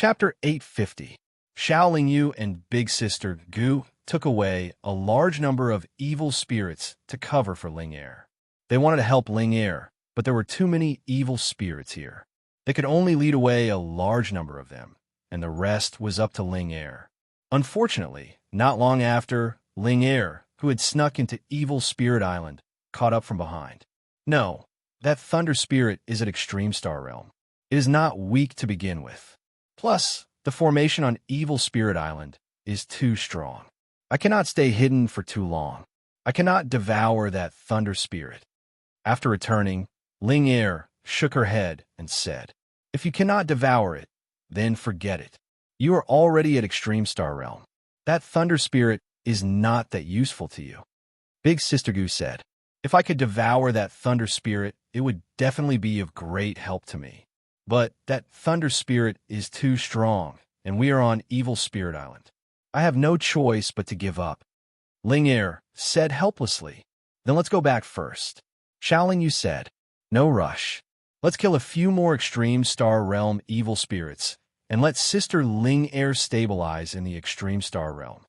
Chapter 850. Xiao Yu and Big Sister Gu took away a large number of evil spirits to cover for Ling Er. They wanted to help Ling Er, but there were too many evil spirits here. They could only lead away a large number of them, and the rest was up to Ling Er. Unfortunately, not long after, Ling Er, who had snuck into Evil Spirit Island, caught up from behind. No, that thunder spirit is at Extreme Star Realm. It is not weak to begin with. Plus, the formation on Evil Spirit Island is too strong. I cannot stay hidden for too long. I cannot devour that thunder spirit. After returning, Ling Er shook her head and said, "If you cannot devour it, then forget it. You are already at Extreme Star Realm. That thunder spirit is not that useful to you." Big Sister Gu said, "If I could devour that thunder spirit, it would definitely be of great help to me. But that thunder spirit is too strong, and we are on Evil Spirit Island. I have no choice but to give up." Ling Er said helplessly, "Then let's go back first." Xiao Yu said, "No rush. Let's kill a few more Extreme Star Realm evil spirits, and let Sister Ling Er stabilize in the Extreme Star Realm."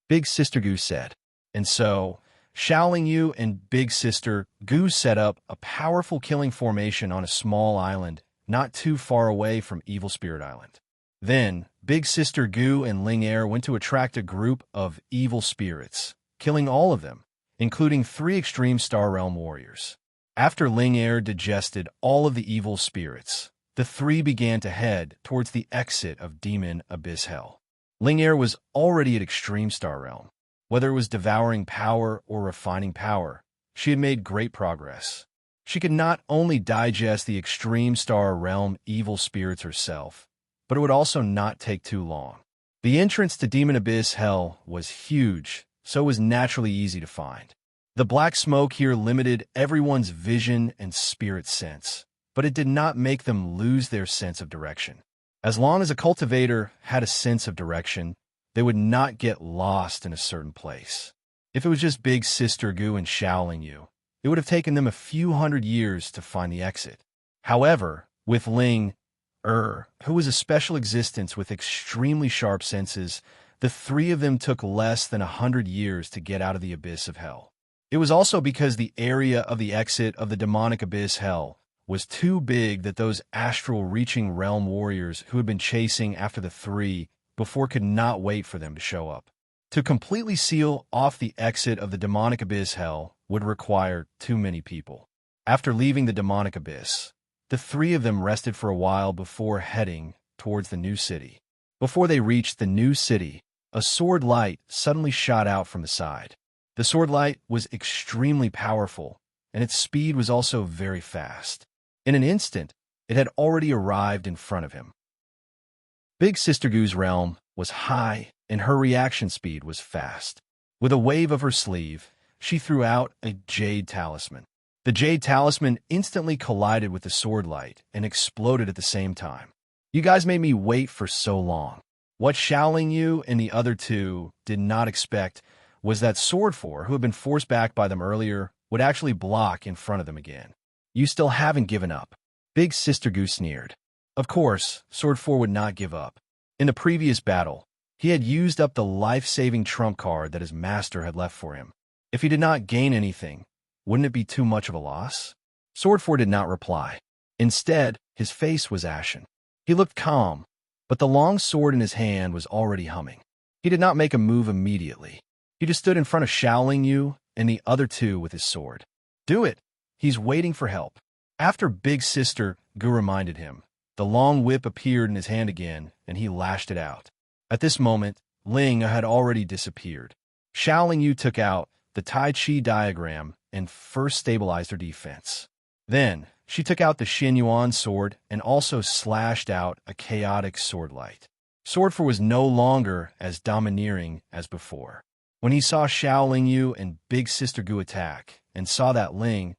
Big Sister Gu said, and so Xiao Yu and Big Sister Gu set up a powerful killing formation on a small island not too far away from Evil Spirit Island. Then, Big Sister Gu and Ling Er went to attract a group of evil spirits, killing all of them, including 3 Extreme Star Realm warriors. After Ling Er digested all of the evil spirits, the 3 began to head towards the exit of Demon Abyss Hell. Ling Er was already at Extreme Star Realm. Whether it was devouring power or refining power, she had made great progress. She could not only digest the Extreme Star Realm evil spirits herself, but it would also not take too long. The entrance to Demon Abyss Hell was huge, so it was naturally easy to find. The black smoke here limited everyone's vision and spirit sense, but it did not make them lose their sense of direction. As long as a cultivator had a sense of direction, they would not get lost in a certain place. If it was just Big Sister Gu and Xiao Yu, it would have taken them a few hundred years to find the exit. However, with Ling Er, who was a special existence with extremely sharp senses, the 3 of them took less than 100 years to get out of the abyss of hell. It was also because the area of the exit of the demonic abyss hell was too big that those astral-reaching realm warriors who had been chasing after the 3 before could not wait for them to show up. To completely seal off the exit of the demonic abyss hell would require too many people. After leaving the demonic abyss, the 3 of them rested for a while before heading towards the new city. Before they reached the new city, a sword light suddenly shot out from the side. The sword light was extremely powerful, and its speed was also very fast. In an instant, it had already arrived in front of him. Big Sister Gu's realm was high, and her reaction speed was fast. With a wave of her sleeve, she threw out a jade talisman. The jade talisman instantly collided with the sword light and exploded at the same time. "You guys made me wait for so long." What Xiao Yu and the other 2 did not expect was that Sword 4, who had been forced back by them earlier, would actually block in front of them again. "You still haven't given up." Big Sister Gu sneered. Of course, Sword 4 would not give up. In the previous battle, he had used up the life-saving trump card that his master had left for him. If he did not gain anything, wouldn't it be too much of a loss? Sword 4 did not reply. Instead, his face was ashen. He looked calm, but the long sword in his hand was already humming. He did not make a move immediately. He just stood in front of Xiao Yu and the other 2 with his sword. "Do it! He's waiting for help." After Big Sister Gu reminded him, the long whip appeared in his hand again, and he lashed it out. At this moment, Ling had already disappeared. Xiao Yu took out the Tai Chi diagram and first stabilized her defense. Then, she took out the Xin Yuan sword and also slashed out a chaotic sword light. Sword 4 was no longer as domineering as before. When he saw Xiao Yu and Big Sister Gu attack, and saw that Ling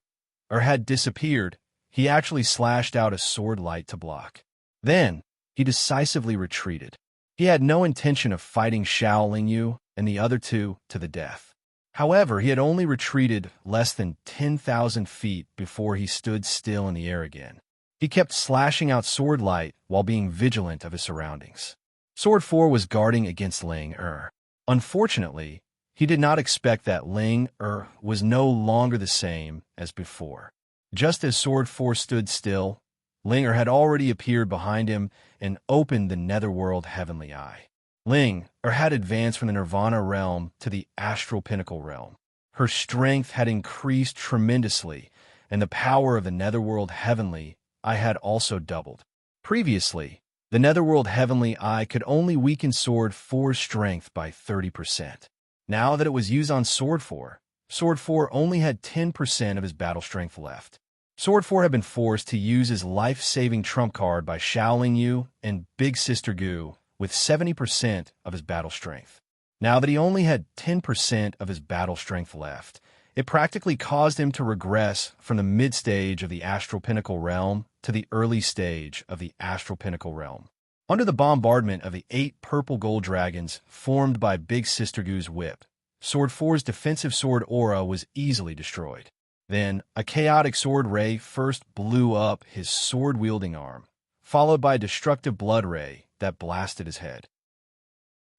Er had disappeared, he actually slashed out a sword light to block. Then, he decisively retreated. He had no intention of fighting Xiao Yu and the other 2 to the death. However, he had only retreated less than 10,000 feet before he stood still in the air again. He kept slashing out sword light while being vigilant of his surroundings. Sword 4 was guarding against Ling Er. Unfortunately, he did not expect that Ling Er was no longer the same as before. Just as Sword 4 stood still, Ling Er had already appeared behind him and opened the netherworld heavenly eye. Ling Er had advanced from the Nirvana realm to the astral pinnacle realm. Her strength had increased tremendously, and the power of the netherworld heavenly eye had also doubled. Previously, the netherworld heavenly eye could only weaken Sword 4's strength by 30%. Now that it was used on Sword 4, Sword 4 only had 10% of his battle strength left. Sword 4 had been forced to use his life-saving trump card by Xiaoling Yu and Big Sister Gu with 70% of his battle strength. Now that he only had 10% of his battle strength left, it practically caused him to regress from the mid-stage of the Astral Pinnacle Realm to the early stage of the Astral Pinnacle Realm. Under the bombardment of the 8 purple gold dragons formed by Big Sister Gu's whip, Sword 4's defensive sword aura was easily destroyed. Then, a chaotic sword ray first blew up his sword-wielding arm, followed by a destructive blood ray that blasted his head.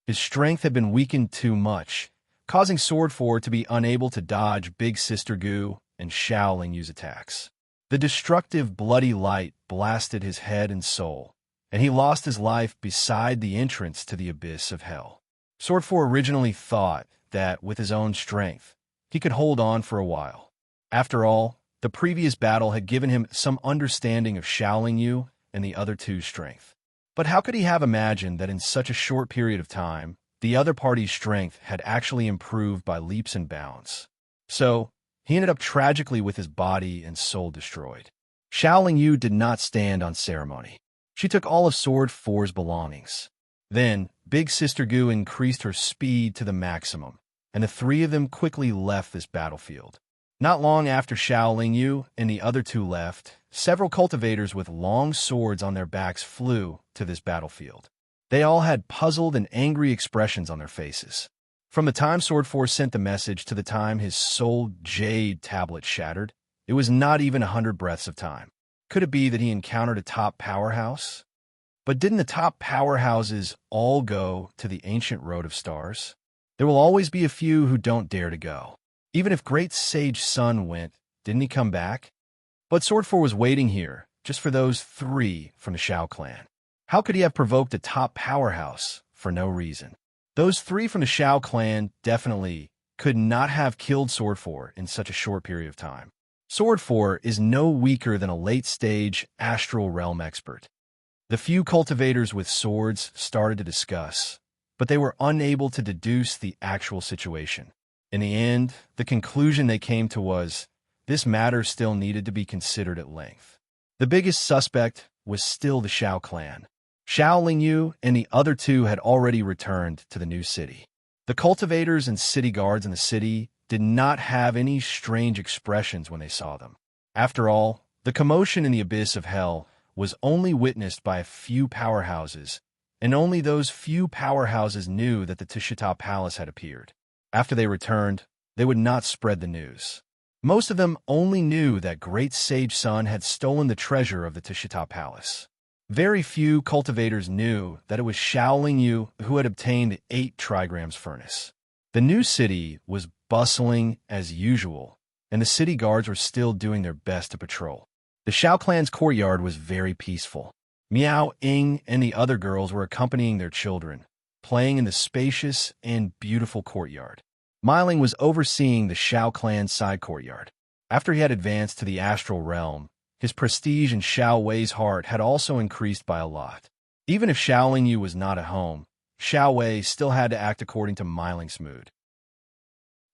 His strength had been weakened too much, causing Sword 4 to be unable to dodge Big Sister Gu and Xiaoling Yu's attacks. The destructive bloody light blasted his head and soul, and he lost his life beside the entrance to the abyss of hell. Sword 4 originally thought that, with his own strength, he could hold on for a while. After all, the previous battle had given him some understanding of Xiaoling Yu and the other two's strength. But how could he have imagined that in such a short period of time, the other party's strength had actually improved by leaps and bounds? So, he ended up tragically with his body and soul destroyed. Xiaoling Yu did not stand on ceremony. She took all of Sword 4's belongings. Then, Big Sister Gu increased her speed to the maximum, and the three of them quickly left this battlefield. Not long after Xiaoling Yu and the other two left, several cultivators with long swords on their backs flew to this battlefield. They all had puzzled and angry expressions on their faces. From the time Sword 4 sent the message to the time his soul jade tablet shattered, it was not even 100 breaths of time. Could it be that he encountered a top powerhouse? But didn't the top powerhouses all go to the ancient road of stars? There will always be a few who don't dare to go. Even if Great Sage Sun went, didn't he come back? But Sword 4 was waiting here, just for those 3 from the Shao clan. How could he have provoked a top powerhouse for no reason? Those 3 from the Shao clan definitely could not have killed Sword 4 in such a short period of time. Sword 4 is no weaker than a late-stage astral realm expert. The few cultivators with swords started to discuss, but they were unable to deduce the actual situation. In the end, the conclusion they came to was, this matter still needed to be considered at length. The biggest suspect was still the Shao clan. Xiaoling Yu and the other 2 had already returned to the new city. The cultivators and city guards in the city did not have any strange expressions when they saw them. After all, the commotion in the abyss of hell was only witnessed by a few powerhouses, and only those few powerhouses knew that the Tishita Palace had appeared. After they returned, they would not spread the news. Most of them only knew that Great Sage Sun had stolen the treasure of the Tishita Palace. Very few cultivators knew that it was Xiaoling Yu who had obtained the 8 trigrams furnace. The new city was bustling as usual, and the city guards were still doing their best to patrol. The Shao clan's courtyard was very peaceful. Miao Ying and the other girls were accompanying their children, playing in the spacious and beautiful courtyard. Miling was overseeing the Shao clan's side courtyard. After he had advanced to the astral realm, his prestige in Xiao Wei's heart had also increased by a lot. Even if Xiaoling Yu was not at home, Xiao Wei still had to act according to Miling's mood.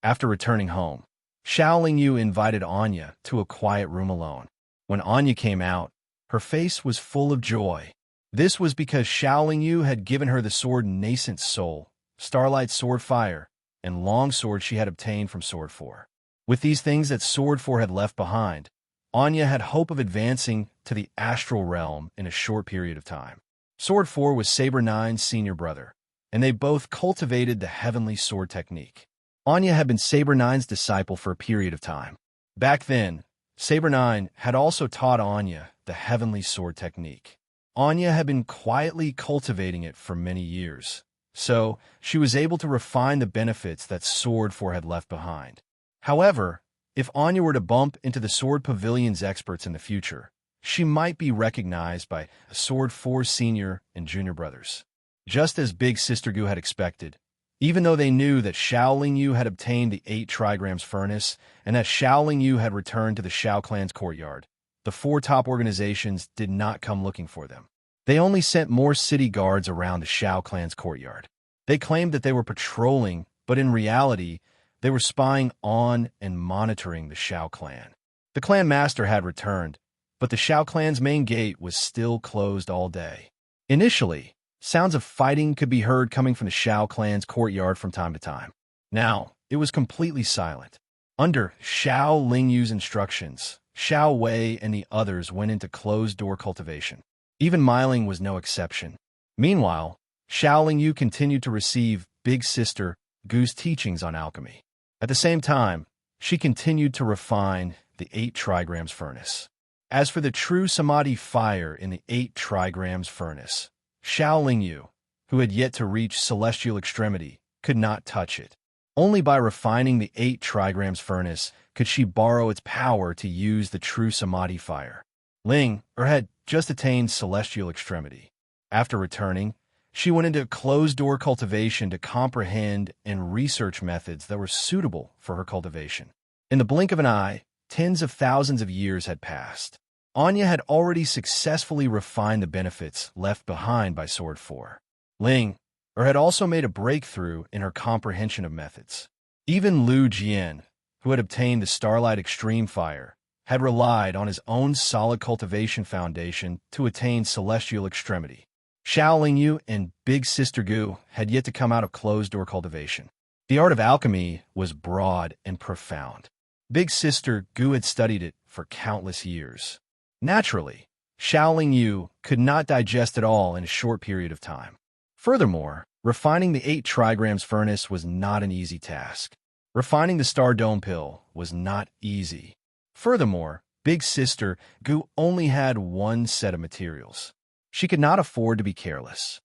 After returning home, Xiaoling Yu invited Anya to a quiet room alone. When Anya came out, her face was full of joy. This was because Xiaoling Yu had given her the sword Nascent Soul, Starlight Sword Fire, and long sword she had obtained from Sword 4. With these things that Sword 4 had left behind, Anya had hope of advancing to the astral realm in a short period of time. Sword 4 was Saber 9's senior brother, and they both cultivated the heavenly sword technique. Anya had been Saber 9's disciple for a period of time. Back then, Saber 9 had also taught Anya the heavenly sword technique. Anya had been quietly cultivating it for many years, so she was able to refine the benefits that Sword 4 had left behind. However, if Anya were to bump into the Sword Pavilion's experts in the future, she might be recognized by Sword 4's senior and junior brothers. Just as Big Sister Gu had expected, even though they knew that Shaolin Yu had obtained the 8 trigrams furnace and that Shaolin Yu had returned to the Shao clan's courtyard, the 4 top organizations did not come looking for them. They only sent more city guards around the Shao clan's courtyard. They claimed that they were patrolling, but in reality, they were spying on and monitoring the Shao clan. The clan master had returned, but the Shao clan's main gate was still closed all day. Initially, sounds of fighting could be heard coming from the Shao clan's courtyard from time to time. Now, it was completely silent. Under Shao Lingyu's instructions, Shao Wei and the others went into closed-door cultivation. Even Myling was no exception. Meanwhile, Shao Lingyu continued to receive Big Sister Gu's teachings on alchemy. At the same time, she continued to refine the 8 trigrams furnace. As for the true Samadhi fire in the 8 trigrams furnace, Shao Lingyu, who had yet to reach celestial extremity, could not touch it. Only by refining the 8 trigrams furnace could she borrow its power to use the true Samadhi fire. Ling had just attained celestial extremity. After returning, she went into closed-door cultivation to comprehend and research methods that were suitable for her cultivation. In the blink of an eye, tens of thousands of years had passed. Anya had already successfully refined the benefits left behind by Sword 4. Ling had also made a breakthrough in her comprehension of methods. Even Lu Jian, who had obtained the Starlight Extreme Fire, had relied on his own solid cultivation foundation to attain celestial extremity. Shao Lingyu and Big Sister Gu had yet to come out of closed-door cultivation. The art of alchemy was broad and profound. Big Sister Gu had studied it for countless years. Naturally, Shao Lingyu could not digest it all in a short period of time. Furthermore, refining the 8 trigrams furnace was not an easy task. Refining the Star Dome pill was not easy. Furthermore, Big Sister Gu only had one set of materials. She could not afford to be careless.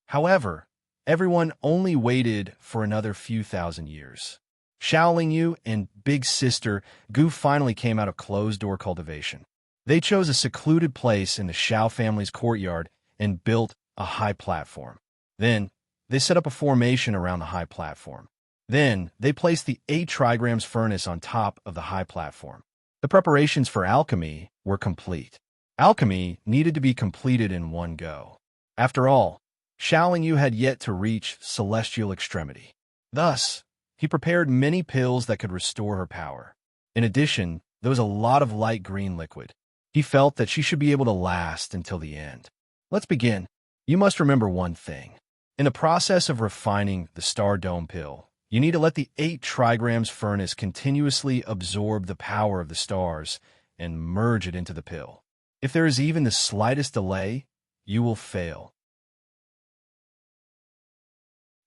However, everyone only waited for another few thousand years. Shao Lingyu and Big Sister Gu finally came out of closed-door cultivation. They chose a secluded place in the Shao family's courtyard and built a high platform. Then, they set up a formation around the high platform. Then, they placed the 8 trigrams furnace on top of the high platform. The preparations for alchemy were complete. Alchemy needed to be completed in one go. After all, Shao Lingyu had yet to reach celestial extremity. Thus, he prepared many pills that could restore her power. In addition, there was a lot of light green liquid. He felt that she should be able to last until the end. Let's begin. You must remember one thing. In the process of refining the Star Dome pill, you need to let the 8 trigrams furnace continuously absorb the power of the stars and merge it into the pill. If there is even the slightest delay, you will fail.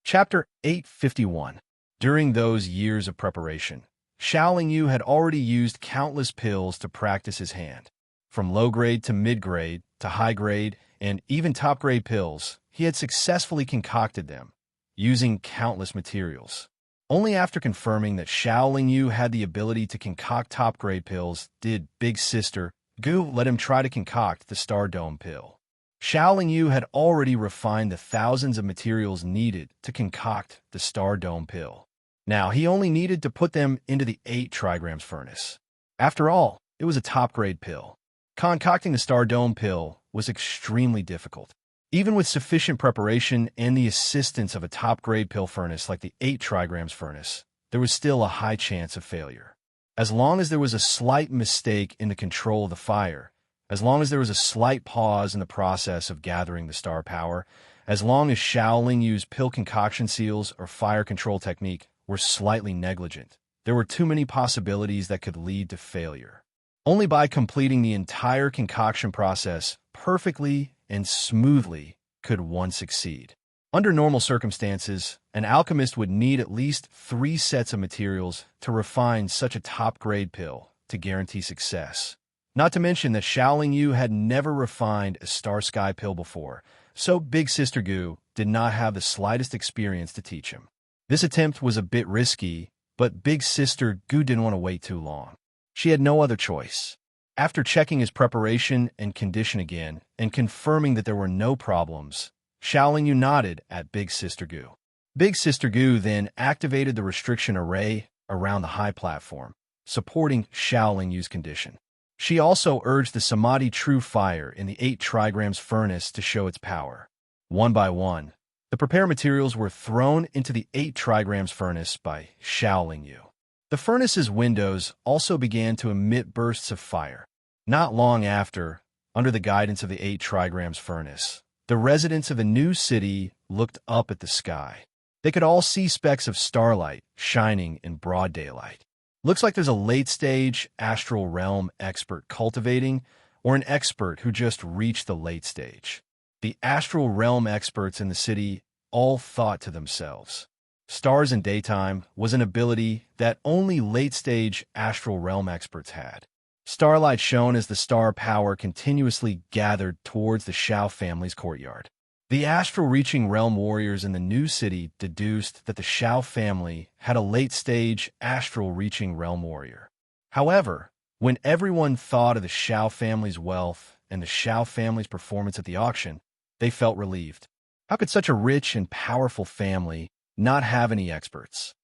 Chapter 851. During those years of preparation, Shao Lingyu had already used countless pills to practice his hand. From low-grade to mid-grade to high-grade and even top-grade pills, he had successfully concocted them, using countless materials. Only after confirming that Shao Lingyu had the ability to concoct top-grade pills did Big Sister Gu let him try to concoct the Star Dome pill. Shao Lingyu had already refined the thousands of materials needed to concoct the Star Dome pill. Now he only needed to put them into the 8 trigrams furnace. After all, it was a top-grade pill. Concocting the Star Dome pill was extremely difficult. Even with sufficient preparation and the assistance of a top-grade pill furnace like the 8 trigrams furnace, there was still a high chance of failure. As long as there was a slight mistake in the control of the fire, as long as there was a slight pause in the process of gathering the star power, as long as Shao Lingyu's pill concoction seals or fire control technique were slightly negligent, there were too many possibilities that could lead to failure. Only by completing the entire concoction process perfectly and smoothly could one succeed. Under normal circumstances, an alchemist would need at least 3 sets of materials to refine such a top-grade pill to guarantee success. Not to mention that Xiaoling Yu had never refined a star sky pill before, so Big Sister Gu did not have the slightest experience to teach him. This attempt was a bit risky, but Big Sister Gu didn't want to wait too long. She had no other choice. After checking his preparation and condition again, and confirming that there were no problems, Xiaoling Yu nodded at Big Sister Gu. Big Sister Gu then activated the restriction array around the high platform, supporting Xiaoling Yu's condition. She also urged the Samadhi True Fire in the 8 trigrams furnace to show its power. One by one, the prepared materials were thrown into the 8 trigrams furnace by Xiaoling Yu. The furnace's windows also began to emit bursts of fire. Not long after, under the guidance of the 8 trigrams furnace, the residents of the new city looked up at the sky. They could all see specks of starlight shining in broad daylight. Looks like there's a late-stage astral realm expert cultivating, or an expert who just reached the late stage. The astral realm experts in the city all thought to themselves, stars in daytime was an ability that only late-stage astral realm experts had. Starlight shone as the star power continuously gathered towards the Xiao family's courtyard. The astral-reaching realm warriors in the new city deduced that the Xiao family had a late-stage astral-reaching realm warrior. However, when everyone thought of the Xiao family's wealth and the Xiao family's performance at the auction, they felt relieved. How could such a rich and powerful family not have any experts?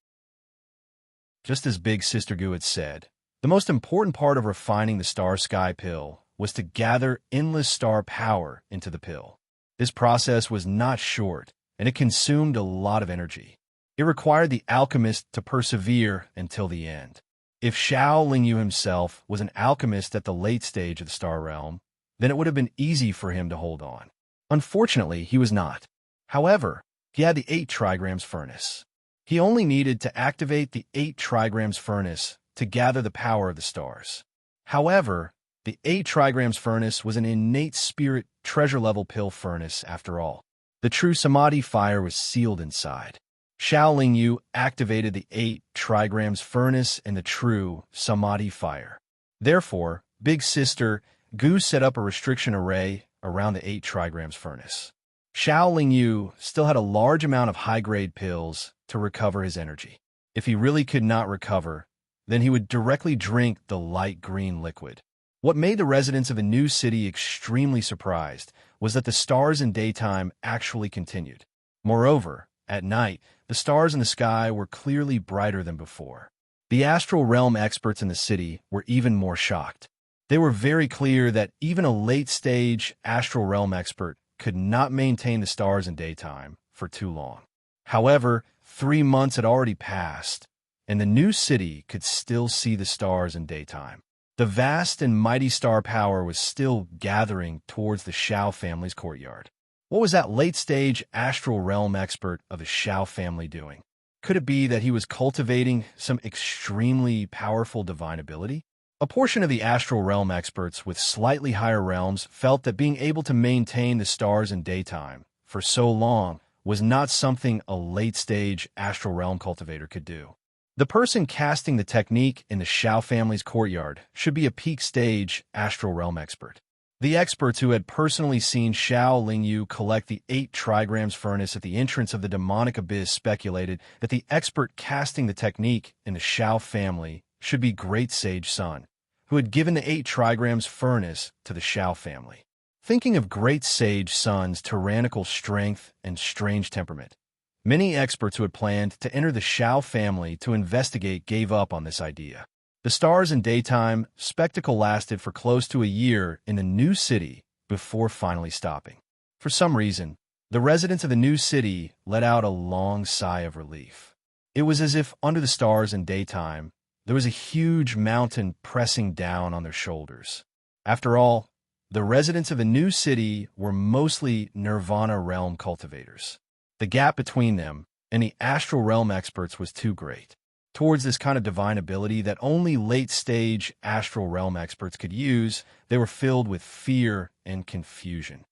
Just as Big Sister Gu had said, the most important part of refining the star sky pill was to gather endless star power into the pill. This process was not short, and it consumed a lot of energy. It required the alchemist to persevere until the end. If Xiaoling Yu himself was an alchemist at the late stage of the star realm, then it would have been easy for him to hold on. Unfortunately, he was not. However, he had the 8 trigrams furnace. He only needed to activate the 8 trigrams furnace to gather the power of the stars. However, the 8 trigrams furnace was an innate spirit treasure-level pill furnace after all. The true Samadhi fire was sealed inside. Xiaoling Yu activated the 8 trigrams furnace and the true Samadhi fire. Therefore, Big Sister Gu set up a restriction array around the 8 trigrams furnace. Xiaoling Yu still had a large amount of high-grade pills to recover his energy. If he really could not recover, then he would directly drink the light green liquid. What made the residents of the new city extremely surprised was that the stars in daytime actually continued. Moreover, at night, the stars in the sky were clearly brighter than before. The astral realm experts in the city were even more shocked. They were very clear that even a late-stage astral realm expert could not maintain the stars in daytime for too long. However, 3 months had already passed, and the new city could still see the stars in daytime. The vast and mighty star power was still gathering towards the Xiao family's courtyard. What was that late-stage astral realm expert of the Xiao family doing? Could it be that he was cultivating some extremely powerful divine ability? A portion of the astral realm experts with slightly higher realms felt that being able to maintain the stars in daytime for so long was not something a late-stage astral realm cultivator could do. The person casting the technique in the Xiao family's courtyard should be a peak-stage astral realm expert. The experts who had personally seen Xiaoling Yu collect the 8 trigrams furnace at the entrance of the demonic abyss speculated that the expert casting the technique in the Xiao family should be Great Sage Sun, who had given the 8 trigrams furnace to the Xiao family. Thinking of Great Sage Sun's tyrannical strength and strange temperament, many experts who had planned to enter the Xiao family to investigate gave up on this idea. The stars in daytime spectacle lasted for close to a year in the new city before finally stopping. For some reason, the residents of the new city let out a long sigh of relief. It was as if under the stars in daytime, there was a huge mountain pressing down on their shoulders. After all, the residents of the new city were mostly Nirvana realm cultivators. The gap between them and the astral realm experts was too great. Towards this kind of divine ability that only late-stage astral realm experts could use, they were filled with fear and confusion.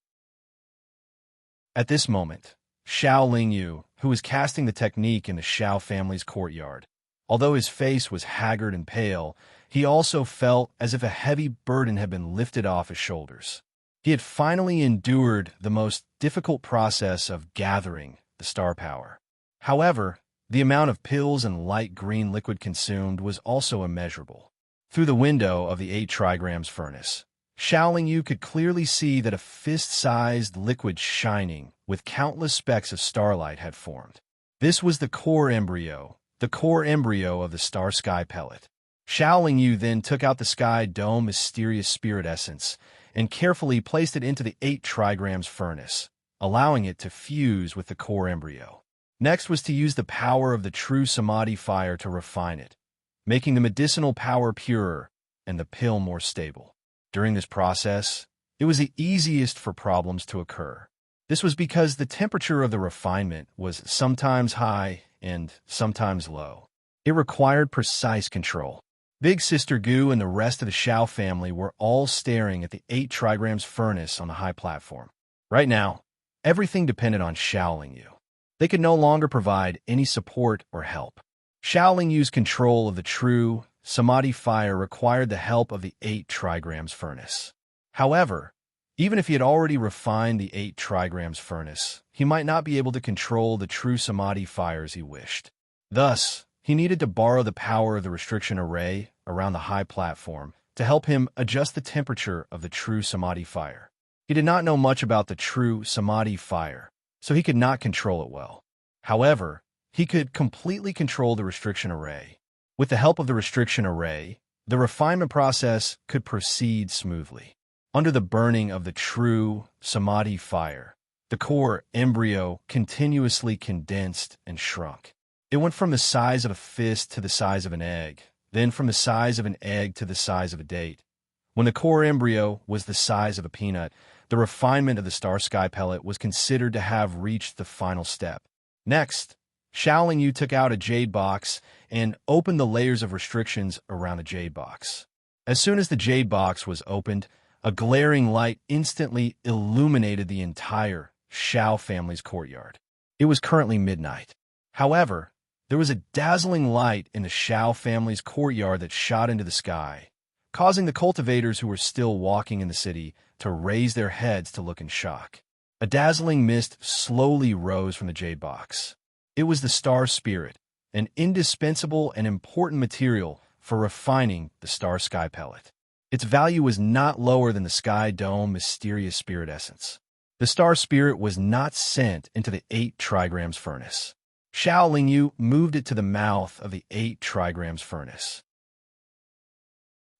At this moment, Xiaoling Yu, who was casting the technique in the Xiao family's courtyard, although his face was haggard and pale, he also felt as if a heavy burden had been lifted off his shoulders. He had finally endured the most difficult process of gathering the star power. However, the amount of pills and light green liquid consumed was also immeasurable. Through the window of the 8 trigrams furnace, Xiaoling Yu could clearly see that a fist-sized liquid shining with countless specks of starlight had formed. This was the core embryo of the star sky pellet. Xiaoling Yu then took out the sky dome mysterious spirit essence and carefully placed it into the 8 trigrams furnace, allowing it to fuse with the core embryo. Next was to use the power of the true samadhi fire to refine it, making the medicinal power purer and the pill more stable. During this process, it was the easiest for problems to occur. This was because the temperature of the refinement was sometimes high and sometimes low. It required precise control. Big Sister Gu and the rest of the Xiao family were all staring at the 8 trigrams furnace on the high platform. Right now, everything depended on Xiaoling Yu. They could no longer provide any support or help. Xiaoling Yu's control of the true samadhi fire required the help of the 8 trigrams furnace. However, even if he had already refined the 8 trigrams furnace, he might not be able to control the true samadhi fire as he wished. Thus, he needed to borrow the power of the restriction array around the high platform to help him adjust the temperature of the true samadhi fire. He did not know much about the true samadhi fire, so he could not control it well. However, he could completely control the restriction array. With the help of the restriction array, the refinement process could proceed smoothly. Under the burning of the true samadhi fire, the core embryo continuously condensed and shrunk. It went from the size of a fist to the size of an egg, then from the size of an egg to the size of a date. When the core embryo was the size of a peanut, the refinement of the star sky pellet was considered to have reached the final step. Next, Xiaoling Yu took out a jade box and opened the layers of restrictions around the jade box. As soon as the jade box was opened, a glaring light instantly illuminated the entire Xiao family's courtyard. It was currently midnight. However, there was a dazzling light in the Xiao family's courtyard that shot into the sky, causing the cultivators who were still walking in the city to raise their heads to look in shock. A dazzling mist slowly rose from the jade box. It was the star spirit, an indispensable and important material for refining the star sky pellet. Its value was not lower than the sky dome mysterious spirit essence. The star spirit was not sent into the 8 trigrams furnace. Xiaoling Yu moved it to the mouth of the 8 trigrams furnace.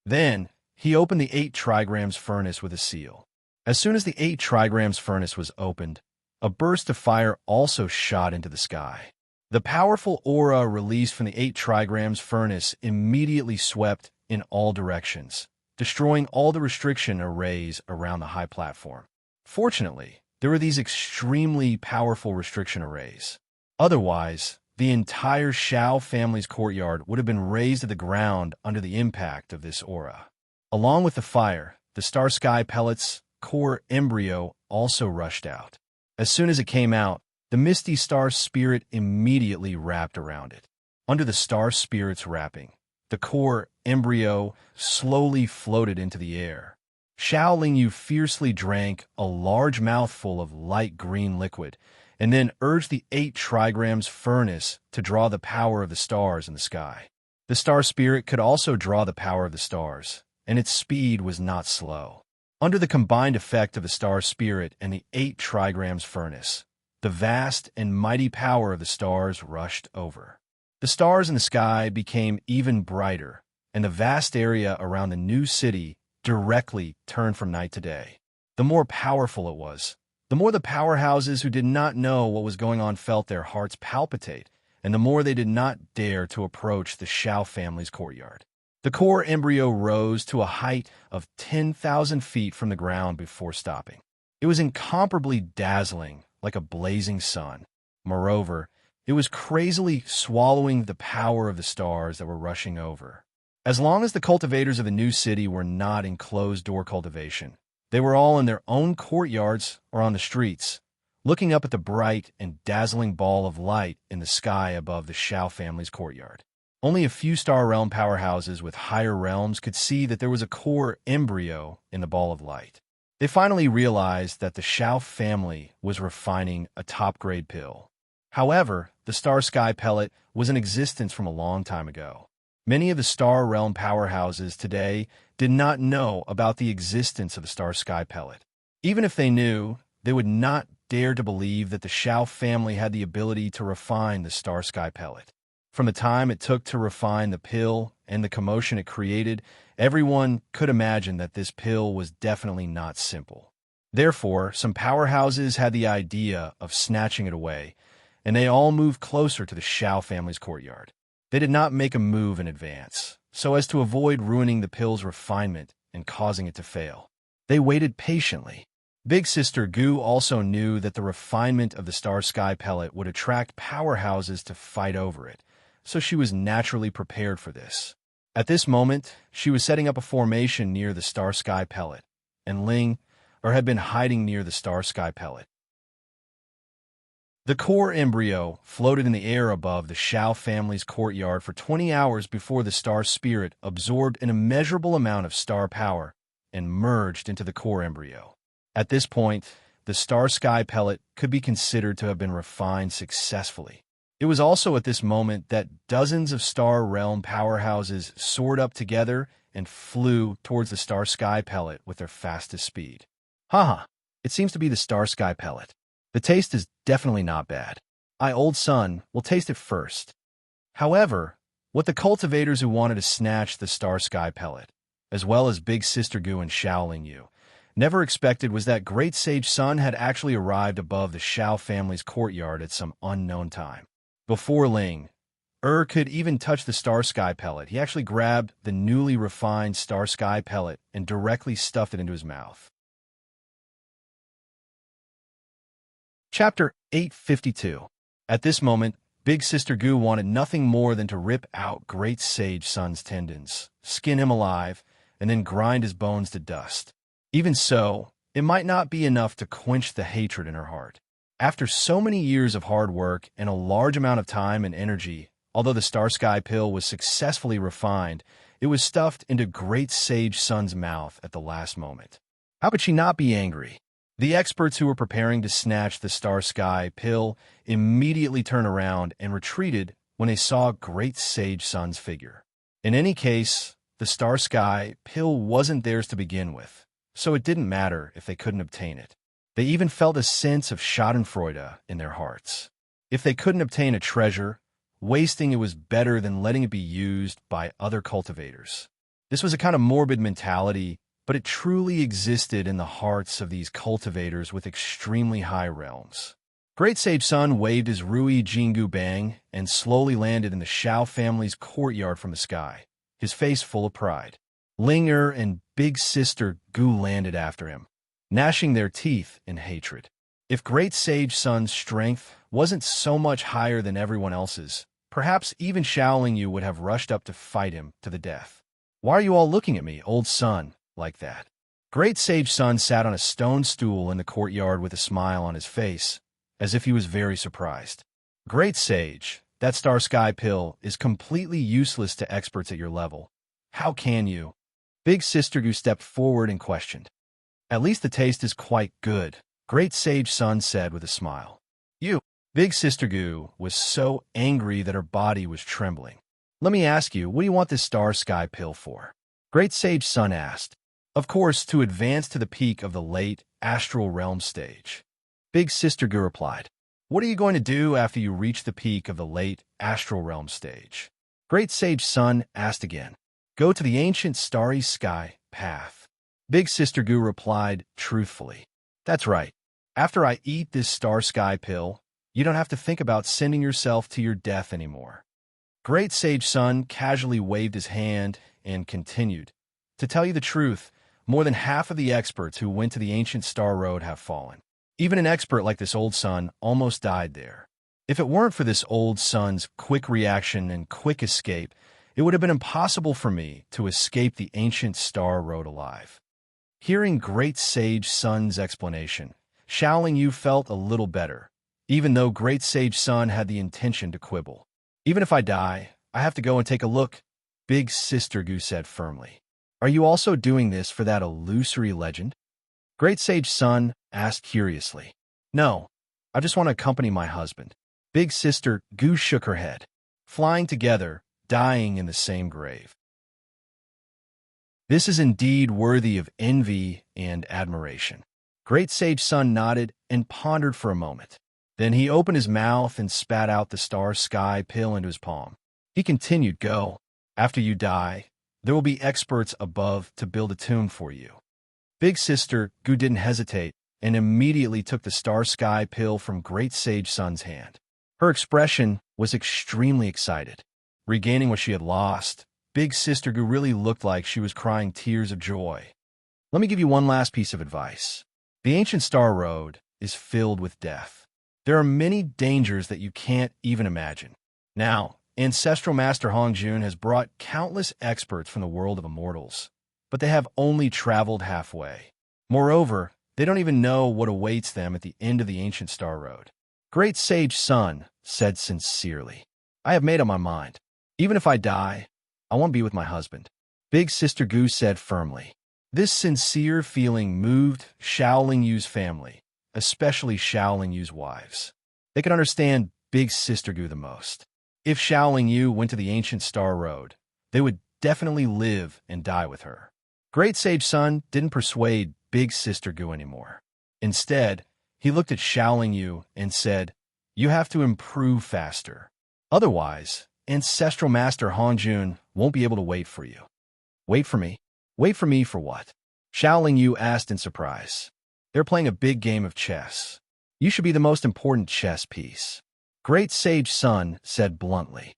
Then, he opened the 8 trigrams furnace with a seal. As soon as the 8 trigrams furnace was opened, a burst of fire also shot into the sky. The powerful aura released from the 8 trigrams furnace immediately swept in all directions, destroying all the restriction arrays around the high platform. Fortunately, there were these extremely powerful restriction arrays. Otherwise, the entire Xiao family's courtyard would have been razed to the ground under the impact of this aura. Along with the fire, the star sky pellet's core embryo also rushed out. As soon as it came out, the misty star spirit immediately wrapped around it. Under the star spirit's wrapping, the core embryo slowly floated into the air. Xiaoling Yu fiercely drank a large mouthful of light green liquid, and then urged the 8 trigrams furnace to draw the power of the stars in the sky. The star spirit could also draw the power of the stars, and its speed was not slow. Under the combined effect of the star spirit and the 8 trigrams furnace, the vast and mighty power of the stars rushed over. The stars in the sky became even brighter, and the vast area around the new city directly turned from night to day. The more powerful it was, the more the powerhouses who did not know what was going on felt their hearts palpitate, and the more they did not dare to approach the Xiao family's courtyard. The core embryo rose to a height of 10,000 feet from the ground before stopping. It was incomparably dazzling, like a blazing sun. Moreover, it was crazily swallowing the power of the stars that were rushing over. As long as the cultivators of the new city were not in closed-door cultivation, they were all in their own courtyards or on the streets, looking up at the bright and dazzling ball of light in the sky above the Xiao family's courtyard. Only a few Star Realm powerhouses with higher realms could see that there was a core embryo in the ball of light. They finally realized that the Shao family was refining a top-grade pill. However, the Star Sky pellet was in existence from a long time ago. Many of the Star Realm powerhouses today did not know about the existence of the Star Sky pellet. Even if they knew, they would not dare to believe that the Shao family had the ability to refine the Star Sky pellet. From the time it took to refine the pill and the commotion it created, everyone could imagine that this pill was definitely not simple. Therefore, some powerhouses had the idea of snatching it away, and they all moved closer to the Shao family's courtyard. They did not make a move in advance, so as to avoid ruining the pill's refinement and causing it to fail. They waited patiently. Big Sister Gu also knew that the refinement of the Star Sky pellet would attract powerhouses to fight over it, so she was naturally prepared for this. At this moment, she was setting up a formation near the Star Sky pellet, and Ling had been hiding near the Star Sky pellet. The core embryo floated in the air above the Shao family's courtyard for 20 hours before the star spirit absorbed an immeasurable amount of star power and merged into the core embryo. At this point, the Star Sky pellet could be considered to have been refined successfully. It was also at this moment that dozens of Star Realm powerhouses soared up together and flew towards the Star Sky pellet with their fastest speed. Haha, it seems to be the Star Sky pellet. The taste is definitely not bad. Old son will taste it first. However, what the cultivators who wanted to snatch the Star Sky pellet, as well as Big Sister Gu and Shaoling Yu, never expected was that Great Sage Sun had actually arrived above the Shao family's courtyard at some unknown time. Before Ling could even touch the Star Sky pellet, he actually grabbed the newly refined Star Sky pellet and directly stuffed it into his mouth. Chapter 852. At this moment, Big Sister Gu wanted nothing more than to rip out Great Sage Sun's tendons, skin him alive, and then grind his bones to dust. Even so, it might not be enough to quench the hatred in her heart. After so many years of hard work and a large amount of time and energy, although the Star Sky pill was successfully refined, it was stuffed into Great Sage Sun's mouth at the last moment. How could she not be angry? The experts who were preparing to snatch the Star Sky pill immediately turned around and retreated when they saw Great Sage Sun's figure. In any case, the Star Sky pill wasn't theirs to begin with, so it didn't matter if they couldn't obtain it. They even felt a sense of schadenfreude in their hearts. If they couldn't obtain a treasure, wasting it was better than letting it be used by other cultivators. This was a kind of morbid mentality, but it truly existed in the hearts of these cultivators with extremely high realms. Great Sage Sun waved his Rui Jingu Bang and slowly landed in the Shao family's courtyard from the sky, his face full of pride. Ling and Big Sister Gu landed after him, gnashing their teeth in hatred. If Great Sage Sun's strength wasn't so much higher than everyone else's, perhaps even Shaoling Yu would have rushed up to fight him to the death. Why are you all looking at me, old son, like that? Great Sage Sun sat on a stone stool in the courtyard with a smile on his face, as if he was very surprised. Great Sage, that Star Sky pill is completely useless to experts at your level. How can you? Big Sister Gu stepped forward and questioned. At least the taste is quite good, Great Sage Sun said with a smile. You. Big Sister Gu was so angry that her body was trembling. Let me ask you, what do you want this Star Sky pill for? Great Sage Sun asked. Of course, to advance to the peak of the late astral realm stage. Big Sister Gu replied. What are you going to do after you reach the peak of the late astral realm stage? Great Sage Sun asked again. Go to the ancient starry sky path. Big Sister Gu replied truthfully. That's right. After I eat this Star Sky pill, you don't have to think about sending yourself to your death anymore. Great Sage Sun casually waved his hand and continued. To tell you the truth, more than half of the experts who went to the ancient Star Road have fallen. Even an expert like this old son almost died there. If it weren't for this old son's quick reaction and quick escape, it would have been impossible for me to escape the ancient Star Road alive. Hearing Great Sage Sun's explanation, Shaoling Yu felt a little better, even though Great Sage Sun had the intention to quibble. Even if I die, I have to go and take a look, Big Sister Goo said firmly. Are you also doing this for that illusory legend? Great Sage Sun asked curiously. No, I just want to accompany my husband. Big Sister Goo shook her head. Flying together, dying in the same grave. This is indeed worthy of envy and admiration. Great Sage Sun nodded and pondered for a moment. Then he opened his mouth and spat out the star sky pill into his palm. He continued, Go. After you die, there will be experts above to build a tomb for you. Big Sister Goo didn't hesitate and immediately took the star sky pill from Great Sage Sun's hand. Her expression was extremely excited. Regaining what she had lost, Big Sister Goo really looked like she was crying tears of joy. Let me give you one last piece of advice. The ancient Star Road is filled with death. There are many dangers that you can't even imagine. Now, Ancestral Master Hongjun has brought countless experts from the world of immortals, but they have only traveled halfway. Moreover, they don't even know what awaits them at the end of the ancient Star Road. Great Sage Sun said sincerely, I have made up my mind. Even if I die, I want to be with my husband. Big Sister Goo said firmly. This sincere feeling moved Shaolin Yu's family, especially Shaolin Yu's wives. They could understand Big Sister Goo the most. If Shaolin Yu went to the ancient Star Road, they would definitely live and die with her. Great Sage Sun didn't persuade Big Sister Goo anymore. Instead, he looked at Shaolin Yu and said, You have to improve faster. Otherwise, Ancestral Master Hongjun won't be able to wait for you. Wait for me? Wait for me for what? Shaolin Yu asked in surprise. They're playing a big game of chess. You should be the most important chess piece. Great Sage Sun said bluntly.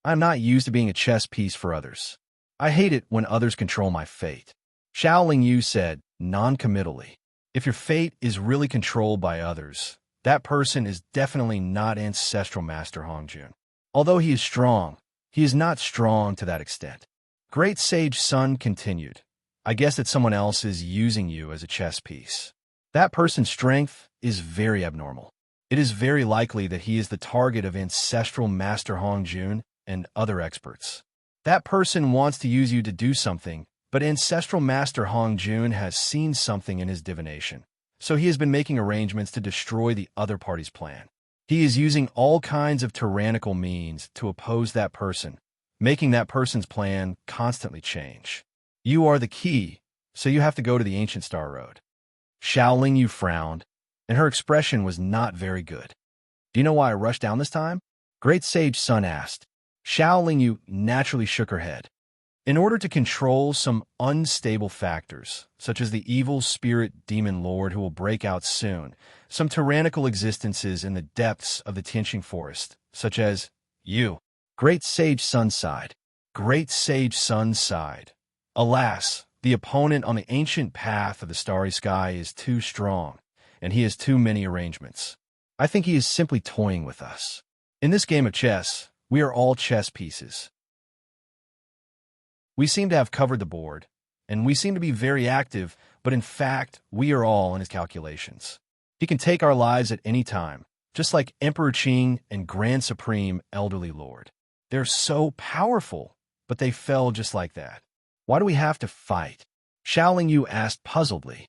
I'm not used to being a chess piece for others. I hate it when others control my fate. Shaolin Yu said, non-committally. If your fate is really controlled by others, that person is definitely not Ancestral Master Hongjun. Although he is strong, he is not strong to that extent. Great Sage Sun continued, I guess that someone else is using you as a chess piece. That person's strength is very abnormal. It is very likely that he is the target of Ancestral Master Hongjun and other experts. That person wants to use you to do something, but Ancestral Master Hongjun has seen something in his divination, so he has been making arrangements to destroy the other party's plan. He is using all kinds of tyrannical means to oppose that person, making that person's plan constantly change. You are the key, so you have to go to the ancient Star Road. Shaolin Yu frowned, and her expression was not very good. Do you know why I rushed down this time? Great Sage Sun asked. Shaolin Yu naturally shook her head. In order to control some unstable factors, such as the evil spirit demon lord who will break out soon, some tyrannical existences in the depths of the Tianqing forest, such as you. Great Sage Sun sighed. Great Sage Sun sighed. Alas, the opponent on the ancient path of the starry sky is too strong, and he has too many arrangements. I think he is simply toying with us. In this game of chess, we are all chess pieces. We seem to have covered the board, and we seem to be very active, but in fact, we are all in his calculations. He can take our lives at any time, just like Emperor Qing and Grand Supreme Elderly Lord. They're so powerful, but they fell just like that. Why do we have to fight? Shaolin Yu asked puzzledly.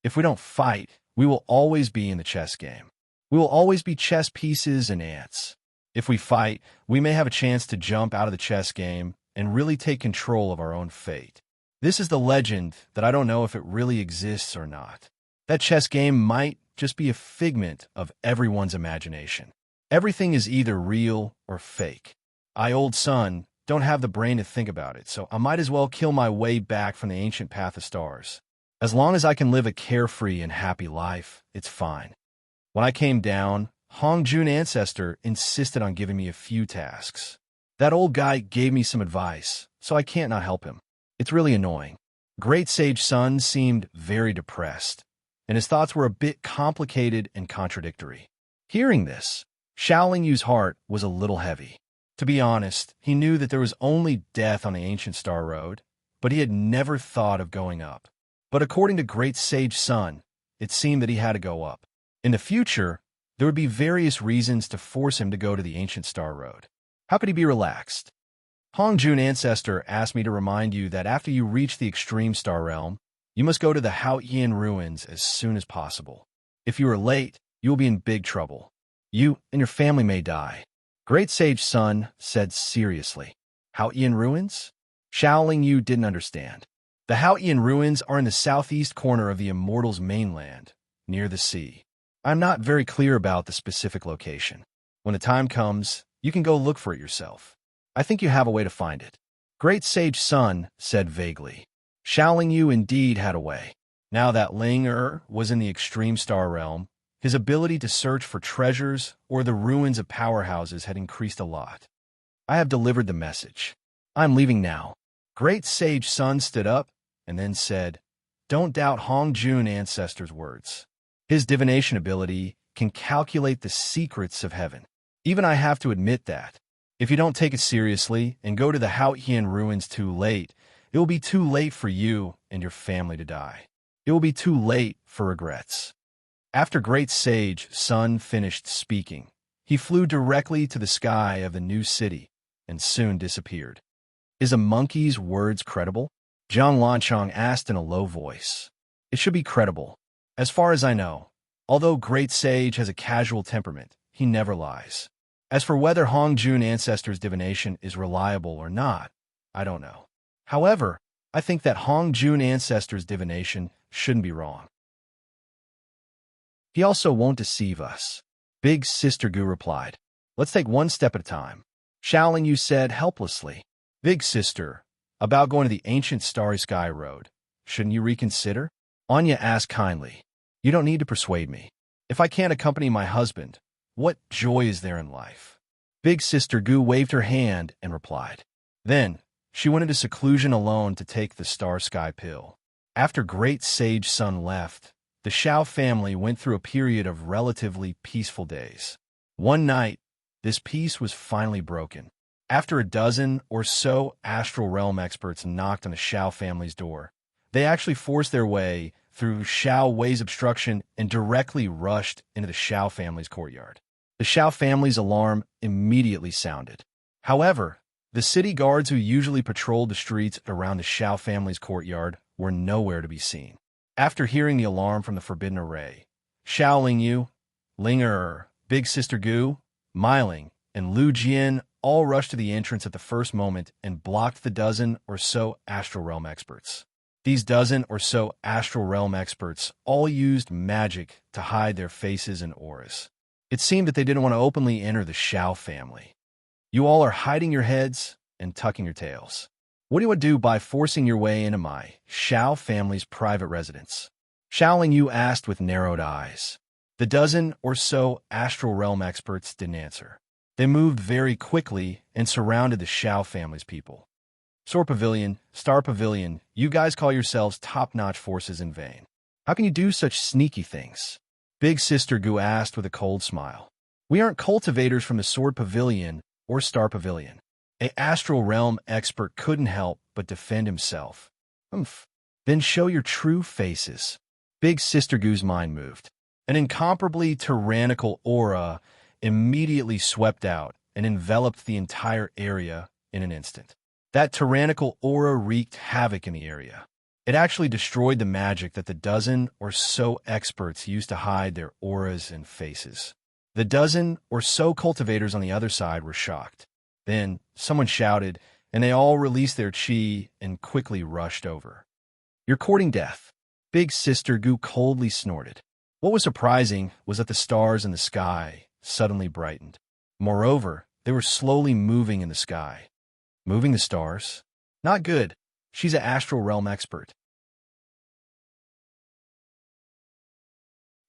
If we don't fight, we will always be in the chess game. We will always be chess pieces and ants. If we fight, we may have a chance to jump out of the chess game and really take control of our own fate. This is the legend that I don't know if it really exists or not. That chess game might just be a figment of everyone's imagination. Everything is either real or fake. I, old son, don't have the brain to think about it, so I might as well kill my way back from the ancient path of stars. As long as I can live a carefree and happy life, it's fine. When I came down, Hongjun Ancestor insisted on giving me a few tasks. That old guy gave me some advice, so I can't not help him. It's really annoying. Great Sage Sun seemed very depressed, and his thoughts were a bit complicated and contradictory. Hearing this, Shaolin Yu's heart was a little heavy. To be honest, he knew that there was only death on the ancient Star Road, but he had never thought of going up. But according to Great Sage Sun, it seemed that he had to go up. In the future, there would be various reasons to force him to go to the ancient Star Road. How could he be relaxed? Hongjun Ancestor asked me to remind you that after you reach the extreme star realm, you must go to the Haotian ruins as soon as possible. If you are late, you will be in big trouble. You and your family may die. Great Sage Sun said seriously. Haotian ruins? Shaoling Yu didn't understand. The Haotian ruins are in the southeast corner of the Immortals' mainland, near the sea. I'm not very clear about the specific location. When the time comes, you can go look for it yourself. I think you have a way to find it. Great Sage Sun said vaguely. Shaoling Yu indeed had a way. Now that Ling was in the extreme star realm, his ability to search for treasures or the ruins of powerhouses had increased a lot. I have delivered the message. I'm leaving now. Great Sage Sun stood up and then said, "Don't doubt Hongjun Ancestor's words. His divination ability can calculate the secrets of heaven. Even I have to admit that. If you don't take it seriously and go to the Haotian ruins too late, it will be too late for you and your family to die. It will be too late for regrets." After Great Sage Sun finished speaking, he flew directly to the sky of the new city and soon disappeared. Is a monkey's words credible? Zhang Lanchang asked in a low voice. It should be credible. As far as I know, although Great Sage has a casual temperament, he never lies. As for whether Hongjun Ancestor's divination is reliable or not, I don't know. However, I think that Hongjun Ancestor's divination shouldn't be wrong. He also won't deceive us. Big Sister Gu replied. Let's take one step at a time. Shaoling Yu said helplessly. Big Sister, about going to the ancient Starry Sky Road, shouldn't you reconsider? Anya asked kindly. You don't need to persuade me. If I can't accompany my husband, what joy is there in life? Big Sister Gu waved her hand and replied. Then, she went into seclusion alone to take the Star Sky pill. After Great Sage Sun left, the Shao family went through a period of relatively peaceful days. One night, this peace was finally broken. After a dozen or so astral realm experts knocked on the Shao family's door, they actually forced their way through Shao Wei's obstruction and directly rushed into the Shao family's courtyard. The Shao family's alarm immediately sounded. However, the city guards who usually patrolled the streets around the Shao family's courtyard were nowhere to be seen. After hearing the alarm from the Forbidden Array, Shaoling Yu, Ling Big Sister Gu, Mailing, and Lu Jian all rushed to the entrance at the first moment and blocked the dozen or so Astral Realm experts. These dozen or so Astral Realm experts all used magic to hide their faces and auras. It seemed that they didn't want to openly enter the Shao family. You all are hiding your heads and tucking your tails. What do you do by forcing your way into my Shao family's private residence? Shaoling Yu asked with narrowed eyes. The dozen or so Astral Realm experts didn't answer. They moved very quickly and surrounded the Shao family's people. Sword Pavilion, Star Pavilion, you guys call yourselves top-notch forces in vain. How can you do such sneaky things? Big Sister Gu asked with a cold smile. We aren't cultivators from the Sword Pavilion or Star Pavilion. An Astral Realm expert couldn't help but defend himself. Then show your true faces. Big Sister Gu's mind moved. An incomparably tyrannical aura immediately swept out and enveloped the entire area in an instant. That tyrannical aura wreaked havoc in the area. It actually destroyed the magic that the dozen or so experts used to hide their auras and faces. The dozen or so cultivators on the other side were shocked. Then someone shouted, and they all released their chi and quickly rushed over. You're courting death. Big Sister Gu coldly snorted. What was surprising was that the stars in the sky suddenly brightened. Moreover, they were slowly moving in the sky. Moving the stars? Not good. She's an Astral Realm expert.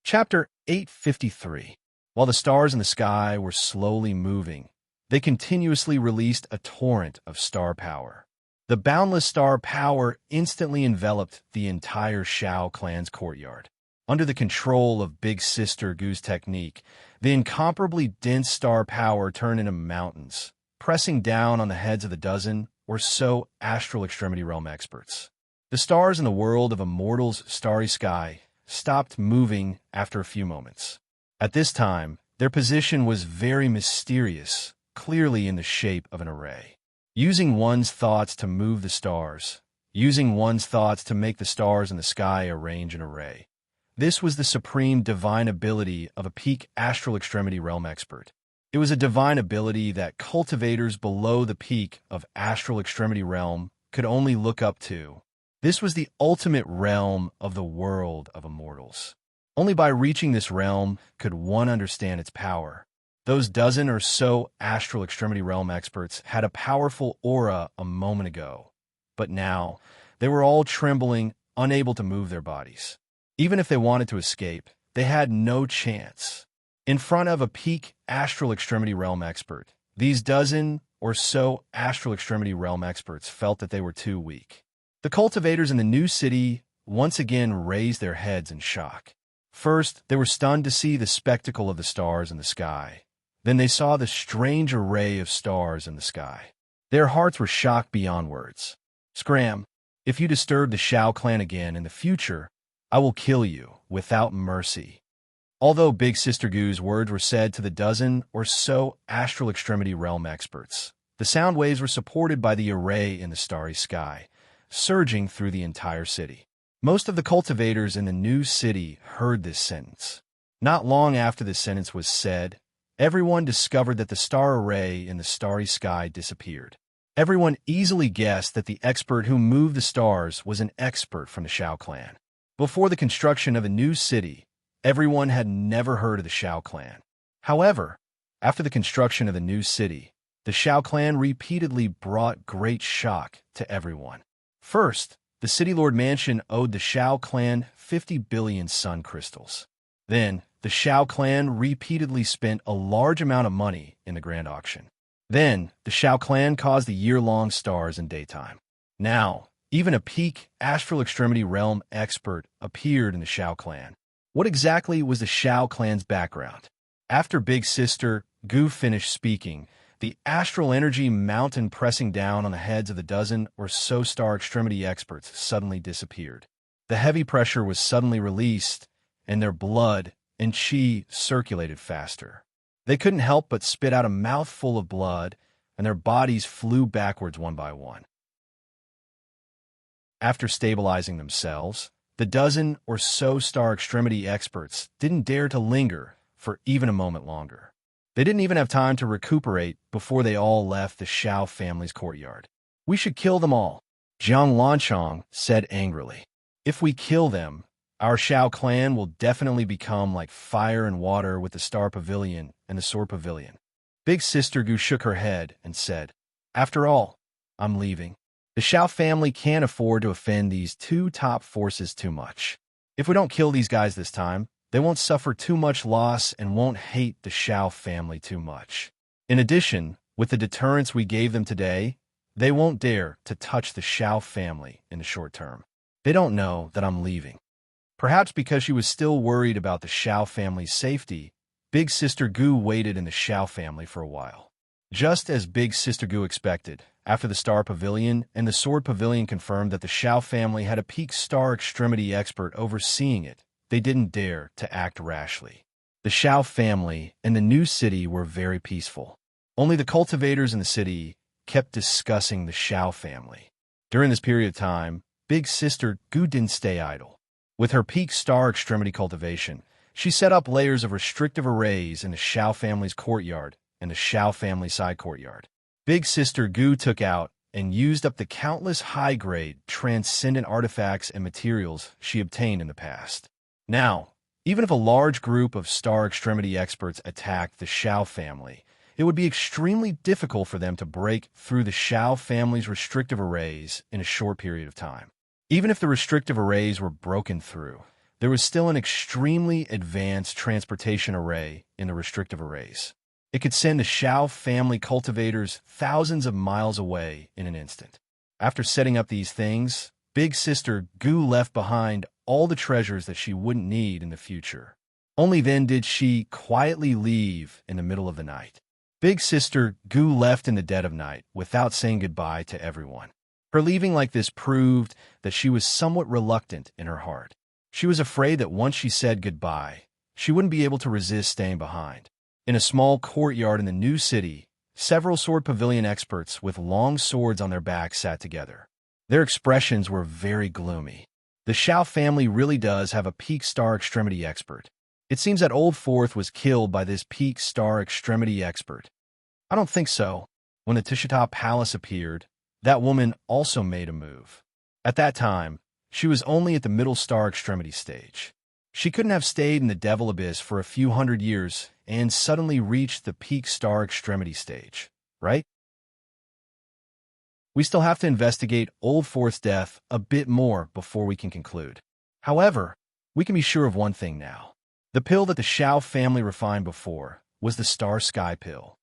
Chapter 853. While the stars in the sky were slowly moving, they continuously released a torrent of star power. The boundless star power instantly enveloped the entire Shao clan's courtyard. Under the control of Big Sister Gu's technique, the incomparably dense star power turned into mountains, pressing down on the heads of the dozen or so Astral Extremity Realm experts. The stars in the world of Immortals' starry sky stopped moving after a few moments. At this time, their position was very mysterious, clearly in the shape of an array. Using one's thoughts to move the stars. Using one's thoughts to make the stars in the sky arrange an array. This was the supreme divine ability of a peak astral extremity realm expert. It was a divine ability that cultivators below the peak of astral extremity realm could only look up to. This was the ultimate realm of the world of immortals. Only by reaching this realm could one understand its power. Those dozen or so astral extremity realm experts had a powerful aura a moment ago, but now they were all trembling, unable to move their bodies. Even if they wanted to escape, they had no chance. In front of a peak astral extremity realm expert, these dozen or so astral extremity realm experts felt that they were too weak. The cultivators in the new city once again raised their heads in shock. First, they were stunned to see the spectacle of the stars in the sky. Then they saw the strange array of stars in the sky. Their hearts were shocked beyond words. "Scram, if you disturb the Shao clan again in the future, I will kill you without mercy." Although Big Sister Gu's words were said to the dozen or so astral extremity realm experts, the sound waves were supported by the array in the starry sky, surging through the entire city. Most of the cultivators in the new city heard this sentence. Not long after this sentence was said, everyone discovered that the star array in the starry sky disappeared. Everyone easily guessed that the expert who moved the stars was an expert from the Shao clan. Before the construction of a new city, everyone had never heard of the Shao clan. However, after the construction of the new city, the Shao clan repeatedly brought great shock to everyone. First, the City Lord Mansion owed the Shao clan 50 billion sun crystals. Then, the Shao clan repeatedly spent a large amount of money in the grand auction. Then, the Shao clan caused the year-long stars in daytime. Now, even a peak astral extremity realm expert appeared in the Shao clan. What exactly was the Shao clan's background? After Big Sister Gu finished speaking, the astral energy mountain pressing down on the heads of the dozen or so star extremity experts suddenly disappeared. The heavy pressure was suddenly released, and their blood and chi circulated faster. They couldn't help but spit out a mouthful of blood, and their bodies flew backwards one by one. After stabilizing themselves, the dozen or so star extremity experts didn't dare to linger for even a moment longer. They didn't even have time to recuperate before they all left the Shao family's courtyard. "We should kill them all," Jiang Lanchong said angrily. "If we kill them, our Shao clan will definitely become like fire and water with the Star Pavilion and the Sword Pavilion." Big Sister Gu shook her head and said, "After all, I'm leaving. The Shao family can't afford to offend these two top forces too much. If we don't kill these guys this time, they won't suffer too much loss and won't hate the Shao family too much. In addition, with the deterrence we gave them today, they won't dare to touch the Shao family in the short term. They don't know that I'm leaving." Perhaps because she was still worried about the Shao family's safety, Big Sister Gu waited in the Shao family for a while. Just as Big Sister Gu expected, after the Star Pavilion and the Sword Pavilion confirmed that the Shao family had a peak star extremity expert overseeing it, they didn't dare to act rashly. The Shao family and the new city were very peaceful. Only the cultivators in the city kept discussing the Shao family. During this period of time, Big Sister Gu didn't stay idle. With her peak star extremity cultivation, she set up layers of restrictive arrays in the Shao family's courtyard and the Shao family side courtyard. Big Sister Gu took out and used up the countless high-grade, transcendent artifacts and materials she obtained in the past. Now, even if a large group of star extremity experts attacked the Shao family, it would be extremely difficult for them to break through the Shao family's restrictive arrays in a short period of time. Even if the restrictive arrays were broken through, there was still an extremely advanced transportation array in the restrictive arrays. It could send the Shao family cultivators thousands of miles away in an instant. After setting up these things, Big Sister Gu left behind all the treasures that she wouldn't need in the future. Only then did she quietly leave in the middle of the night. Big Sister Gu left in the dead of night without saying goodbye to everyone. Her leaving like this proved that she was somewhat reluctant in her heart. She was afraid that once she said goodbye, she wouldn't be able to resist staying behind. In a small courtyard in the new city, several sword pavilion experts with long swords on their backs sat together. Their expressions were very gloomy. The Shao family really does have a peak star extremity expert. It seems that Old Fourth was killed by this peak star extremity expert. I don't think so. When the Tishita Palace appeared, that woman also made a move. At that time, she was only at the middle star extremity stage. She couldn't have stayed in the Devil Abyss for a few hundred years and suddenly reached the peak star extremity stage, right? We still have to investigate Old Fourth's death a bit more before we can conclude. However, we can be sure of one thing now. The pill that the Shao family refined before was the Star Sky pill.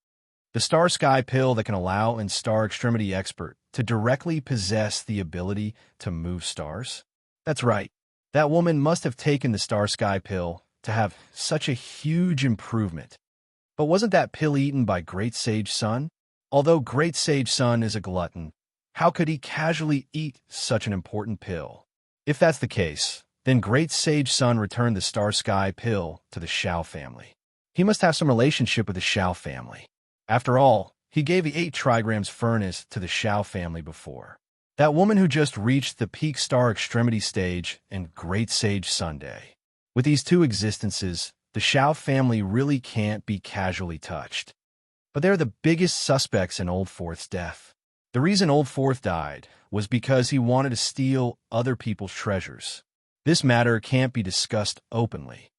The Star Sky pill that can allow a star extremity expert to directly possess the ability to move stars. That's right. That woman must have taken the Star Sky pill to have such a huge improvement. But wasn't that pill eaten by Great Sage Sun? Although Great Sage Sun is a glutton, how could he casually eat such an important pill? If that's the case, then Great Sage Sun returned the Star Sky pill to the Shao family. He must have some relationship with the Shao family. After all, he gave the 8 trigrams furnace to the Shao family before. That woman who just reached the peak star extremity stage and Great Sage Sunday. With these two existences, the Shao family really can't be casually touched. But they're the biggest suspects in Old Fourth's death. The reason Old Fourth died was because he wanted to steal other people's treasures. This matter can't be discussed openly.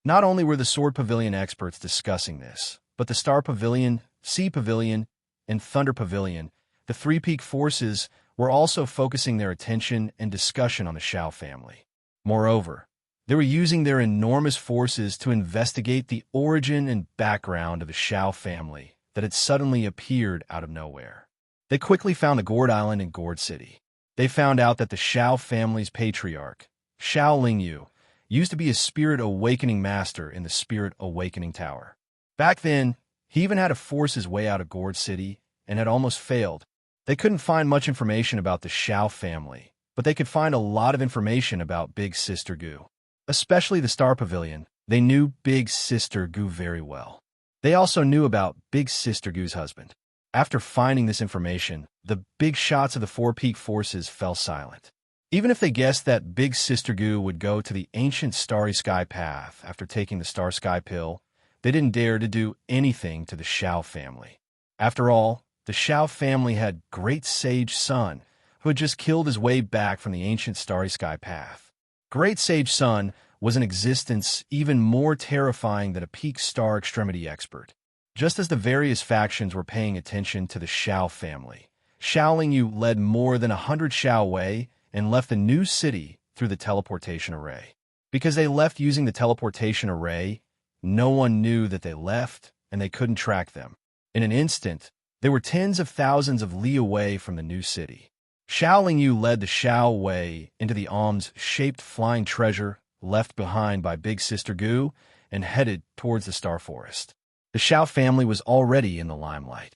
Not only were the Sword Pavilion experts discussing this, but the Star Pavilion, Sea Pavilion, and Thunder Pavilion, the 3 peak forces, were also focusing their attention and discussion on the Shao family. Moreover, they were using their enormous forces to investigate the origin and background of the Shao family that had suddenly appeared out of nowhere. They quickly found the Gourd Island and Gourd City. They found out that the Shao family's patriarch, Shao Lingyu, used to be a spirit awakening master in the Spirit Awakening Tower. Back then, he even had to force his way out of Gourd City and had almost failed. They couldn't find much information about the Shao family, but they could find a lot of information about Big Sister Gu. Especially the Star Pavilion, they knew Big Sister Gu very well. They also knew about Big Sister Gu's husband. After finding this information, the big shots of the 4 peak forces fell silent. Even if they guessed that Big Sister Gu would go to the ancient Starry Sky path after taking the Star Sky pill, they didn't dare to do anything to the Shao family. After all, the Shao family had Great Sage Sun, who had just killed his way back from the ancient Starry Sky path. Great Sage Sun was an existence even more terrifying than a peak star extremity expert. Just as the various factions were paying attention to the Shao family, Shao Lingyu led more than 100 Shao Wei and left the new city through the teleportation array. Because they left using the teleportation array, no one knew that they left, and they couldn't track them. In an instant, they were tens of thousands of li away from the new city. Shao Lingyu led the Shao Wei into the alms-shaped flying treasure left behind by Big Sister Gu and headed towards the Star Forest. The Shao family was already in the limelight.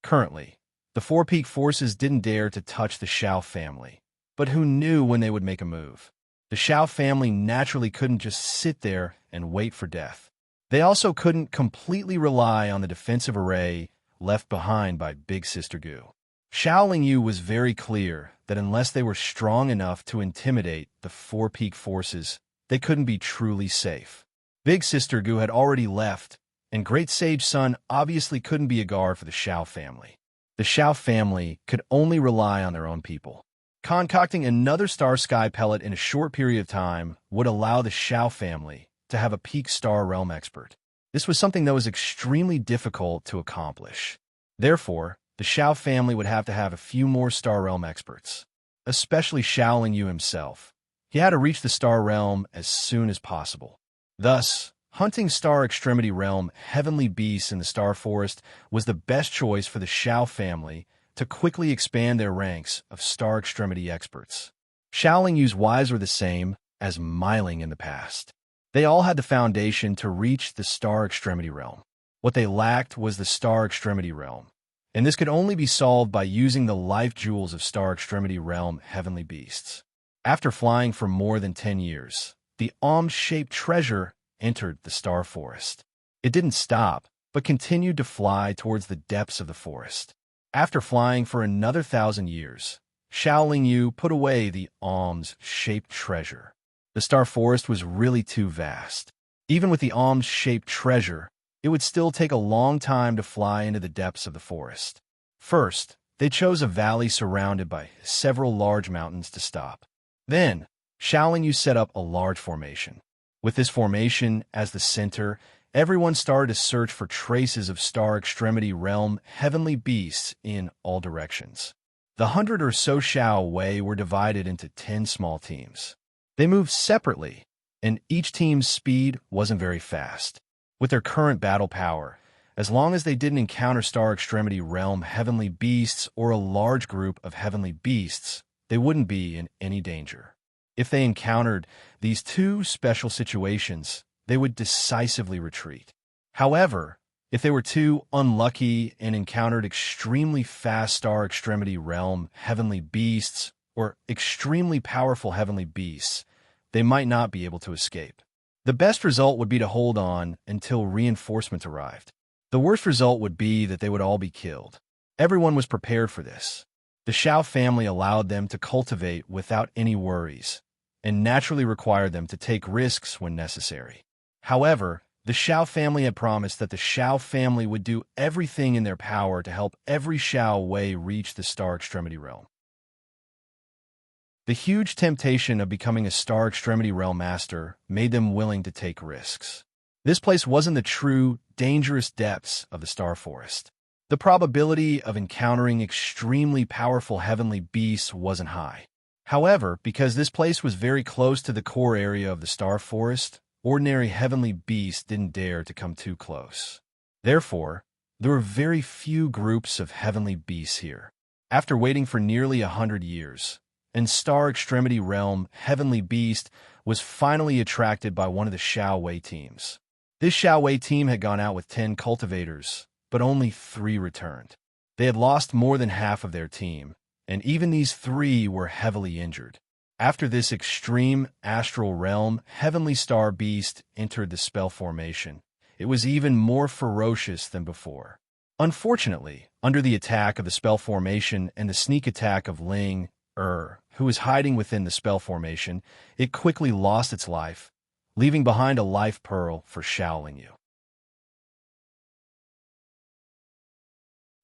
Currently, the 4 peak forces didn't dare to touch the Shao family, but who knew when they would make a move? The Shao family naturally couldn't just sit there and wait for death. They also couldn't completely rely on the defensive array left behind by Big Sister Gu. Shao Lingyu was very clear that unless they were strong enough to intimidate the 4 peak forces, they couldn't be truly safe. Big Sister Gu had already left, and Great Sage Sun obviously couldn't be a guard for the Shao family. The Shao family could only rely on their own people. Concocting another Star Sky pellet in a short period of time would allow the Shao family to have a peak star realm expert. This was something that was extremely difficult to accomplish. Therefore, the Shao family would have to have a few more star realm experts, especially Shao Lingyu himself. He had to reach the star realm as soon as possible. Thus, hunting Star Extremity Realm heavenly beasts in the Star Forest was the best choice for the Shao family to quickly expand their ranks of Star Extremity experts. Shao Lingyu's wives were the same as Myling in the past. They all had the foundation to reach the Star Extremity Realm. What they lacked was the Star Extremity Realm, and this could only be solved by using the life jewels of Star Extremity Realm heavenly beasts. After flying for more than 10 years, the alms-shaped treasure entered the Star Forest. It didn't stop, but continued to fly towards the depths of the forest. After flying for another 1,000 years, Xiaolingyu put away the alms-shaped treasure. The star forest was really too vast. Even with the alms-shaped treasure, it would still take a long time to fly into the depths of the forest. First, they chose a valley surrounded by several large mountains to stop. Then, Xiaolingyu set up a large formation. With this formation as the center, everyone started to search for traces of Star Extremity Realm heavenly beasts in all directions. The 100 or so Xiao Wei were divided into 10 small teams. They moved separately, and each team's speed wasn't very fast. With their current battle power, as long as they didn't encounter Star Extremity Realm heavenly beasts or a large group of heavenly beasts, they wouldn't be in any danger. If they encountered these two special situations, they would decisively retreat. However, if they were too unlucky and encountered extremely fast Star Extremity Realm heavenly beasts or extremely powerful heavenly beasts, they might not be able to escape. The best result would be to hold on until reinforcements arrived. The worst result would be that they would all be killed. Everyone was prepared for this. The Xiao family allowed them to cultivate without any worries, and naturally required them to take risks when necessary. However, the Xiao family had promised that the Xiao family would do everything in their power to help every Xiao Wei reach the Star Extremity Realm. The huge temptation of becoming a Star Extremity Realm master made them willing to take risks. This place wasn't the true, dangerous depths of the Star Forest. The probability of encountering extremely powerful heavenly beasts wasn't high. However, because this place was very close to the core area of the Star Forest, ordinary heavenly beasts didn't dare to come too close. Therefore, there were very few groups of heavenly beasts here. After waiting for nearly 100 years, and Star Extremity Realm heavenly beast was finally attracted by one of the Xiao Wei teams. This Xiao Wei team had gone out with 10 cultivators, but only 3 returned. They had lost more than half of their team, and even these 3 were heavily injured. After this extreme astral realm heavenly star beast entered the spell formation, it was even more ferocious than before. Unfortunately, under the attack of the spell formation and the sneak attack of Ling who was hiding within the spell formation, it quickly lost its life, leaving behind a life pearl for Xiaolingyu.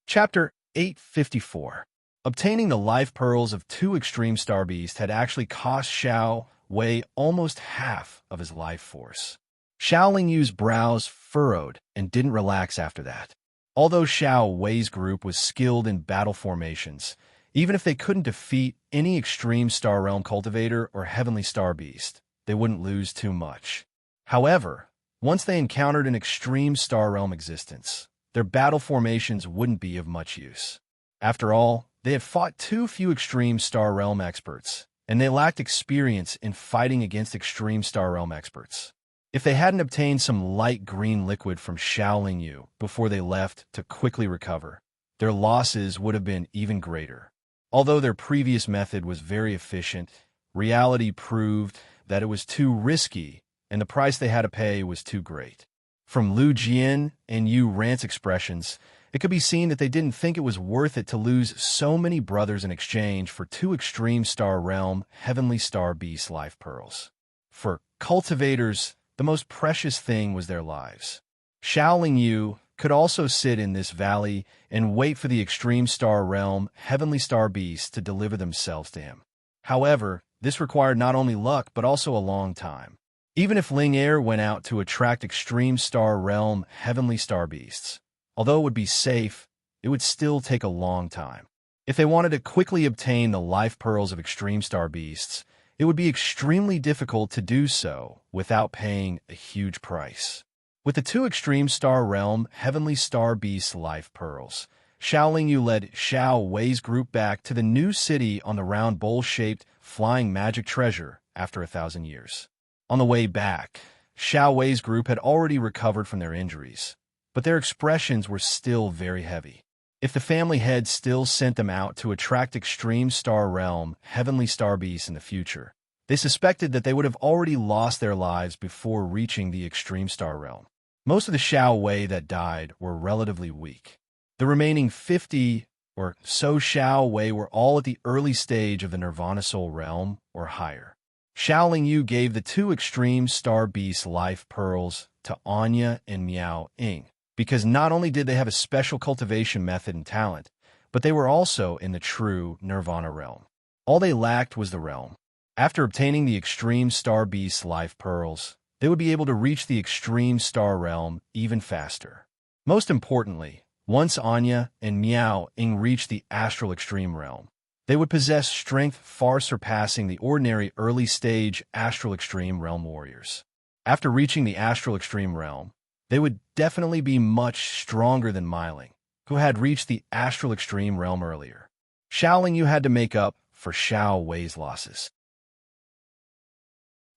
Chapter 854. Obtaining the life pearls of 2 extreme star beasts had actually cost Xiao Wei almost half of his life force. Xiaolingyu's brows furrowed and didn't relax after that. Although Xiao Wei's group was skilled in battle formations, even if they couldn't defeat any extreme Star Realm cultivator or heavenly star beast, they wouldn't lose too much. However, once they encountered an extreme Star Realm existence, their battle formations wouldn't be of much use. After all, they had fought too few extreme Star Realm experts, and they lacked experience in fighting against extreme Star Realm experts. If they hadn't obtained some light green liquid from Xiaolingyu before they left to quickly recover, their losses would have been even greater. Although their previous method was very efficient, reality proved that it was too risky, and the price they had to pay was too great. From Lu Jian and Yu Rant's expressions, it could be seen that they didn't think it was worth it to lose so many brothers in exchange for 2 extreme Star Realm heavenly star beast life pearls. For cultivators, the most precious thing was their lives. Xiaolingyu could also sit in this valley and wait for the extreme Star Realm heavenly star beasts to deliver themselves to him. However, this required not only luck but also a long time. Even if Ling went out to attract extreme Star Realm heavenly star beasts, although it would be safe, it would still take a long time. If they wanted to quickly obtain the life pearls of extreme star beasts, it would be extremely difficult to do so without paying a huge price. With the 2 extreme Star Realm heavenly star beast life pearls, Xiaolingyu led Xiao Wei's group back to the new city on the round bowl-shaped flying magic treasure after 1,000 years. On the way back, Xiao Wei's group had already recovered from their injuries, but their expressions were still very heavy. If the family had still sent them out to attract extreme Star Realm heavenly star beasts in the future, they suspected that they would have already lost their lives before reaching the extreme Star Realm. Most of the Xiao Wei that died were relatively weak. The remaining 50 or so Xiao Wei were all at the early stage of the Nirvana Soul Realm or higher. Xiao Yu gave the two extreme Star Beast life pearls to Anya and Miao Ying, because not only did they have a special cultivation method and talent, but they were also in the true Nirvana realm. All they lacked was the realm. After obtaining the extreme Star Beast life pearls, they would be able to reach the extreme star realm even faster. Most importantly, once Anya and Miao Ying reached the astral extreme realm, they would possess strength far surpassing the ordinary early-stage astral extreme realm warriors. After reaching the astral extreme realm, they would definitely be much stronger than Myling, who had reached the astral extreme realm earlier. Xiao Yu had to make up for Xiao Wei's losses.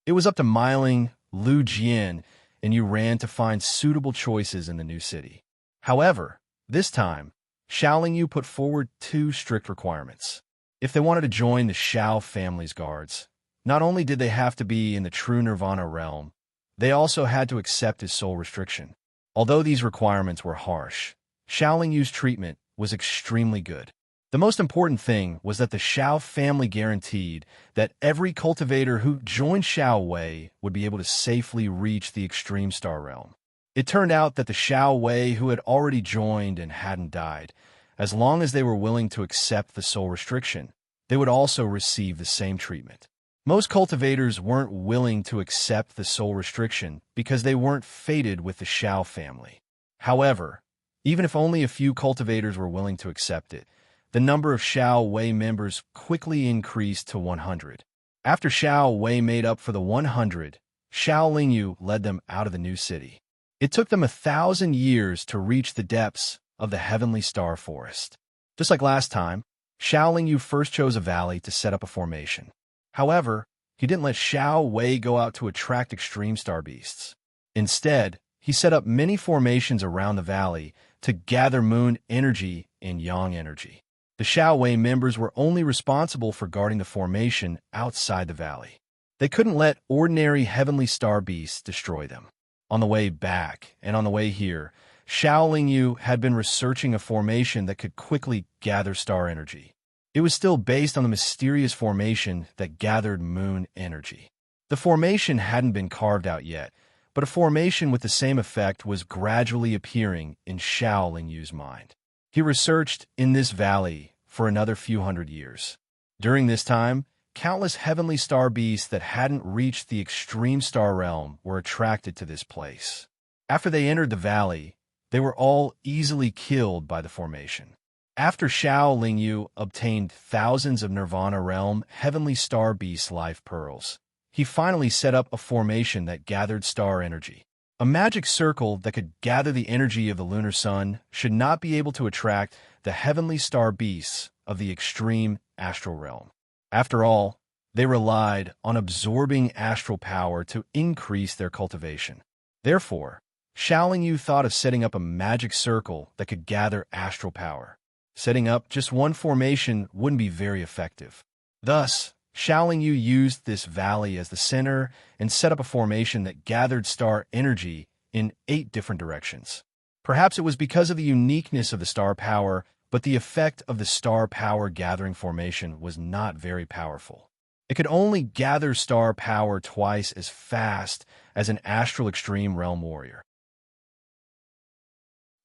It was up to Myling, Lu Jian, and Yu ran to find suitable choices in the new city. However, this time, Xiao Yu put forward two strict requirements. If they wanted to join the Xiao family's guards, not only did they have to be in the true Nirvana realm, they also had to accept his soul restriction. Although these requirements were harsh, Xiao Yu's treatment was extremely good. The most important thing was that the Xiao family guaranteed that every cultivator who joined Xiao Wei would be able to safely reach the extreme star realm. It turned out that the Xiao Wei who had already joined and hadn't died, as long as they were willing to accept the soul restriction, they would also receive the same treatment. Most cultivators weren't willing to accept the soul restriction because they weren't fated with the Xiao family. However, even if only a few cultivators were willing to accept it, the number of Xiao Wei members quickly increased to 100. After Xiao Wei made up for the 100, Xiao Yu led them out of the new city. It took them 1,000 years to reach the depths of the heavenly star forest. Just like last time, Xiao Yu first chose a valley to set up a formation. However, he didn't let Xiao Wei go out to attract extreme star beasts. Instead, he set up many formations around the valley to gather moon energy and yang energy. The Xiao Wei members were only responsible for guarding the formation outside the valley. They couldn't let ordinary heavenly star beasts destroy them. On the way back and on the way here, Xiao Yu had been researching a formation that could quickly gather star energy. It was still based on the mysterious formation that gathered moon energy. The formation hadn't been carved out yet, but a formation with the same effect was gradually appearing in Xiao Yu's mind. He researched in this valley for another few hundred years. During this time, countless heavenly star beasts that hadn't reached the extreme star realm were attracted to this place. After they entered the valley, they were all easily killed by the formation. After Xiao Yu obtained thousands of Nirvana realm heavenly star beast life pearls, he finally set up a formation that gathered star energy. A magic circle that could gather the energy of the lunar sun should not be able to attract the heavenly star beasts of the extreme astral realm. After all, they relied on absorbing astral power to increase their cultivation. Therefore, Xiao Yu thought of setting up a magic circle that could gather astral power. Setting up just one formation wouldn't be very effective. Thus, Xiao Yu used this valley as the center and set up a formation that gathered star energy in 8 different directions. Perhaps it was because of the uniqueness of the star power, but the effect of the star power gathering formation was not very powerful. It could only gather star power twice as fast as an astral extreme realm warrior.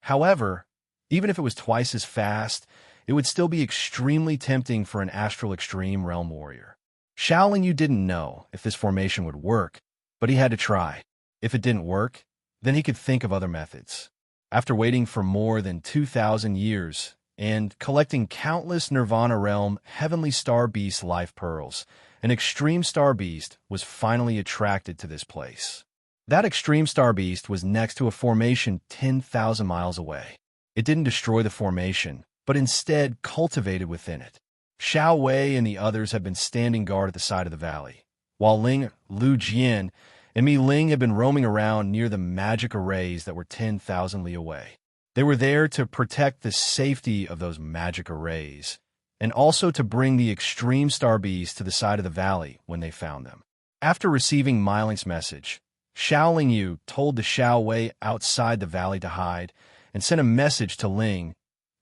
However, even if it was twice as fast, it would still be extremely tempting for an astral extreme realm warrior. Xiao Yu didn't know if this formation would work, but he had to try. If it didn't work, then he could think of other methods. After waiting for more than 2,000 years and collecting countless Nirvana realm heavenly star beast life pearls, an extreme star beast was finally attracted to this place. That extreme star beast was next to a formation 10,000 miles away. It didn't destroy the formation, but instead cultivated within it. Xiao Wei and the others had been standing guard at the side of the valley, while Lu Jian, and Mi Ling had been roaming around near the magic arrays that were 10,000 li away. They were there to protect the safety of those magic arrays, and also to bring the extreme star beasts to the side of the valley when they found them. After receiving Myling's message, Xiao Lingyu told the Xiao Wei outside the valley to hide and sent a message to Ling,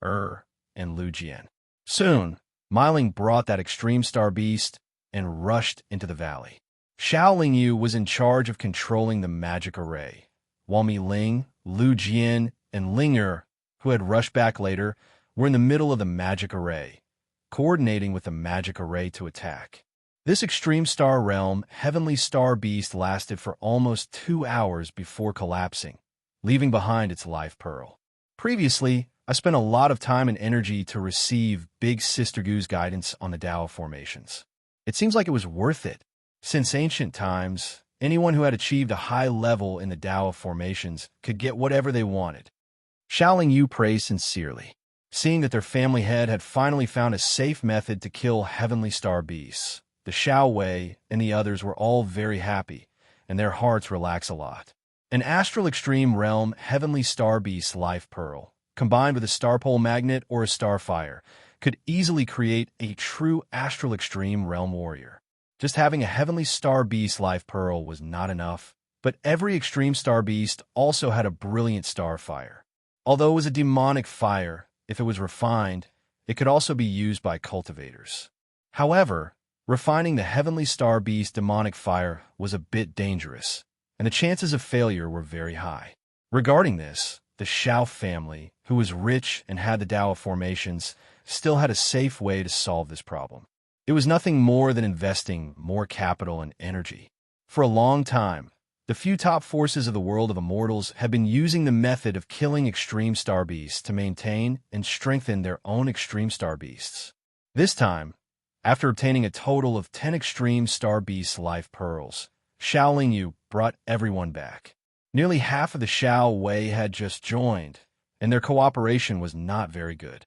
and Lu Jian. Soon, Miling brought that extreme star beast and rushed into the valley. Xiao Lingyu was in charge of controlling the magic array, while Mi Ling, Lu Jian, and Ling, who had rushed back later, were in the middle of the magic array, coordinating with the magic array to attack. This extreme star realm heavenly star beast lasted for almost 2 hours before collapsing, leaving behind its life pearl. Previously, I spent a lot of time and energy to receive Big Sister Gu's guidance on the Tao formations. It seems like it was worth it. Since ancient times, anyone who had achieved a high level in the Tao formations could get whatever they wanted. Xiao Lingyu praised sincerely, seeing that their family head had finally found a safe method to kill heavenly star beasts. The Xiao Wei and the others were all very happy, and their hearts relaxed a lot. An astral extreme realm heavenly star beast life pearl, combined with a star pole magnet or a starfire, could easily create a true astral extreme realm warrior. Just having a heavenly star beast life pearl was not enough, but every extreme star beast also had a brilliant starfire. Although it was a demonic fire, if it was refined, it could also be used by cultivators. However, refining the heavenly star beast demonic fire was a bit dangerous, and the chances of failure were very high. Regarding this, the Xiao family, who was rich and had the Tao formations, still had a safe way to solve this problem. It was nothing more than investing more capital and energy. For a long time, the few top forces of the world of immortals had been using the method of killing extreme star beasts to maintain and strengthen their own extreme star beasts. This time, after obtaining a total of 10 extreme star beast life pearls, Xiao Lingyu brought everyone back. Nearly half of the Xiao Wei had just joined, and their cooperation was not very good.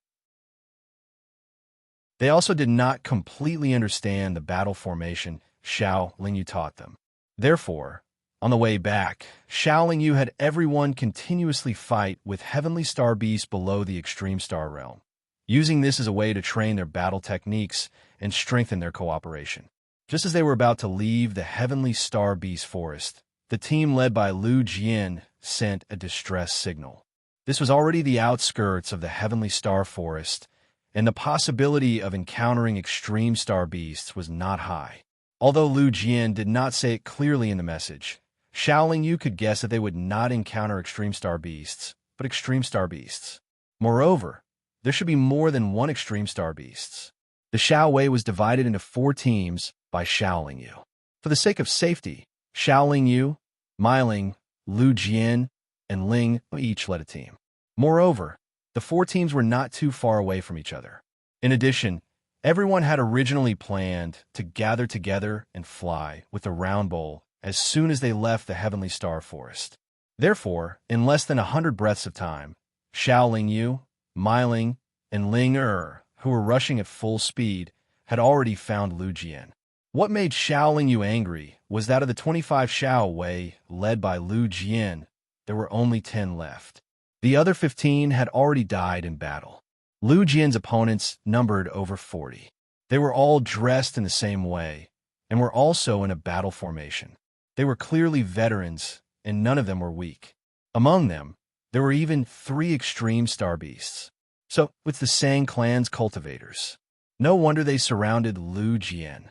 They also did not completely understand the battle formation Xiao Lingyu taught them. Therefore, on the way back, Xiao Lingyu had everyone continuously fight with heavenly star beasts below the extreme star realm, using this as a way to train their battle techniques and strengthen their cooperation. Just as they were about to leave the heavenly star beast forest, the team led by Lu Jian sent a distress signal. This was already the outskirts of the heavenly star forest, and the possibility of encountering extreme star beasts was not high. Although Lu Jian did not say it clearly in the message, Xiao Lingyu could guess that they would not encounter extreme star beasts, but extreme star beasts. Moreover, there should be more than one extreme star beasts. The Xiao Wei was divided into 4 teams by Xiao Lingyu. For the sake of safety, Xiao Lingyu, Miling, Lu Jian, and Ling each led a team. Moreover, the 4 teams were not too far away from each other. In addition, everyone had originally planned to gather together and fly with the round bowl as soon as they left the heavenly star forest. Therefore, in less than 100 breaths of time, Xiao Lingyu, Miling, and Ling, who were rushing at full speed, had already found Lu Jian. What made Xiao Lingyu angry was that of the 25 Xiao Wei led by Lu Jian, there were only 10 left. The other 15 had already died in battle. Lu Jian's opponents numbered over 40. They were all dressed in the same way, and were also in a battle formation. They were clearly veterans, and none of them were weak. Among them, there were even 3 extreme star beasts. So, it's the Sang clan's cultivators. No wonder they surrounded Lu Jian.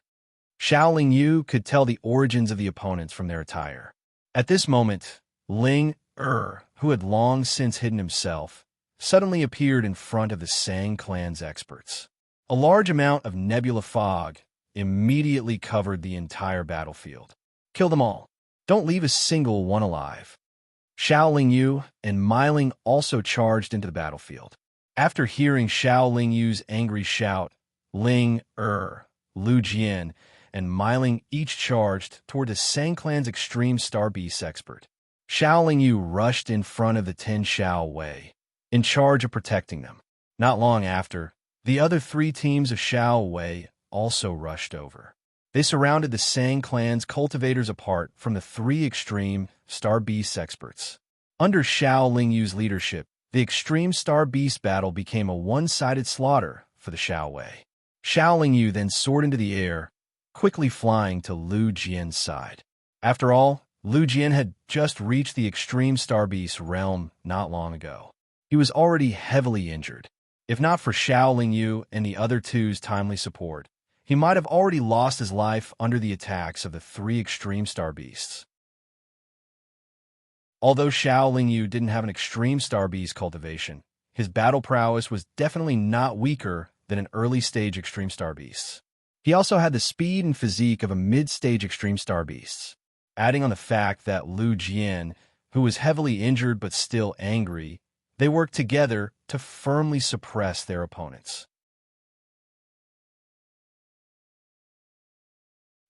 Xiao Lingyu could tell the origins of the opponents from their attire. At this moment, Ling, who had long since hidden himself, suddenly appeared in front of the Sang clan's experts. A large amount of nebula fog immediately covered the entire battlefield. Kill them all. Don't leave a single one alive. Xiao Lingyu and Miling also charged into the battlefield. After hearing Xiao Lingyu's angry shout, Ling, Lu Jian, and Miling each charged toward the Sang clan's extreme star beast expert. Xiao Lingyu rushed in front of the 10 Xiao Wei, in charge of protecting them. Not long after, the other 3 teams of Xiao Wei also rushed over. They surrounded the Sang clan's cultivators apart from the 3 extreme star beast experts. Under Xiao Lingyu's leadership, the extreme star beast battle became a one-sided slaughter for the Xiao Wei. Xiao Lingyu then soared into the air, quickly flying to Lu Jian's side. After all, Lu Jian had just reached the extreme star beast realm not long ago. He was already heavily injured. If not for Xiao Lingyu and the other two's timely support, he might have already lost his life under the attacks of the three extreme star beasts. Although Xiao Lingyu didn't have an extreme star beast cultivation, his battle prowess was definitely not weaker than an early-stage extreme star beast. He also had the speed and physique of a mid-stage extreme star beast. Adding on the fact that Lu Jian, who was heavily injured but still angry, they worked together to firmly suppress their opponents.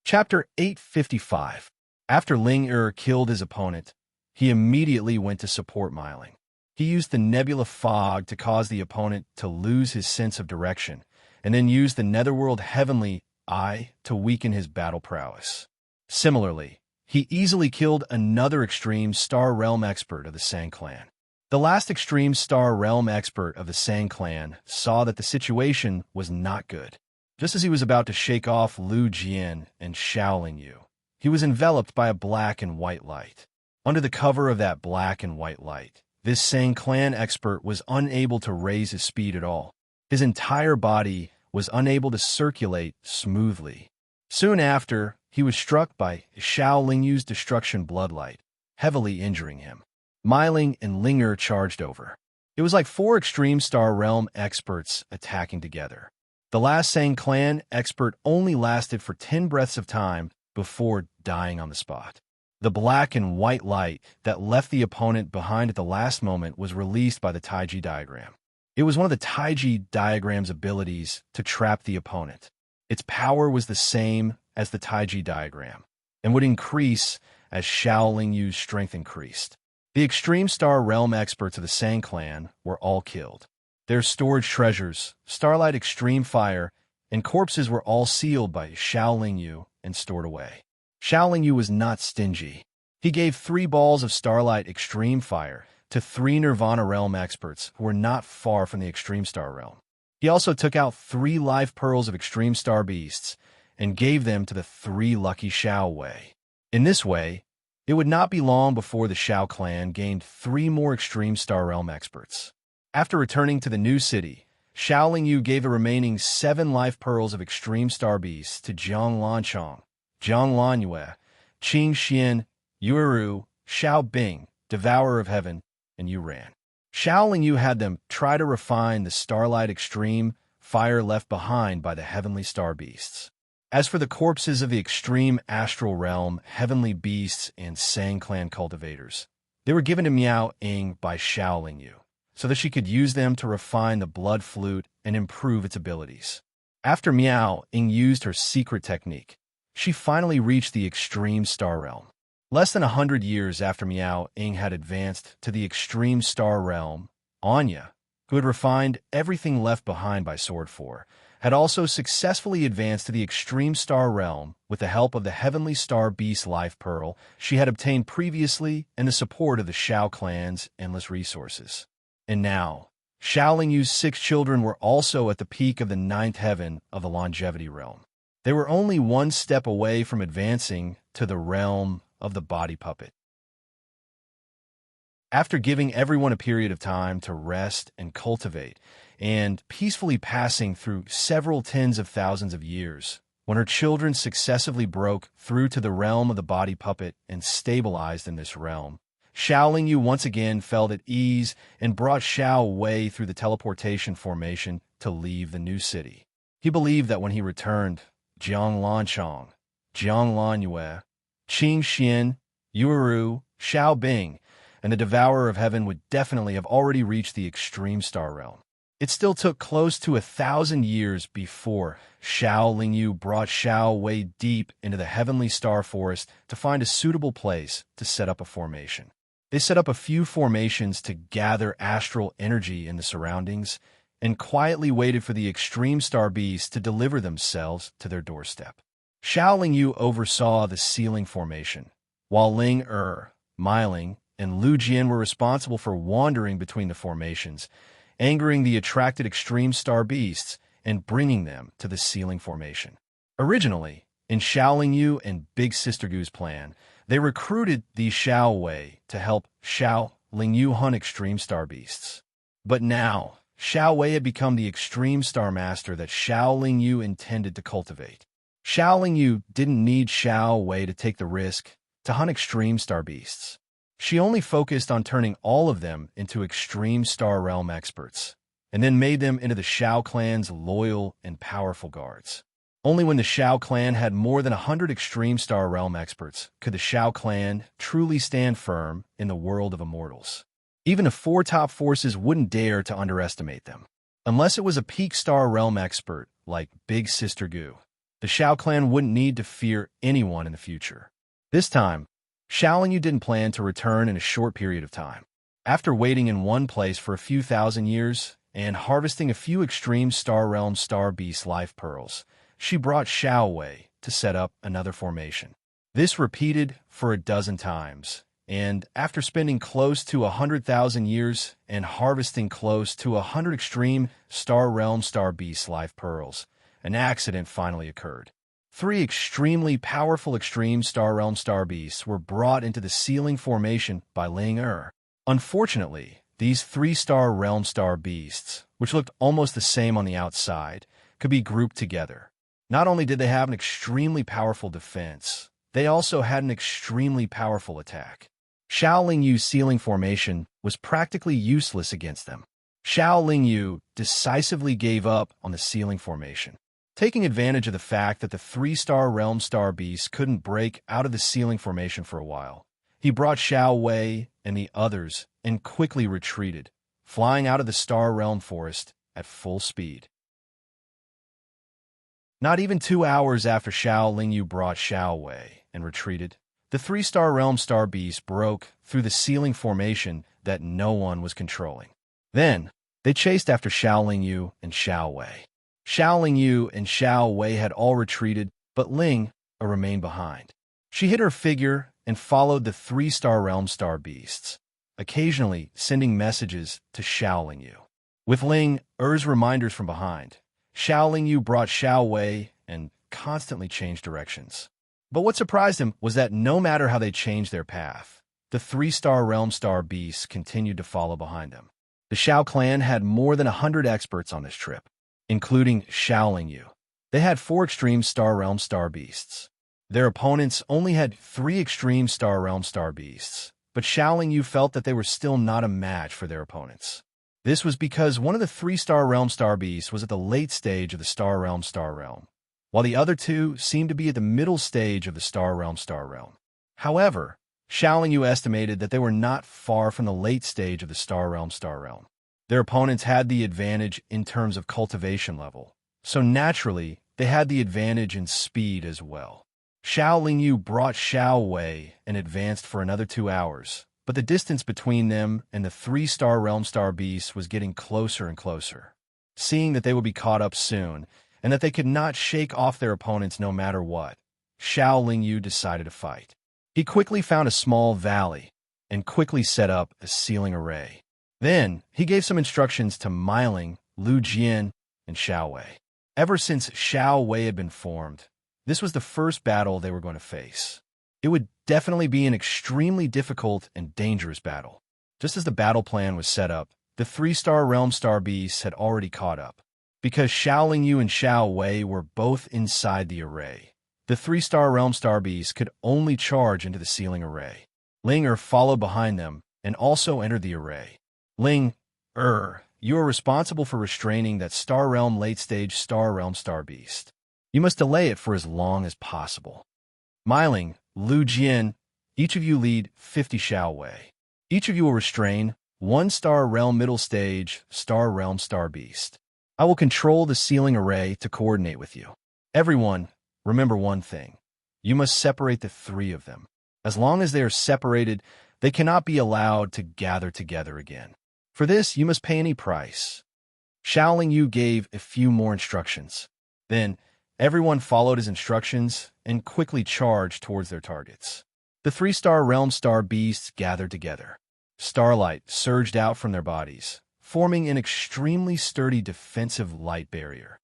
Chapter 855. After Ling Er killed his opponent, he immediately went to support Miling. He used the nebula fog to cause the opponent to lose his sense of direction, and then used the netherworld heavenly eye to weaken his battle prowess. Similarly, he easily killed another extreme star realm expert of the Sang clan. The last extreme star realm expert of the Sang clan saw that the situation was not good. Just as he was about to shake off Lu Jian and Xiao Lingyu, he was enveloped by a black and white light. Under the cover of that black and white light, this Sang clan expert was unable to raise his speed at all. His entire body was unable to circulate smoothly. Soon after, he was struck by Xiao Lingyu's destruction bloodlight, heavily injuring him. Miling and Linger charged over. It was like four extreme star realm experts attacking together. The last Sang clan expert only lasted for 10 breaths of time before dying on the spot. The black and white light that left the opponent behind at the last moment was released by the Taiji diagram. It was one of the Taiji diagram's abilities to trap the opponent. Its power was the same as the Taiji diagram, and would increase as Xiao Lingyu's strength increased. The extreme star realm experts of the Sang clan were all killed. Their storage treasures, Starlight Extreme Fire, and corpses were all sealed by Xiao Lingyu and stored away. Xiao Lingyu was not stingy. He gave 3 balls of Starlight Extreme Fire to 3 Nirvana Realm experts who were not far from the Extreme Star Realm. He also took out 3 life pearls of Extreme Star Beasts and gave them to the 3 lucky Xiao Wei. In this way, it would not be long before the Xiao clan gained 3 more Extreme Star Realm experts. After returning to the new city, Xiao Lingyu gave the remaining 7 life pearls of Extreme Star Beasts to Jiang Lanchong, Jiang Lanyue, Qing Xian, Yueru, Xiao Bing, Devourer of Heaven, and Yu Ran. Xiao Lingyu had them try to refine the Starlight Extreme Fire left behind by the Heavenly Star Beasts. As for the corpses of the Extreme Astral Realm, Heavenly Beasts, and Sang Clan cultivators, they were given to Miao Ying by Xiao Lingyu, so that she could use them to refine the blood flute and improve its abilities. After Miao Ying used her secret technique, she finally reached the Extreme Star Realm. Less than 100 years after Miao Ying had advanced to the Extreme Star Realm, Anya, who had refined everything left behind by Sword 4, had also successfully advanced to the Extreme Star Realm with the help of the Heavenly Star Beast Life Pearl she had obtained previously and the support of the Xiao clan's endless resources. And now, Xiao Lingyu's 6 children were also at the peak of the 9th heaven of the Longevity Realm. They were only one step away from advancing to the realm of the body puppet. After giving everyone a period of time to rest and cultivate, and peacefully passing through several tens of thousands of years, when her children successively broke through to the realm of the body puppet and stabilized in this realm, Xiao Lingyu once again felt at ease and brought Xiao Wei through the teleportation formation to leave the new city. He believed that when he returned, Jiang Lanchong, Jiang Lanyue, Qing Xian, Yueru, Xiao Bing, and the Devourer of Heaven would definitely have already reached the Extreme Star Realm. It still took close to 1,000 years before Xiao Lingyu brought Xiao Wei deep into the Heavenly Star Forest to find a suitable place to set up a formation. They set up a few formations to gather astral energy in the surroundings and quietly waited for the Extreme Star Beasts to deliver themselves to their doorstep. Xiao Lingyu oversaw the sealing formation, while Ling Er, Miling, and Lu Jian were responsible for wandering between the formations, angering the attracted Extreme Star Beasts and bringing them to the sealing formation. Originally, in Xiao Lingyu and Big Sister Gu's plan, They recruited the Xiao Wei to help Xiao Lingyu hunt extreme star beasts. But now, Xiao Wei had become the extreme star master that Xiao Lingyu intended to cultivate. Xiao Lingyu didn't need Xiao Wei to take the risk to hunt extreme star beasts. She only focused on turning all of them into extreme star realm experts, and then made them into the Xiao clan's loyal and powerful guards. Only when the Xiao clan had more than 100 extreme star realm experts could the Xiao clan truly stand firm in the world of immortals. Even the four top forces wouldn't dare to underestimate them. Unless it was a peak star realm expert like Big Sister Gu, the Xiao clan wouldn't need to fear anyone in the future. This time, Xiao Lingyu didn't plan to return in a short period of time. After waiting in one place for a few thousand years and harvesting a few extreme star realm star beast life pearls, she brought Xiao Wei to set up another formation. This repeated for a dozen times, and after spending close to 100,000 years and harvesting close to 100 extreme star realm star beast life pearls, an accident finally occurred. 3 extremely powerful extreme star realm star beasts were brought into the sealing formation by Ling Er. Unfortunately, these 3 star realm star beasts, which looked almost the same on the outside, could be grouped together. Not only did they have an extremely powerful defense, they also had an extremely powerful attack. Xiao Lingyu's sealing formation was practically useless against them. Xiao Lingyu decisively gave up on the sealing formation. Taking advantage of the fact that the 3-star realm star beasts couldn't break out of the sealing formation for a while, he brought Xiao Wei and the others and quickly retreated, flying out of the star realm forest at full speed. Not even 2 hours after Xiao Lingyu brought Xiao Wei and retreated, the 3-star realm star beast broke through the sealing formation that no one was controlling. Then, they chased after Xiao Lingyu and Xiao Wei. Xiao Lingyu and Xiao Wei had all retreated, but Ling remained behind. She hid her figure and followed the 3-star realm star beasts, occasionally sending messages to Xiao Lingyu. With Ling Er's reminders from behind, Xiao Lingyu brought Xiao Wei and constantly changed directions. But what surprised him was that no matter how they changed their path, the 3-star realm star beasts continued to follow behind them. The Xiao clan had more than 100 experts on this trip, including Xiao Lingyu. They had 4 extreme star realm star beasts. Their opponents only had 3 extreme star realm star beasts, but Xiao Lingyu felt that they were still not a match for their opponents. This was because one of the 3-star realm star beasts was at the late stage of the star realm, while the other 2 seemed to be at the middle stage of the star realm. However, Xiao Lingyu estimated that they were not far from the late stage of the star realm. Their opponents had the advantage in terms of cultivation level, so naturally, they had the advantage in speed as well. Xiao Lingyu brought Xiao Wei and advanced for another 2 hours, but the distance between them and the 3-star realm star beasts was getting closer and closer. Seeing that they would be caught up soon, and that they could not shake off their opponents no matter what, Xiao Lingyu decided to fight. He quickly found a small valley and quickly set up a sealing array. Then, he gave some instructions to Miling, Lu Jian, and Xiao Wei. Ever since Xiao Wei had been formed, this was the first battle they were going to face. It would definitely be an extremely difficult and dangerous battle. Just as the battle plan was set up, the 3-star realm star beasts had already caught up. Because Xiao Lingyu and Xiao Wei were both inside the array, the 3-star realm star beasts could only charge into the sealing array. Ling Er followed behind them and also entered the array. Ling Er, you are responsible for restraining that star realm late-stage star realm star beast. You must delay it for as long as possible. Miling, Lu Jian, each of you lead 50 Xiao Wei. Each of you will restrain 1 star realm middle stage star realm star beast. I will control the sealing array to coordinate with you. Everyone, remember one thing. You must separate the 3 of them. As long as they are separated, they cannot be allowed to gather together again. For this, you must pay any price. Xiao Lingyu gave a few more instructions. Then, everyone followed his instructions and quickly charged towards their targets. The 3-star realm star beasts gathered together. Starlight surged out from their bodies, forming an extremely sturdy defensive light barrier.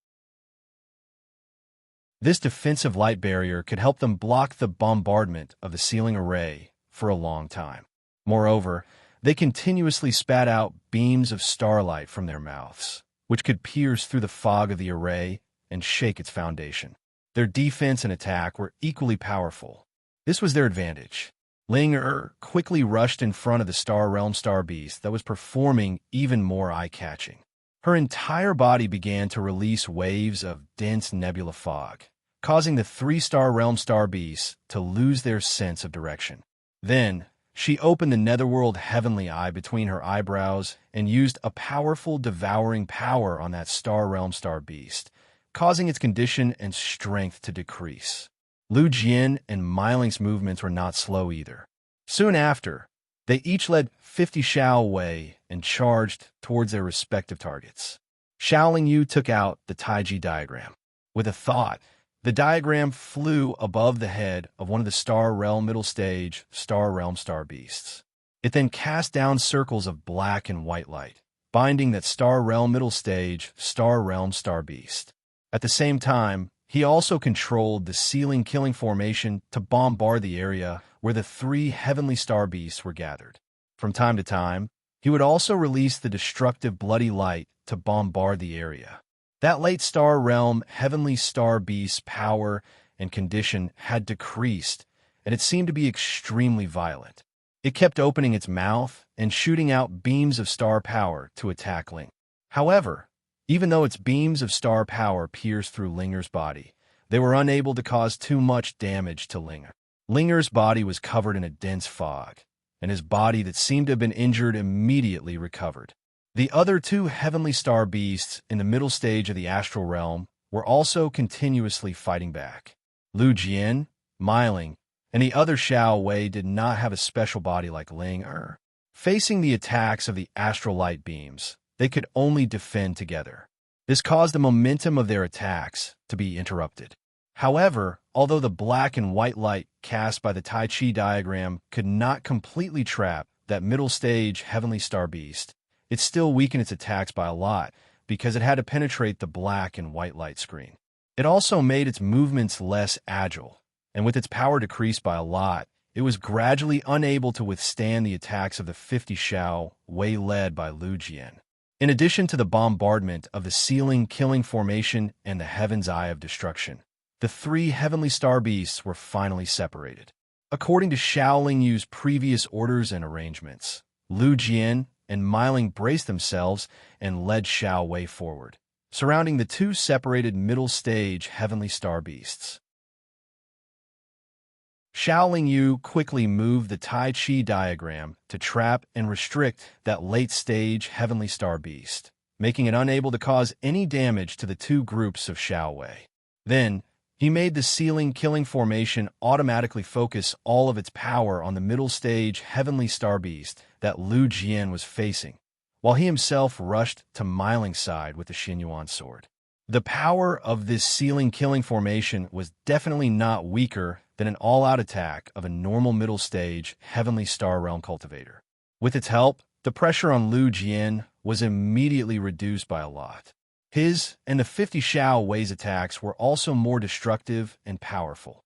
This defensive light barrier could help them block the bombardment of the ceiling array for a long time. Moreover, they continuously spat out beams of starlight from their mouths, which could pierce through the fog of the array and shake its foundation. Their defense and attack were equally powerful. This was their advantage. Ling quickly rushed in front of the Star Realm Star Beast that was performing even more eye-catching. Her entire body began to release waves of dense nebula fog, causing the 3-Star Realm Star Beasts to lose their sense of direction. Then, she opened the Netherworld Heavenly Eye between her eyebrows and used a powerful devouring power on that Star Realm Star Beast, causing its condition and strength to decrease. Lu Jian and Miling's movements were not slow either. Soon after, they each led 50 Xiao Wei and charged towards their respective targets. Xiaoling Yu took out the Taiji diagram. With a thought, the diagram flew above the head of one of the Star Realm Middle Stage Star Realm Star Beasts. It then cast down circles of black and white light, binding that Star Realm Middle Stage Star Realm Star Beast. At the same time, he also controlled the ceiling killing formation to bombard the area where the 3 heavenly star beasts were gathered. From time to time, he would also release the destructive bloody light to bombard the area. That late Star Realm heavenly star beast's power and condition had decreased, and it seemed to be extremely violent. It kept opening its mouth and shooting out beams of star power to attack Ling. However, even though its beams of star power pierced through Linger's body, they were unable to cause too much damage to Linger. Linger's body was covered in a dense fog, and his body that seemed to have been injured immediately recovered. The other 2 heavenly star beasts in the middle stage of the astral realm were also continuously fighting back. Lu Jian, Miling, and the other Xiao Wei did not have a special body like Ling. Facing the attacks of the astral light beams, they could only defend together. This caused the momentum of their attacks to be interrupted. However, although the black and white light cast by the Tai Chi diagram could not completely trap that middle stage heavenly star beast, it still weakened its attacks by a lot because it had to penetrate the black and white light screen. It also made its movements less agile, and with its power decreased by a lot, it was gradually unable to withstand the attacks of the 50 Xiao Wei led by Lu Jian. In addition to the bombardment of the ceiling killing formation and the Heaven's Eye of Destruction, the 3 heavenly star beasts were finally separated. According to Xiaoling Yu's previous orders and arrangements, Lu Jian and Miling braced themselves and led Xiao Wei forward, surrounding the 2 separated middle stage heavenly star beasts. Xiaoling Yu quickly moved the Tai Chi diagram to trap and restrict that late-stage heavenly star beast, making it unable to cause any damage to the 2 groups of Xiao Wei. Then, he made the ceiling killing formation automatically focus all of its power on the middle-stage heavenly star beast that Lu Jian was facing, while he himself rushed to Miling's side with the Xinyuan sword. The power of this ceiling killing formation was definitely not weaker than an all-out attack of a normal middle-stage heavenly star realm cultivator. With its help, the pressure on Lu Jian was immediately reduced by a lot. His and the 50 Xiao Wei's attacks were also more destructive and powerful.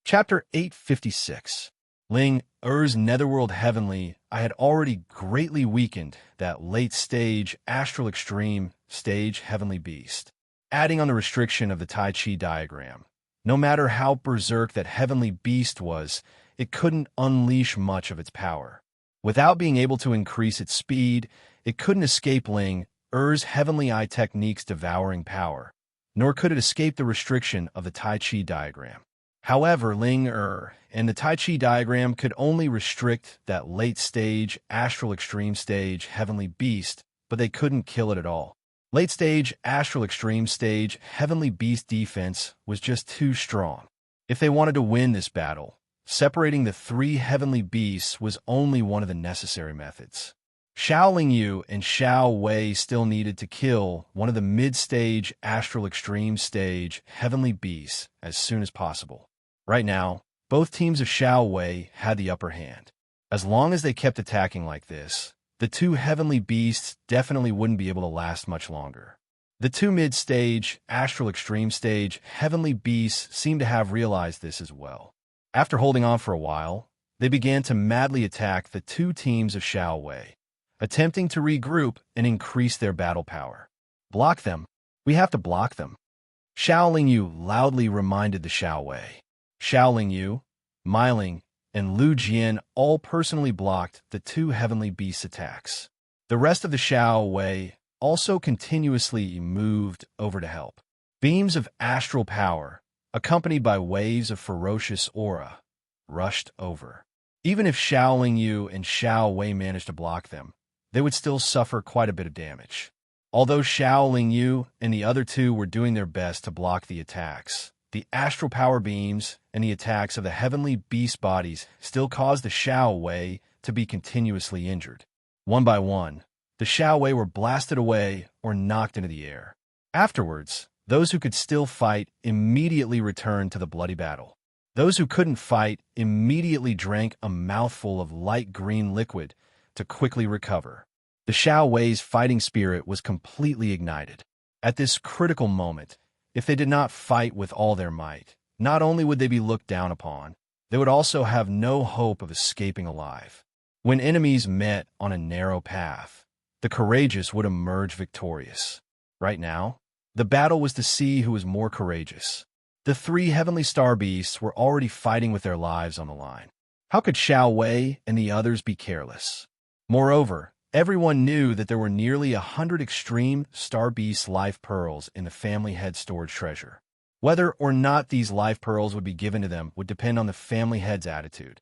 Chapter 856. Ling Er's Netherworld Heavenly I had already greatly weakened that late-stage Astral Extreme stage Heavenly Beast, adding on the restriction of the Tai Chi diagram. No matter how berserk that Heavenly Beast was, it couldn't unleash much of its power. Without being able to increase its speed, it couldn't escape Ling Er's Heavenly Eye Technique's devouring power, nor could it escape the restriction of the Tai Chi diagram. However, Ling and the Tai Chi diagram could only restrict that late-stage, astral extreme stage Heavenly Beast, but they couldn't kill it at all. Late-stage, astral extreme stage Heavenly Beast defense was just too strong. If they wanted to win this battle, separating the 3 heavenly beasts was only one of the necessary methods. Xiaoling Yu and Xiao Wei still needed to kill one of the mid-stage astral extreme stage heavenly beasts as soon as possible. Right now, both teams of Xiao Wei had the upper hand. As long as they kept attacking like this, the two heavenly beasts definitely wouldn't be able to last much longer. The two mid-stage, astral extreme stage, heavenly beasts seemed to have realized this as well. After holding on for a while, they began to madly attack the two teams of Xiao Wei, attempting to regroup and increase their battle power. Block them. We have to block them. Xiao Lingyu loudly reminded the Xiao Wei. Xiao Lingyu, Meiling, and Lu Jian all personally blocked the two heavenly beasts' attacks. The rest of the Xiao Wei also continuously moved over to help. Beams of astral power, accompanied by waves of ferocious aura, rushed over. Even if Xiao Lingyu and Xiao Wei managed to block them, they would still suffer quite a bit of damage. Although Xiao Lingyu and the other two were doing their best to block the attacks, the astral power beams and the attacks of the heavenly beast bodies still caused the Xiao Wei to be continuously injured. One by one, the Xiao Wei were blasted away or knocked into the air. Afterwards, those who could still fight immediately returned to the bloody battle. Those who couldn't fight immediately drank a mouthful of light green liquid to quickly recover. The Xiao Wei's fighting spirit was completely ignited. At this critical moment, if they did not fight with all their might, not only would they be looked down upon, they would also have no hope of escaping alive. When enemies met on a narrow path, the courageous would emerge victorious. Right now, the battle was to see who was more courageous. The three heavenly star beasts were already fighting with their lives on the line. How could Xiao Wei and the others be careless? Moreover, everyone knew that there were nearly 100 extreme star beast life pearls in the family head storage treasure. Whether or not these life pearls would be given to them would depend on the family head's attitude.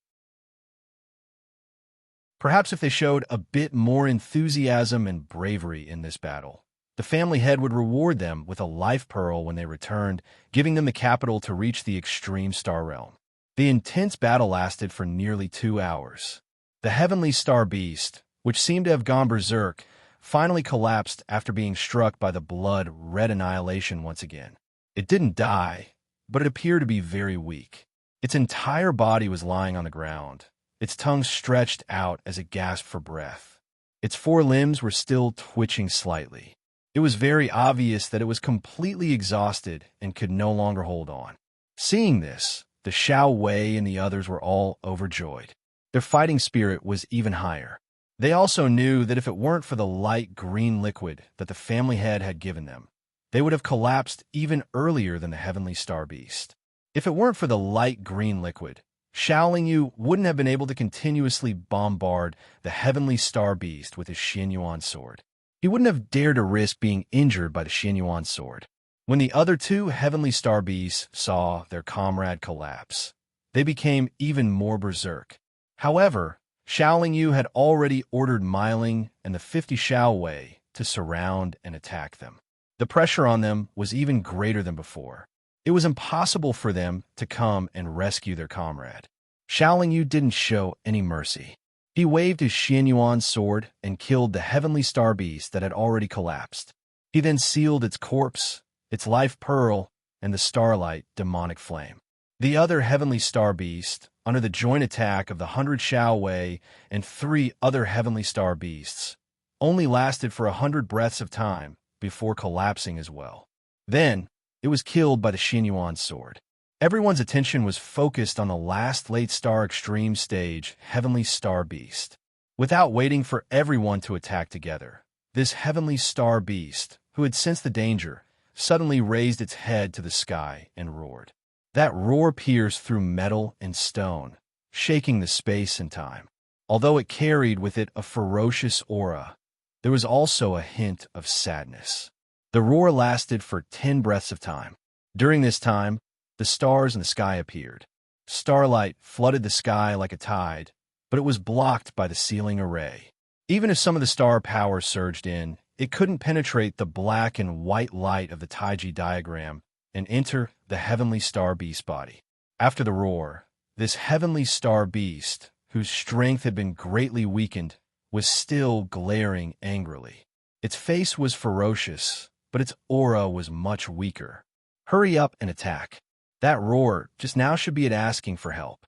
Perhaps if they showed a bit more enthusiasm and bravery in this battle, the family head would reward them with a life pearl when they returned, giving them the capital to reach the extreme star realm. The intense battle lasted for nearly 2 hours. The heavenly star beast, which seemed to have gone berserk, finally collapsed after being struck by the blood-red annihilation once again. It didn't die, but it appeared to be very weak. Its entire body was lying on the ground, its tongue stretched out as it gasped for breath. Its 4 limbs were still twitching slightly. It was very obvious that it was completely exhausted and could no longer hold on. Seeing this, the Xiao Wei and the others were all overjoyed. Their fighting spirit was even higher. They also knew that if it weren't for the light green liquid that the family head had given them, they would have collapsed even earlier than the heavenly star beast. If it weren't for the light green liquid, Xiao Lingyu wouldn't have been able to continuously bombard the heavenly star beast with his Xianyuan sword. He wouldn't have dared to risk being injured by the Xianyuan sword. When the other two heavenly star beasts saw their comrade collapse, they became even more berserk. However, Xiao Lingyu had already ordered Meiling and the 50 Xiao Wei to surround and attack them. The pressure on them was even greater than before. It was impossible for them to come and rescue their comrade. Xiao Lingyu didn't show any mercy. He waved his Xianyuan sword and killed the heavenly star beast that had already collapsed. He then sealed its corpse, its life pearl, and the starlight demonic flame. The other heavenly star beast, under the joint attack of the 100 Xiao Wei and 3 other heavenly star beasts, only lasted for 100 breaths of time before collapsing as well. Then, it was killed by the Xianyuan sword. Everyone's attention was focused on the last late star extreme stage, heavenly star beast. Without waiting for everyone to attack together, this heavenly star beast, who had sensed the danger, suddenly raised its head to the sky and roared. That roar pierced through metal and stone, shaking the space and time. Although it carried with it a ferocious aura, there was also a hint of sadness. The roar lasted for 10 breaths of time. During this time, the stars in the sky appeared. Starlight flooded the sky like a tide, but it was blocked by the ceiling array. Even if some of the star power surged in, it couldn't penetrate the black and white light of the Taiji diagram and enter the heavenly star beast body. After the roar, this heavenly star beast, whose strength had been greatly weakened, was still glaring angrily. Its face was ferocious, but its aura was much weaker. Hurry up and attack. That roar just now should be it asking for help.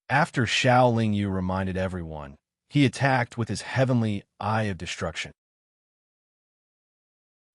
After Xiao Lingyu reminded everyone, He attacked with his heavenly eye of destruction.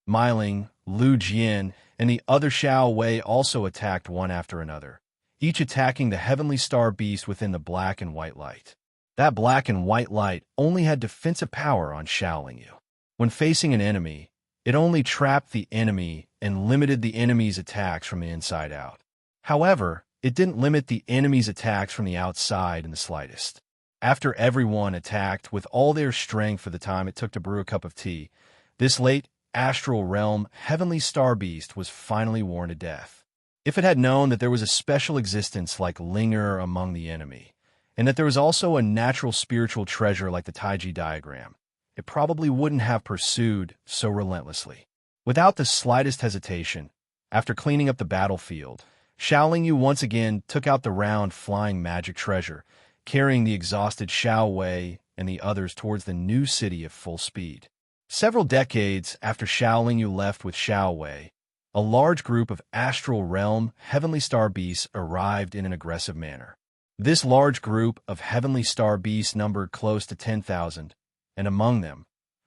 Miling, Lu Jian, and the other Xiao Wei also attacked one after another, each attacking the heavenly star beast within the black and white light. That black and white light only had defensive power on Xiaoling Yu. When facing an enemy, it only trapped the enemy and limited the enemy's attacks from the inside out. However, it didn't limit the enemy's attacks from the outside in the slightest. After everyone attacked with all their strength for the time it took to brew a cup of tea, this late astral realm heavenly star beast was finally worn to death. If it had known that there was a special existence like Linger among the enemy, and that there was also a natural spiritual treasure like the Taiji diagram, it probably wouldn't have pursued so relentlessly. Without the slightest hesitation, after cleaning up the battlefield, Xiaoling Yu once again took out the round flying magic treasure, carrying the exhausted Xiao Wei and the others towards the new city at full speed. Several decades after Xiaoling Yu left with Xiao Wei, a large group of astral realm heavenly star beasts arrived in an aggressive manner. This large group of heavenly star beasts numbered close to 10,000, and among them,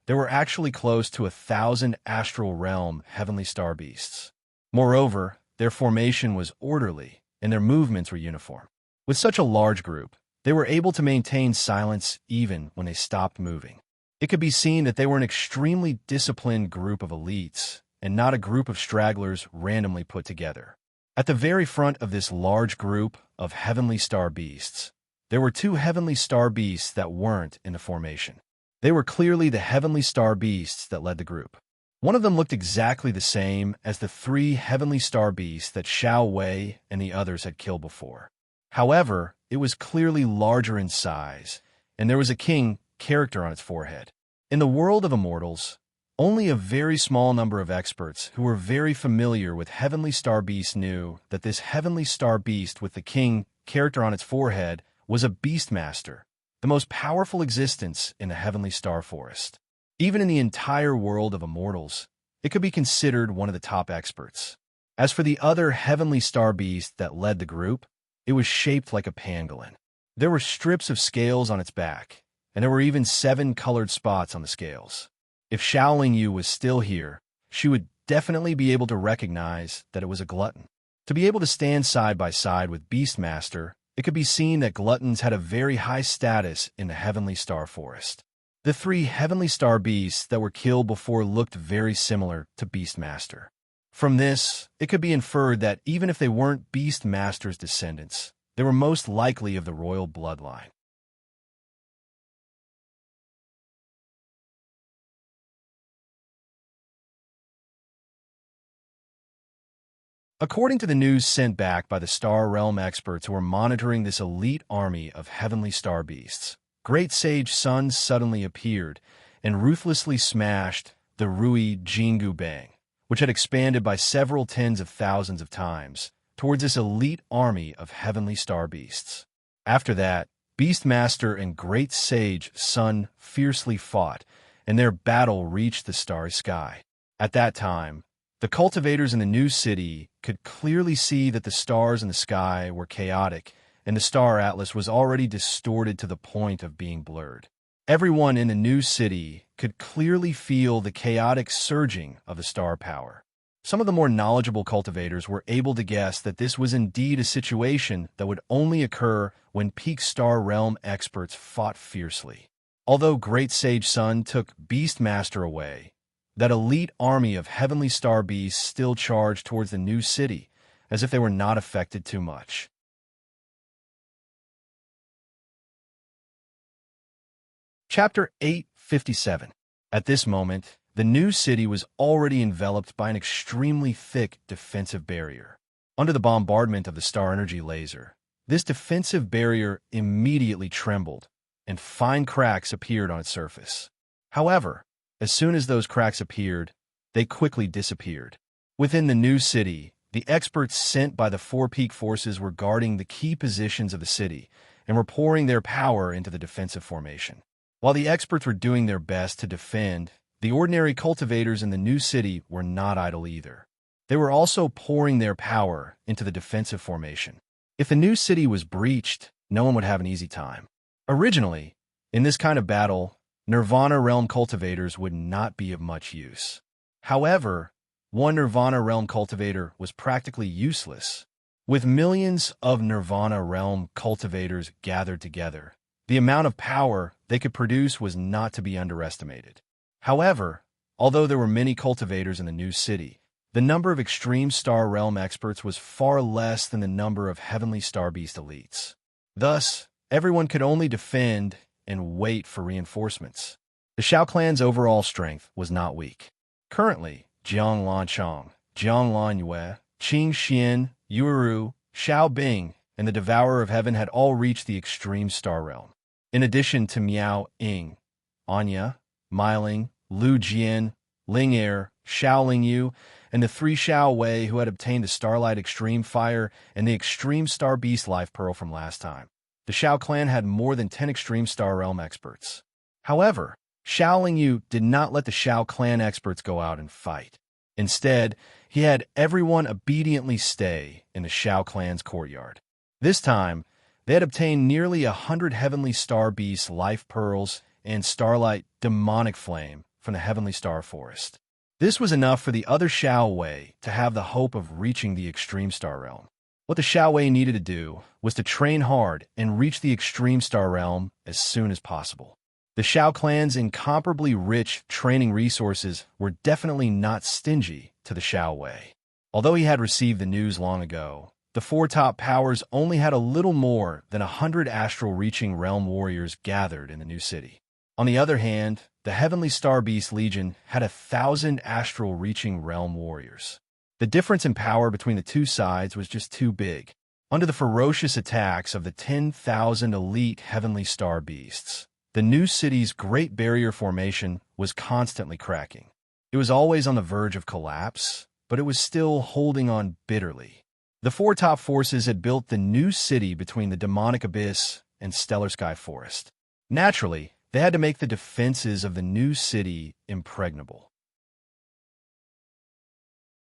there were actually close to 1,000 astral realm heavenly star beasts. Moreover, their formation was orderly, and their movements were uniform. With such a large group, they were able to maintain silence even when they stopped moving. It could be seen that they were an extremely disciplined group of elites, and not a group of stragglers randomly put together. At the very front of this large group of heavenly star beasts, there were two heavenly star beasts that weren't in the formation. They were clearly the heavenly star beasts that led the group. One of them looked exactly the same as the three heavenly star beasts that Xiao Wei and the others had killed before. However, it was clearly larger in size, and there was a king character on its forehead. In the world of immortals, only a very small number of experts who were very familiar with heavenly star beasts knew that this heavenly star beast with the king character on its forehead was a beastmaster, the most powerful existence in the heavenly star forest. Even in the entire world of immortals, it could be considered one of the top experts. As for the other heavenly star beast that led the group, it was shaped like a pangolin. There were strips of scales on its back, and there were even 7 colored spots on the scales. If Xiaoling Yu was still here, she would definitely be able to recognize that it was a glutton. To be able to stand side by side with Beastmaster, it could be seen that gluttons had a very high status in the heavenly star forest. The 3 heavenly star beasts that were killed before looked very similar to Beastmaster. From this, it could be inferred that even if they weren't Beastmaster's descendants, they were most likely of the royal bloodline. According to the news sent back by the Star Realm experts who were monitoring this elite army of heavenly star beasts, Great Sage Sun suddenly appeared and ruthlessly smashed the Rui Jingu Bang, which had expanded by several tens of thousands of times, towards this elite army of heavenly star beasts. After that, Beastmaster and Great Sage Sun fiercely fought, and their battle reached the starry sky. At that time, the cultivators in the new city could clearly see that the stars in the sky were chaotic, and the star atlas was already distorted to the point of being blurred. Everyone in the new city could clearly feel the chaotic surging of the star power. Some of the more knowledgeable cultivators were able to guess that this was indeed a situation that would only occur when peak star realm experts fought fiercely. Although Great Sage Sun took Beastmaster away, that elite army of heavenly star beasts still charged towards the new city, as if they were not affected too much. Chapter 857. At this moment, the new city was already enveloped by an extremely thick defensive barrier. Under the bombardment of the star energy laser, this defensive barrier immediately trembled, and fine cracks appeared on its surface. However, as soon as those cracks appeared, they quickly disappeared. Within the new city, the experts sent by the 4 peak forces were guarding the key positions of the city and were pouring their power into the defensive formation. While the experts were doing their best to defend, the ordinary cultivators in the new city were not idle either. They were also pouring their power into the defensive formation. If the new city was breached, no one would have an easy time. Originally, In this kind of battle, Nirvana Realm cultivators would not be of much use. However, one Nirvana Realm cultivator was practically useless. With millions of Nirvana Realm cultivators gathered together, the amount of power they could produce was not to be underestimated. However, although there were many cultivators in the new city, the number of Extreme Star Realm experts was far less than the number of Heavenly Star Beast elites. Thus, everyone could only defend and wait for reinforcements. The Shao clan's overall strength was not weak. Currently, Jiang Lanchong, Jiang Lanyue, Qing Xian, Yuuru, Shao Bing, and the Devourer of Heaven had all reached the Extreme Star Realm. In addition to Miao Ying, Anya, Meiling, Lu Jian, Ling Er, Shao Lingyu, and the 3 Shao Wei who had obtained the Starlight Extreme Fire and the Extreme Star Beast Life Pearl from last time. The Shao clan had more than 10 Extreme Star Realm experts. However, Shao Lingyu did not let the Shao clan experts go out and fight. Instead, he had everyone obediently stay in the Shao clan's courtyard. This time, they had obtained nearly 100 Heavenly Star Beast Life Pearls and Starlight Demonic Flame from the Heavenly Star Forest. This was enough for the other Shao Wei to have the hope of reaching the Extreme Star Realm. What the Shao Wei needed to do was to train hard and reach the Extreme Star Realm as soon as possible. The Shao clan's incomparably rich training resources were definitely not stingy to the Shao Wei. Although he had received the news long ago, the 4 top powers only had a little more than 100 astral-reaching realm warriors gathered in the new city. On the other hand, the Heavenly Star Beast Legion had 1,000 astral-reaching realm warriors. The difference in power between the two sides was just too big. Under the ferocious attacks of the 10,000 elite Heavenly Star Beasts, the new city's Great Barrier Formation was constantly cracking. It was always on the verge of collapse, but it was still holding on bitterly. The 4 top forces had built the new city between the Demonic Abyss and Stellar Sky Forest. Naturally, they had to make the defenses of the new city impregnable.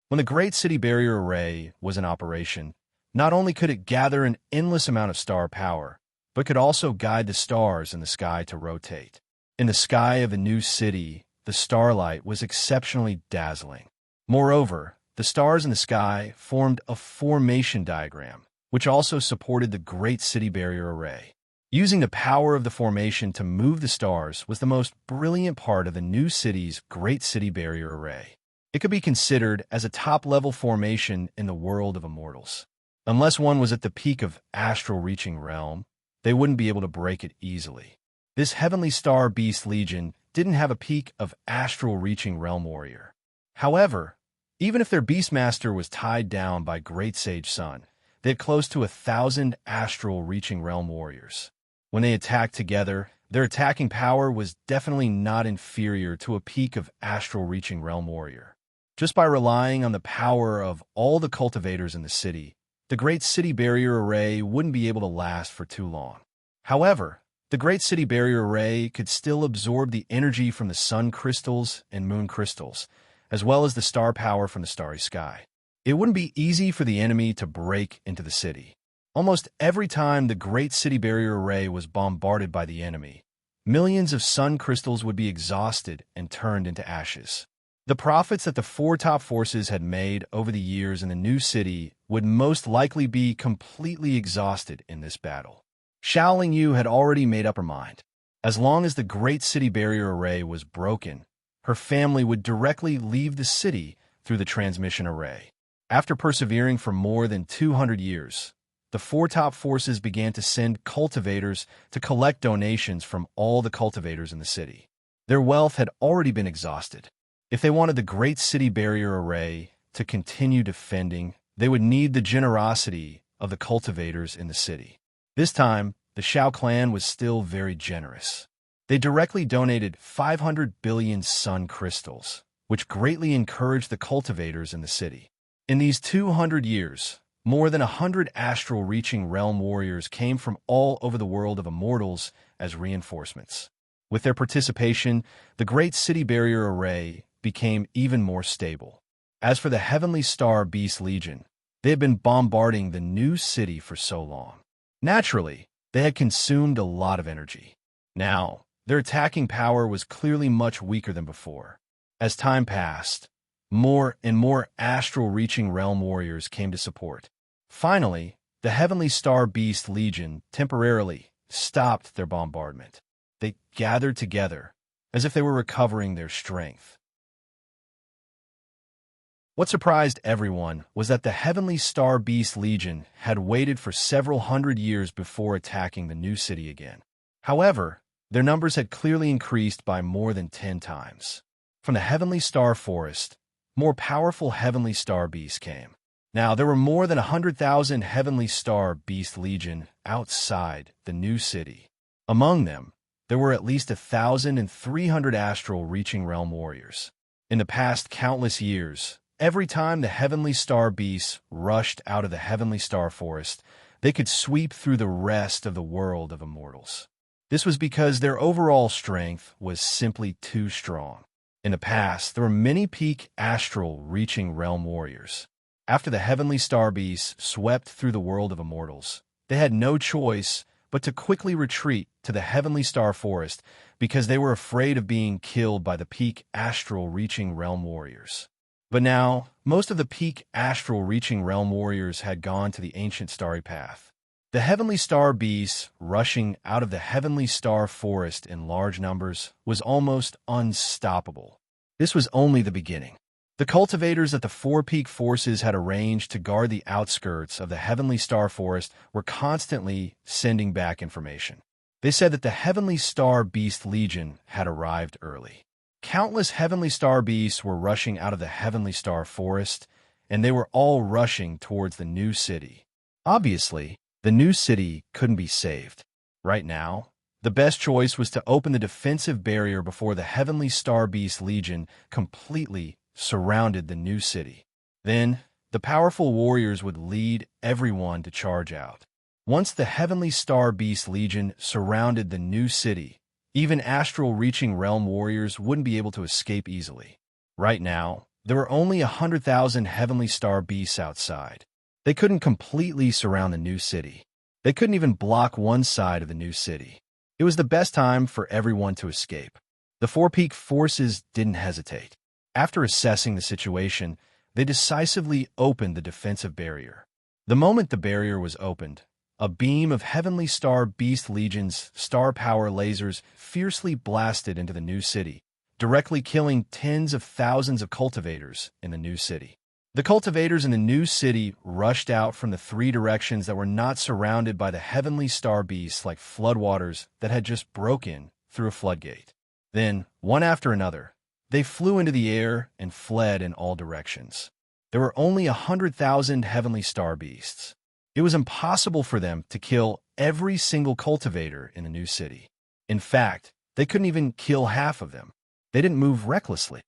When the Great City Barrier Array was in operation, not only could it gather an endless amount of star power, but could also guide the stars in the sky to rotate. In the sky of the new city, the starlight was exceptionally dazzling. Moreover, the stars in the sky formed a formation diagram, which also supported the Great City Barrier Array. Using the power of the formation to move the stars was the most brilliant part of the new city's Great City Barrier Array. It could be considered as a top-level formation in the world of immortals. Unless one was at the peak of astral-reaching realm, they wouldn't be able to break it easily. This Heavenly Star Beast Legion didn't have a peak of astral-reaching realm warrior. However, even if their Beastmaster was tied down by Great Sage Sun, they had close to 1,000 astral-reaching realm warriors. When they attacked together, their attacking power was definitely not inferior to a peak of astral-reaching realm warrior. Just by relying on the power of all the cultivators in the city, the Great City Barrier Array wouldn't be able to last for too long. However, the Great City Barrier Array could still absorb the energy from the sun crystals and moon crystals, as well as the star power from the starry sky. It wouldn't be easy for the enemy to break into the city. Almost every time the Great City Barrier Array was bombarded by the enemy, millions of sun crystals would be exhausted and turned into ashes. The profits that the 4 top forces had made over the years in the new city would most likely be completely exhausted in this battle. Shao Lingyu had already made up her mind. As long as the Great City Barrier Array was broken, her family would directly leave the city through the transmission array. After persevering for more than 200 years, the 4 top forces began to send cultivators to collect donations from all the cultivators in the city. Their wealth had already been exhausted. If they wanted the Great City Barrier Array to continue defending, they would need the generosity of the cultivators in the city. This time, the Shao clan was still very generous. They directly donated 500 billion sun crystals, which greatly encouraged the cultivators in the city. In these 200 years, more than 100 astral-reaching realm warriors came from all over the world of immortals as reinforcements. With their participation, the Great City Barrier Array became even more stable. As for the Heavenly Star Beast Legion, they had been bombarding the new city for so long. Naturally, they had consumed a lot of energy. Now, their attacking power was clearly much weaker than before. As time passed, more and more astral-reaching realm warriors came to support. Finally, the Heavenly Star Beast Legion temporarily stopped their bombardment. They gathered together, as if they were recovering their strength. What surprised everyone was that the Heavenly Star Beast Legion had waited for several hundred years before attacking the new city again. However, their numbers had clearly increased by more than 10 times. From the Heavenly Star Forest, more powerful Heavenly Star Beasts came. Now, there were more than 100,000 Heavenly Star Beast Legion outside the new city. Among them, there were at least 1,300 astral-reaching realm warriors. In the past countless years, every time the Heavenly Star Beasts rushed out of the Heavenly Star Forest, they could sweep through the rest of the world of immortals. This was because their overall strength was simply too strong. In the past, there were many peak astral-reaching realm warriors. After the Heavenly Star Beasts swept through the world of immortals, they had no choice but to quickly retreat to the Heavenly Star Forest because they were afraid of being killed by the peak astral-reaching realm warriors. But now, most of the peak astral-reaching realm warriors had gone to the ancient starry path. The Heavenly Star Beasts rushing out of the Heavenly Star Forest in large numbers was almost unstoppable. This was only the beginning. The cultivators that the four peak forces had arranged to guard the outskirts of the Heavenly Star Forest were constantly sending back information. They said that the Heavenly Star Beast Legion had arrived early. Countless Heavenly Star Beasts were rushing out of the Heavenly Star Forest, and they were all rushing towards the new city. Obviously, the new city couldn't be saved. Right now, the best choice was to open the defensive barrier before the Heavenly Star Beast Legion completely surrounded the new city. Then, the powerful warriors would lead everyone to charge out. Once the Heavenly Star Beast Legion surrounded the new city, even astral-reaching realm warriors wouldn't be able to escape easily. Right now, there were only 100,000 Heavenly Star Beasts outside. They couldn't completely surround the new city. They couldn't even block one side of the new city. It was the best time for everyone to escape. The four peak forces didn't hesitate. After assessing the situation, they decisively opened the defensive barrier. The moment the barrier was opened, a beam of Heavenly Star Beast Legion's star power lasers fiercely blasted into the new city, directly killing tens of thousands of cultivators in the new city. The cultivators in the new city rushed out from the three directions that were not surrounded by the Heavenly Star Beasts like floodwaters that had just broken through a floodgate. Then, one after another, they flew into the air and fled in all directions. There were only 100,000 Heavenly Star Beasts. It was impossible for them to kill every single cultivator in the new city. In fact, they couldn't even kill half of them. They didn't move recklessly.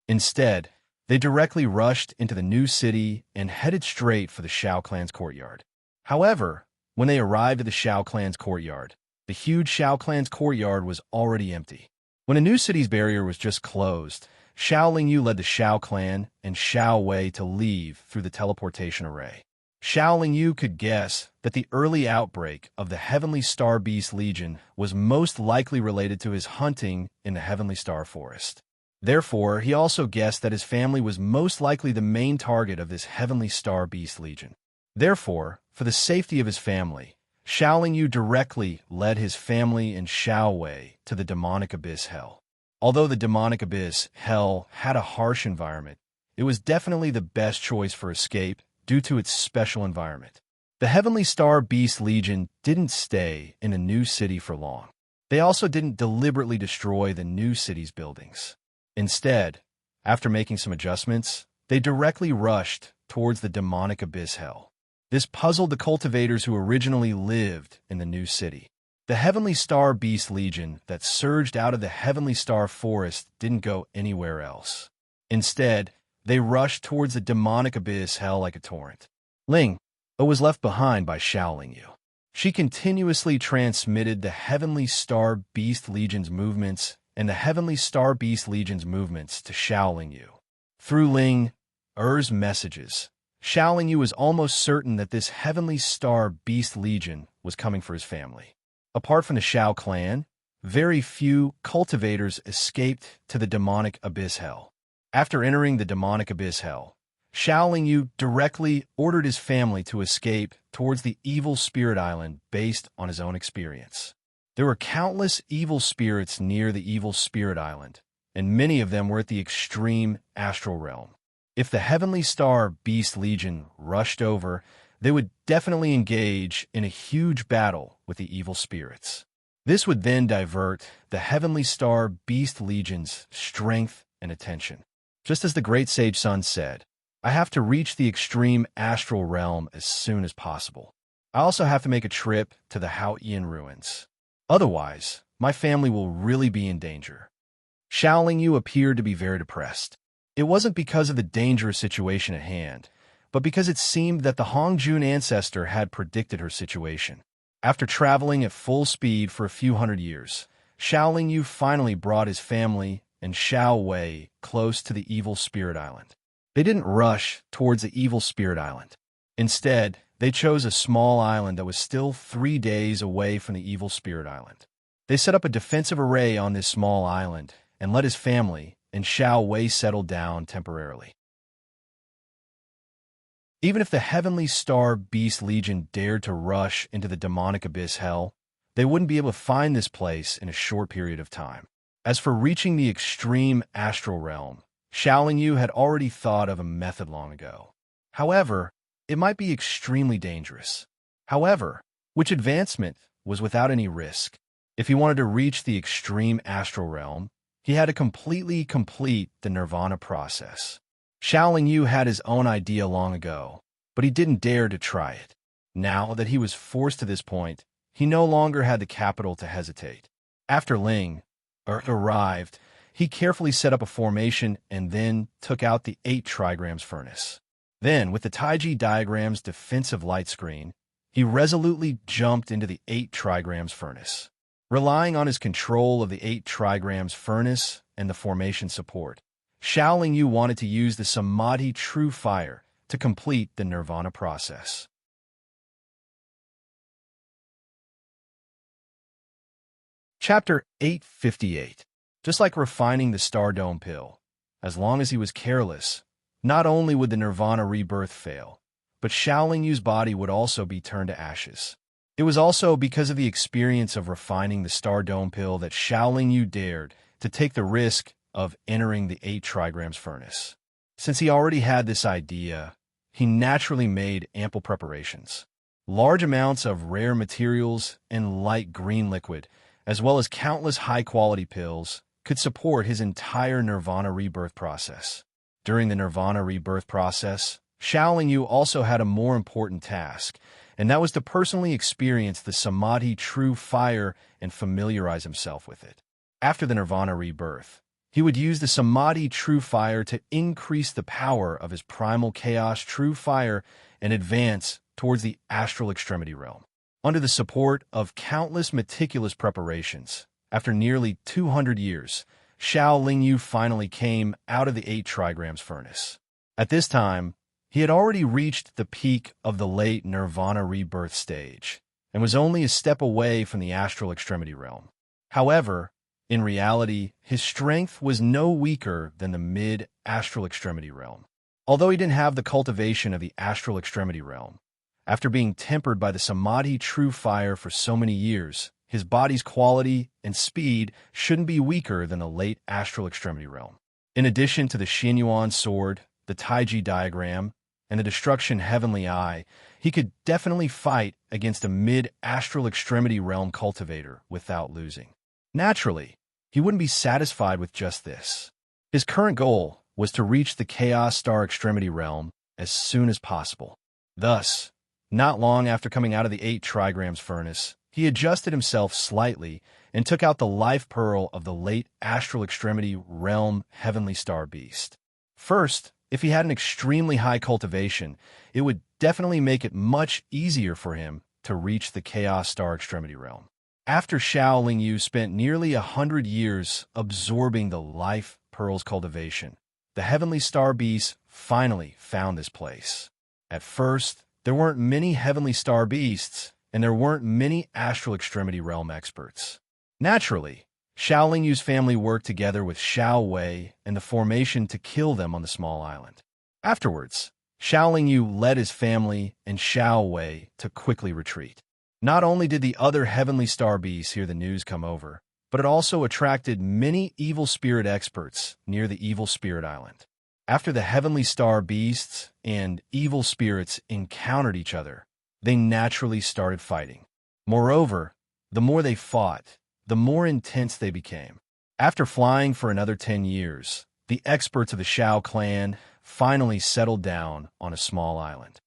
Instead, they directly rushed into the new city and headed straight for the Shao clan's courtyard. However, when they arrived at the Shao clan's courtyard, the huge Shao clan's courtyard was already empty. When a new city's barrier was just closed, Xiao Lingyu led the Shao clan and Xiao Wei to leave through the teleportation array. Xiao Lingyu could guess that the early outbreak of the Heavenly Star Beast Legion was most likely related to his hunting in the Heavenly Star Forest. Therefore, he also guessed that his family was most likely the main target of this Heavenly Star Beast Legion. Therefore, for the safety of his family, Xiao Lingyu directly led his family and Xiao Wei to the demonic abyss hell. Although the demonic abyss hell had a harsh environment, it was definitely the best choice for escape due to its special environment. The Heavenly Star Beast Legion didn't stay in a new city for long. They also didn't deliberately destroy the new city's buildings. Instead, after making some adjustments, they directly rushed towards the demonic abyss hell. This puzzled the cultivators who originally lived in the new city. The Heavenly Star Beast Legion that surged out of the Heavenly Star Forest didn't go anywhere else. Instead, they rushed towards the demonic abyss hell like a torrent. Ling was left behind by Xiao Lingyu. She continuously transmitted the Heavenly Star Beast Legion's movements and the Heavenly Star Beast Legion's movements to Xiao Lingyu. Through Ling Er's messages, Xiao Lingyu was almost certain that this Heavenly Star Beast Legion was coming for his family. Apart from the Shao clan, very few cultivators escaped to the demonic abyss hell. After entering the demonic abyss hell, Xiao Yu directly ordered his family to escape towards the evil spirit island based on his own experience. There were countless evil spirits near the evil spirit island, and many of them were at the extreme astral realm. If the Heavenly Star Beast Legion rushed over, they would definitely engage in a huge battle with the evil spirits. This would then divert the Heavenly Star Beast Legion's strength and attention. Just as the Great Sage Sun said, I have to reach the extreme astral realm as soon as possible. I also have to make a trip to the Haotian ruins. Otherwise, my family will really be in danger. Xiao Yu appeared to be very depressed. It wasn't because of the dangerous situation at hand, but because it seemed that the Hongjun ancestor had predicted her situation. After traveling at full speed for a few hundred years, Xiao Yu finally brought his family and Xiao Wei close to the evil spirit island. They didn't rush towards the evil spirit island. Instead, they chose a small island that was still 3 days away from the evil spirit island. They set up a defensive array on this small island and let his family and Xiao Wei settle down temporarily. Even if the Heavenly Star Beast Legion dared to rush into the demonic abyss hell, they wouldn't be able to find this place in a short period of time. As for reaching the extreme astral realm, Xiao Yu had already thought of a method long ago. However, it might be extremely dangerous. However, which advancement was without any risk? If he wanted to reach the extreme astral realm, he had to completely complete the nirvana process. Xiao Yu had his own idea long ago, but he didn't dare to try it. Now that he was forced to this point, he no longer had the capital to hesitate. After Ling arrived, he carefully set up a formation and then took out the 8 trigrams furnace. Then, with the Taiji diagram's defensive light screen, he resolutely jumped into the 8 trigrams furnace. Relying on his control of the 8 trigrams furnace and the formation support, Xiao Yu wanted to use the Samadhi True Fire to complete the nirvana process. Chapter 858. Just like refining the Star Dome pill, as long as he was careless, not only would the nirvana rebirth fail, but Xiao Yu's body would also be turned to ashes. It was also because of the experience of refining the Star Dome pill that Xiao Yu dared to take the risk of entering the 8 trigrams furnace. Since he already had this idea, he naturally made ample preparations. Large amounts of rare materials and light green liquid, as well as countless high-quality pills, could support his entire nirvana rebirth process. During the nirvana rebirth process, Xiao Yu also had a more important task, and that was to personally experience the Samadhi True Fire and familiarize himself with it. After the nirvana rebirth, he would use the Samadhi True Fire to increase the power of his primal chaos True Fire and advance towards the astral extremity realm. Under the support of countless meticulous preparations, after nearly 200 years, Xiao Yu finally came out of the 8 trigrams furnace. At this time, he had already reached the peak of the late nirvana rebirth stage, and was only a step away from the astral extremity realm. However, in reality, his strength was no weaker than the mid-astral extremity realm. Although he didn't have the cultivation of the astral extremity realm, after being tempered by the Samadhi True Fire for so many years, his body's quality and speed shouldn't be weaker than the late astral extremity realm. In addition to the Xinyuan sword, the Taiji diagram, and the destruction heavenly eye, he could definitely fight against a mid-astral extremity realm cultivator without losing. Naturally, he wouldn't be satisfied with just this. His current goal was to reach the Chaos Star Extremity realm as soon as possible. Thus, not long after coming out of the 8 trigrams furnace, he adjusted himself slightly and took out the life pearl of the late astral extremity realm Heavenly Star Beast. First, if he had an extremely high cultivation, it would definitely make it much easier for him to reach the Chaos Star Extremity realm. After Xiao Yu spent nearly 100 years absorbing the life pearl's cultivation, the Heavenly Star Beast finally found this place. At first, there weren't many Heavenly Star Beasts, and there weren't many astral extremity realm experts. Naturally, Xiao Lingyu's family worked together with Xiao Wei and the formation to kill them on the small island. Afterwards, Xiao Lingyu led his family and Xiao Wei to quickly retreat. Not only did the other heavenly star beasts hear the news come over, but it also attracted many evil spirit experts near the evil spirit island. After the heavenly star beasts and evil spirits encountered each other, they naturally started fighting. Moreover, the more they fought, the more intense they became. After flying for another 10 years, the experts of the Xiao clan finally settled down on a small island.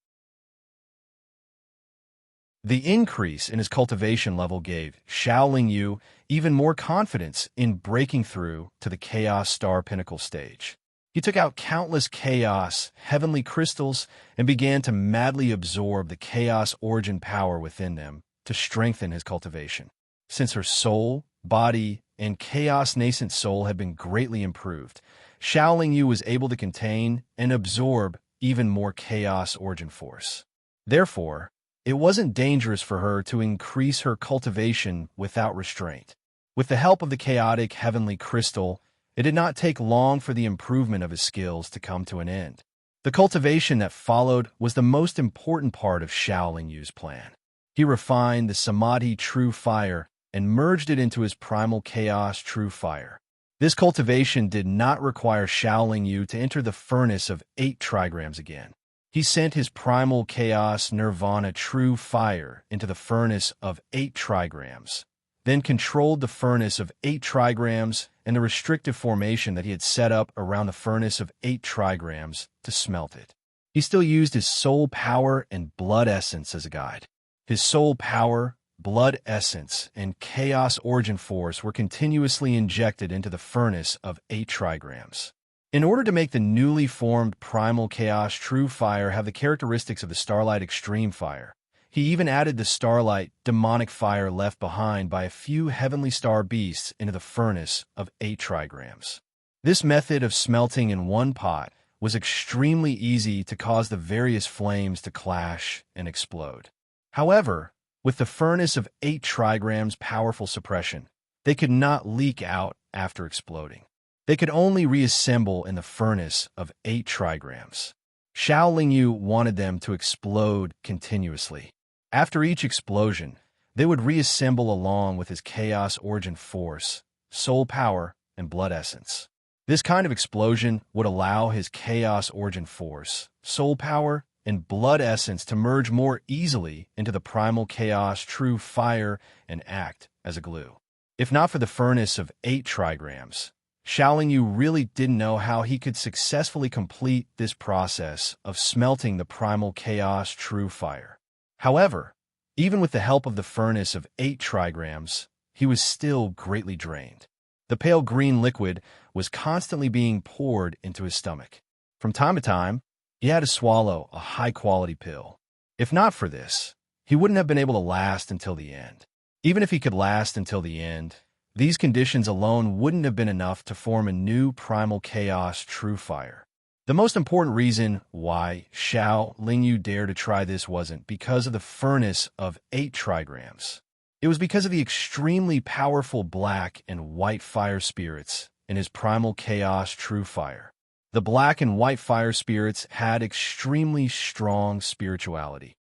The increase in his cultivation level gave Xiao Lingyu even more confidence in breaking through to the Chaos Star Pinnacle stage. He took out countless Chaos heavenly crystals and began to madly absorb the Chaos origin power within them to strengthen his cultivation. Since her soul, body, and Chaos nascent soul had been greatly improved, Xiao Lingyu was able to contain and absorb even more Chaos origin force. Therefore, it wasn't dangerous for her to increase her cultivation without restraint. With the help of the chaotic heavenly crystal, it did not take long for the improvement of his skills to come to an end. The cultivation that followed was the most important part of Xiao Lingyu's plan. He refined the Samadhi True Fire and merged it into his primal Chaos True Fire. This cultivation did not require Xiao Lingyu to enter the furnace of 8 trigrams again. He sent his primal Chaos Nirvana True Fire into the furnace of 8 trigrams, then controlled the furnace of 8 trigrams and the restrictive formation that he had set up around the furnace of 8 trigrams to smelt it. He still used his soul power and blood essence as a guide. His soul power, blood essence, and Chaos origin force were continuously injected into the furnace of 8 trigrams. In order to make the newly formed Primal Chaos True Fire have the characteristics of the Starlight Extreme Fire, he even added the Starlight Demonic Fire left behind by a few heavenly star beasts into the furnace of 8 trigrams. This method of smelting in one pot was extremely easy to cause the various flames to clash and explode. However, with the furnace of 8 trigrams powerful suppression, they could not leak out after exploding. They could only reassemble in the furnace of 8 trigrams. Xiao Lingyu wanted them to explode continuously. After each explosion, they would reassemble along with his Chaos origin force, soul power, and blood essence. This kind of explosion would allow his Chaos origin force, soul power, and blood essence to merge more easily into the Primal Chaos True Fire and act as a glue. If not for the furnace of 8 trigrams, Xiao Lingyu really didn't know how he could successfully complete this process of smelting the Primal Chaos True Fire. However, even with the help of the furnace of 8 trigrams, he was still greatly drained. The pale green liquid was constantly being poured into his stomach. From time to time, he had to swallow a high-quality pill. If not for this, he wouldn't have been able to last until the end. Even if he could last until the end, these conditions alone wouldn't have been enough to form a new Primal Chaos True Fire. The most important reason why Xiao Lingyu dared to try this wasn't because of the furnace of 8 trigrams. It was because of the extremely powerful black and white fire spirits in his Primal Chaos True Fire. The black and white fire spirits had extremely strong spirituality.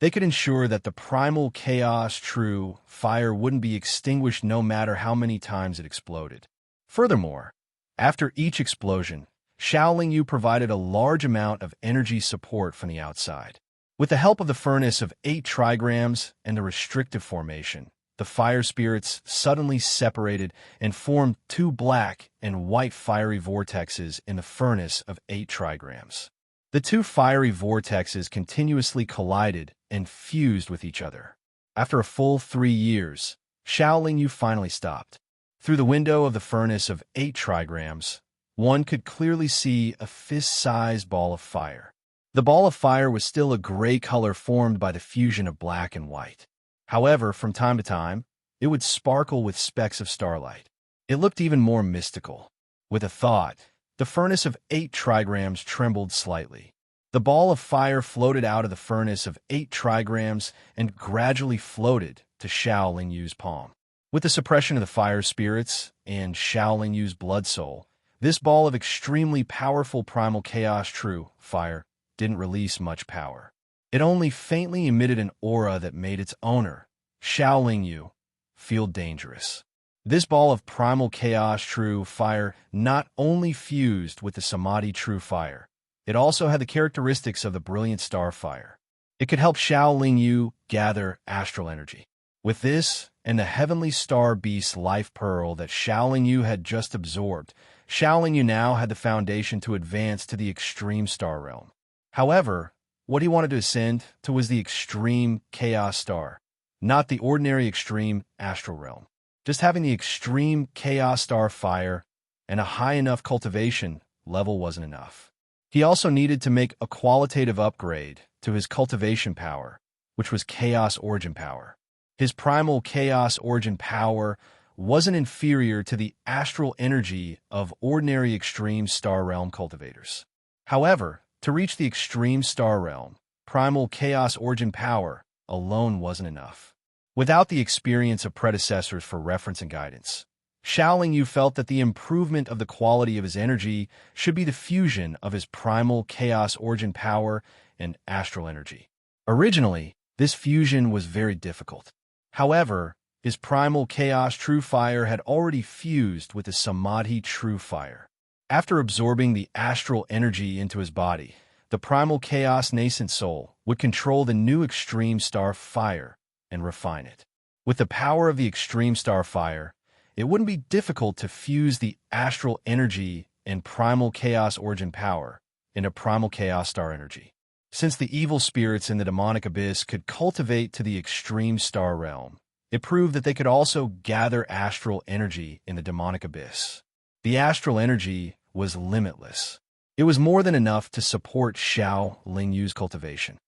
They could ensure that the Primal Chaos True Fire wouldn't be extinguished no matter how many times it exploded. Furthermore, after each explosion, Xiao Lingyu provided a large amount of energy support from the outside. With the help of the furnace of 8 trigrams and the restrictive formation, the fire spirits suddenly separated and formed 2 black and white fiery vortexes in the furnace of 8 trigrams. The 2 fiery vortexes continuously collided and fused with each other. After a full 3 years, Xiao Lingyu finally stopped. Through the window of the furnace of 8 trigrams, one could clearly see a fist-sized ball of fire. The ball of fire was still a gray color formed by the fusion of black and white. However, from time to time, it would sparkle with specks of starlight. It looked even more mystical. With a thought, the furnace of 8 trigrams trembled slightly. The ball of fire floated out of the furnace of 8 trigrams and gradually floated to Xiao Lingyu's palm. With the suppression of the fire spirits and Xiao Lingyu's blood soul, this ball of extremely powerful primal chaos true fire didn't release much power. It only faintly emitted an aura that made its owner, Xiao Lingyu, feel dangerous. This ball of primal chaos true fire not only fused with the samadhi true fire, it also had the characteristics of the brilliant star fire. It could help Xiao Lingyu gather astral energy. With this, and the heavenly star beast life pearl that Xiao Lingyu had just absorbed, Xiao Lingyu now had the foundation to advance to the extreme star realm. However, what he wanted to ascend to was the extreme chaos star, not the ordinary extreme astral realm. Just having the extreme chaos star fire and a high enough cultivation level wasn't enough. He also needed to make a qualitative upgrade to his cultivation power, which was chaos origin power. His primal chaos origin power wasn't inferior to the astral energy of ordinary extreme star realm cultivators. However, to reach the extreme star realm, primal chaos origin power alone wasn't enough. Without the experience of predecessors for reference and guidance, Xiao Lingyu felt that the improvement of the quality of his energy should be the fusion of his primal chaos origin power and astral energy. Originally, this fusion was very difficult. However, his primal chaos true fire had already fused with the samadhi true fire. After absorbing the astral energy into his body, the primal chaos nascent soul would control the new extreme star fire and refine it. With the power of the extreme star fire, it wouldn't be difficult to fuse the astral energy and primal chaos origin power into primal chaos star energy. Since the evil spirits in the demonic abyss could cultivate to the extreme star realm, it proved that they could also gather astral energy in the demonic abyss. The astral energy was limitless. It was more than enough to support Xiao Lingyu's cultivation.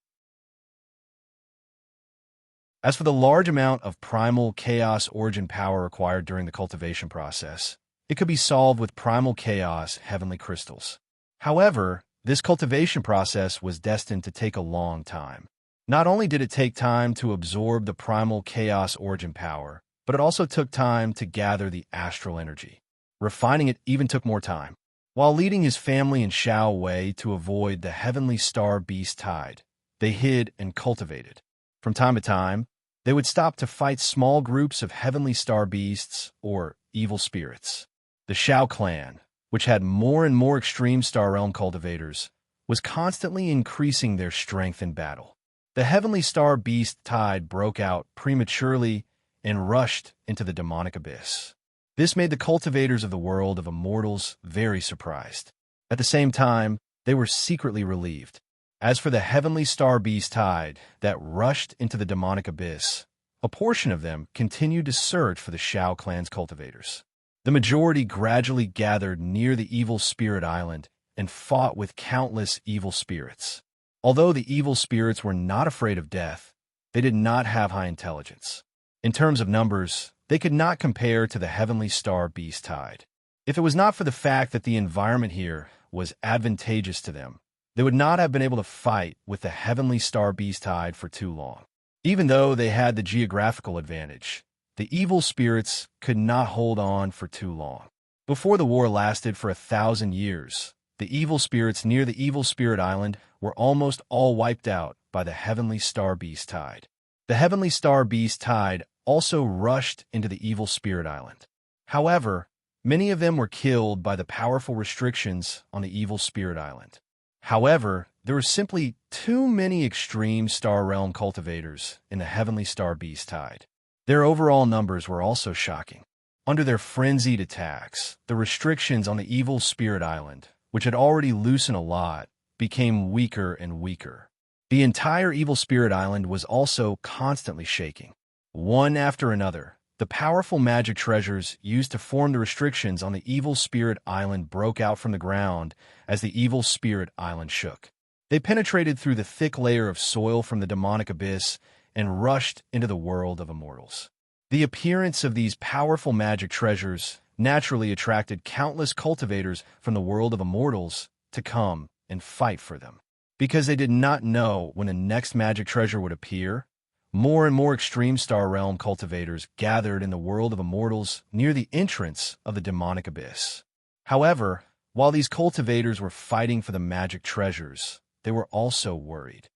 As for the large amount of primal chaos origin power required during the cultivation process, it could be solved with primal chaos heavenly crystals. However, this cultivation process was destined to take a long time. Not only did it take time to absorb the primal chaos origin power, but it also took time to gather the astral energy. Refining it even took more time. While leading his family and Xiao Wei to avoid the heavenly star beast tide, they hid and cultivated. From time to time, they would stop to fight small groups of heavenly star beasts or evil spirits. The Xiao clan, which had more and more extreme star realm cultivators, was constantly increasing their strength in battle. The heavenly star beast tide broke out prematurely and rushed into the demonic abyss. This made the cultivators of the world of immortals very surprised. At the same time, they were secretly relieved. As for the heavenly star beast tide that rushed into the demonic abyss, a portion of them continued to search for the Xiao clan's cultivators. The majority gradually gathered near the evil spirit island and fought with countless evil spirits. Although the evil spirits were not afraid of death, they did not have high intelligence. In terms of numbers, they could not compare to the heavenly star beast tide. If it was not for the fact that the environment here was advantageous to them, they would not have been able to fight with the heavenly star beast tide for too long. Even though they had the geographical advantage, the evil spirits could not hold on for too long. Before the war lasted for 1,000 years, the evil spirits near the evil spirit island were almost all wiped out by the heavenly star beast tide. The heavenly star beast tide also rushed into the evil spirit island. However, many of them were killed by the powerful restrictions on the evil spirit island. However, there were simply too many extreme star realm cultivators in the heavenly star beast tide. Their overall numbers were also shocking. Under their frenzied attacks, the restrictions on the evil spirit island, which had already loosened a lot, became weaker and weaker. The entire evil spirit island was also constantly shaking. One after another, the powerful magic treasures used to form the restrictions on the evil spirit island broke out from the ground as the evil spirit island shook. They penetrated through the thick layer of soil from the demonic abyss and rushed into the world of immortals. The appearance of these powerful magic treasures naturally attracted countless cultivators from the world of immortals to come and fight for them. Because they did not know when the next magic treasure would appear, more and more extreme Star Realm cultivators gathered in the world of immortals near the entrance of the demonic abyss. However, while these cultivators were fighting for the magic treasures, they were also worried.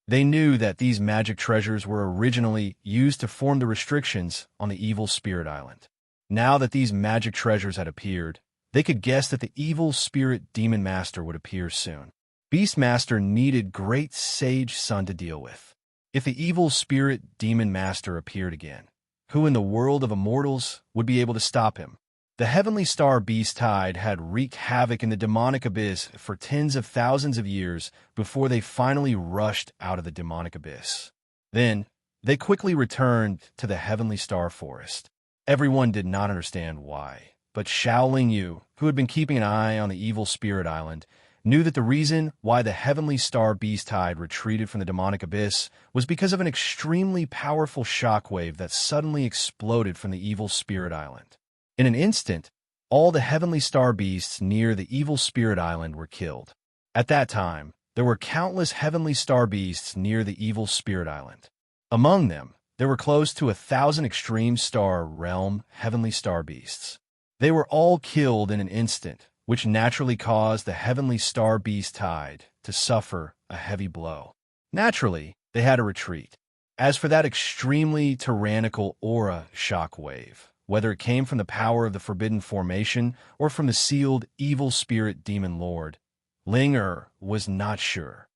They knew that these magic treasures were originally used to form the restrictions on the evil spirit island. Now that these magic treasures had appeared, they could guess that the evil spirit demon master would appear soon. Beastmaster needed great sage son to deal with. If the evil spirit demon master appeared again, who in the world of immortals would be able to stop him? The heavenly star beast tide had wreaked havoc in the demonic abyss for tens of thousands of years before they finally rushed out of the demonic abyss. Then, they quickly returned to the heavenly star forest. Everyone did not understand why, but Xiaoling Yu, who had been keeping an eye on the evil spirit island, knew that the reason why the heavenly star beast tide retreated from the demonic abyss was because of an extremely powerful shockwave that suddenly exploded from the evil spirit island. In an instant, all the heavenly star beasts near the evil spirit island were killed. At that time, there were countless heavenly star beasts near the evil spirit island. Among them, there were close to 1,000 extreme star realm heavenly star beasts. They were all killed in an instant, which naturally caused the heavenly star beast tide to suffer a heavy blow. Naturally, they had to retreat. As for that extremely tyrannical aura shockwave, whether it came from the power of the forbidden formation or from the sealed evil spirit demon lord, Ling was not sure.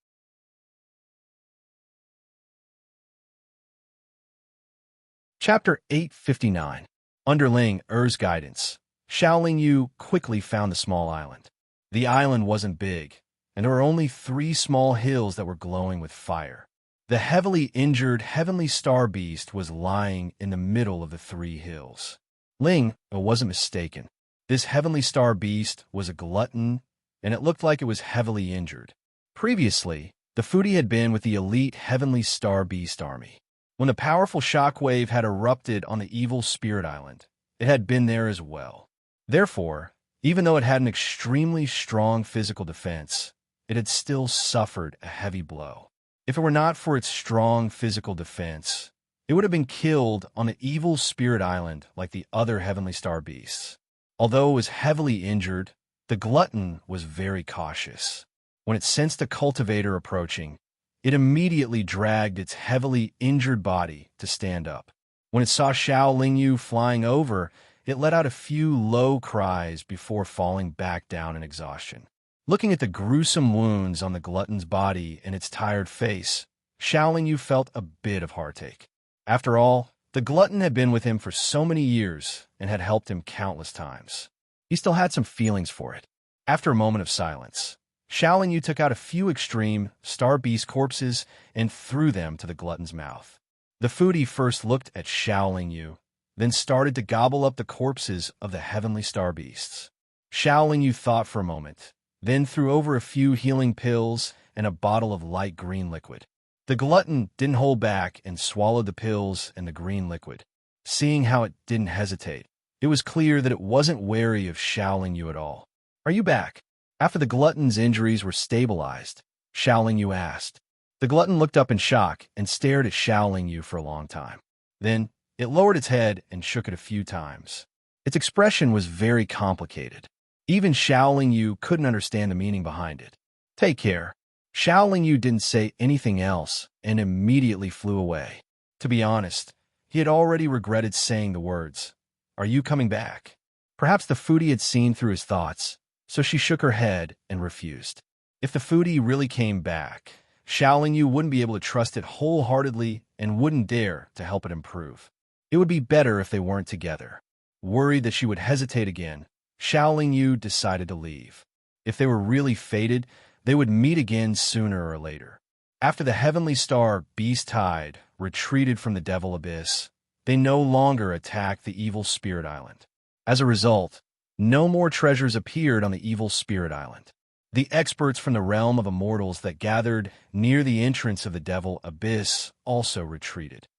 Chapter 859. Under Ling guidance, Xiaoling Yu quickly found the small island. The island wasn't big, and there were only 3 small hills that were glowing with fire. The heavily injured heavenly star beast was lying in the middle of the 3 hills. Ling wasn't mistaken. This heavenly star beast was a glutton, and it looked like it was heavily injured. Previously, the foodie had been with the elite heavenly star beast army. When the powerful shockwave had erupted on the evil spirit island, it had been there as well. Therefore, even though it had an extremely strong physical defense, it had still suffered a heavy blow. If it were not for its strong physical defense, it would have been killed on the evil spirit island like the other heavenly star beasts. Although it was heavily injured, the glutton was very cautious. When it sensed a cultivator approaching, it immediately dragged its heavily injured body to stand up. When it saw Xiaoling Yu flying over, it let out a few low cries before falling back down in exhaustion. Looking at the gruesome wounds on the glutton's body and its tired face, Xiaoling Yu felt a bit of heartache. After all, the glutton had been with him for so many years and had helped him countless times. He still had some feelings for it. After a moment of silence, Xiaoling Yu took out a few extreme star beast corpses and threw them to the glutton's mouth. The foodie first looked at Xiaoling Yu, then started to gobble up the corpses of the heavenly star beasts. Xiaoling Yu thought for a moment, then threw over a few healing pills and a bottle of light green liquid. The glutton didn't hold back and swallowed the pills and the green liquid. Seeing how it didn't hesitate, it was clear that it wasn't wary of Xiaoling Yu at all. "Are you back?" After the glutton's injuries were stabilized, Xiaoling Yu asked. The glutton looked up in shock and stared at Xiaoling Yu for a long time. Then, it lowered its head and shook it a few times. Its expression was very complicated. Even Xiaoling Yu couldn't understand the meaning behind it. "Take care." Xiaoling Yu didn't say anything else and immediately flew away. To be honest, he had already regretted saying the words, "Are you coming back?" Perhaps the foodie had seen through his thoughts, so she shook her head and refused. If the foodie really came back, Xiaoling Yu wouldn't be able to trust it wholeheartedly and wouldn't dare to help it improve. It would be better if they weren't together. Worried that she would hesitate again, Xiaoling Yu decided to leave. If they were really fated, they would meet again sooner or later. After the heavenly star beast tide retreated from the devil abyss, they no longer attacked the evil spirit island. As a result, no more treasures appeared on the evil spirit island. The experts from the realm of immortals that gathered near the entrance of the devil abyss also retreated.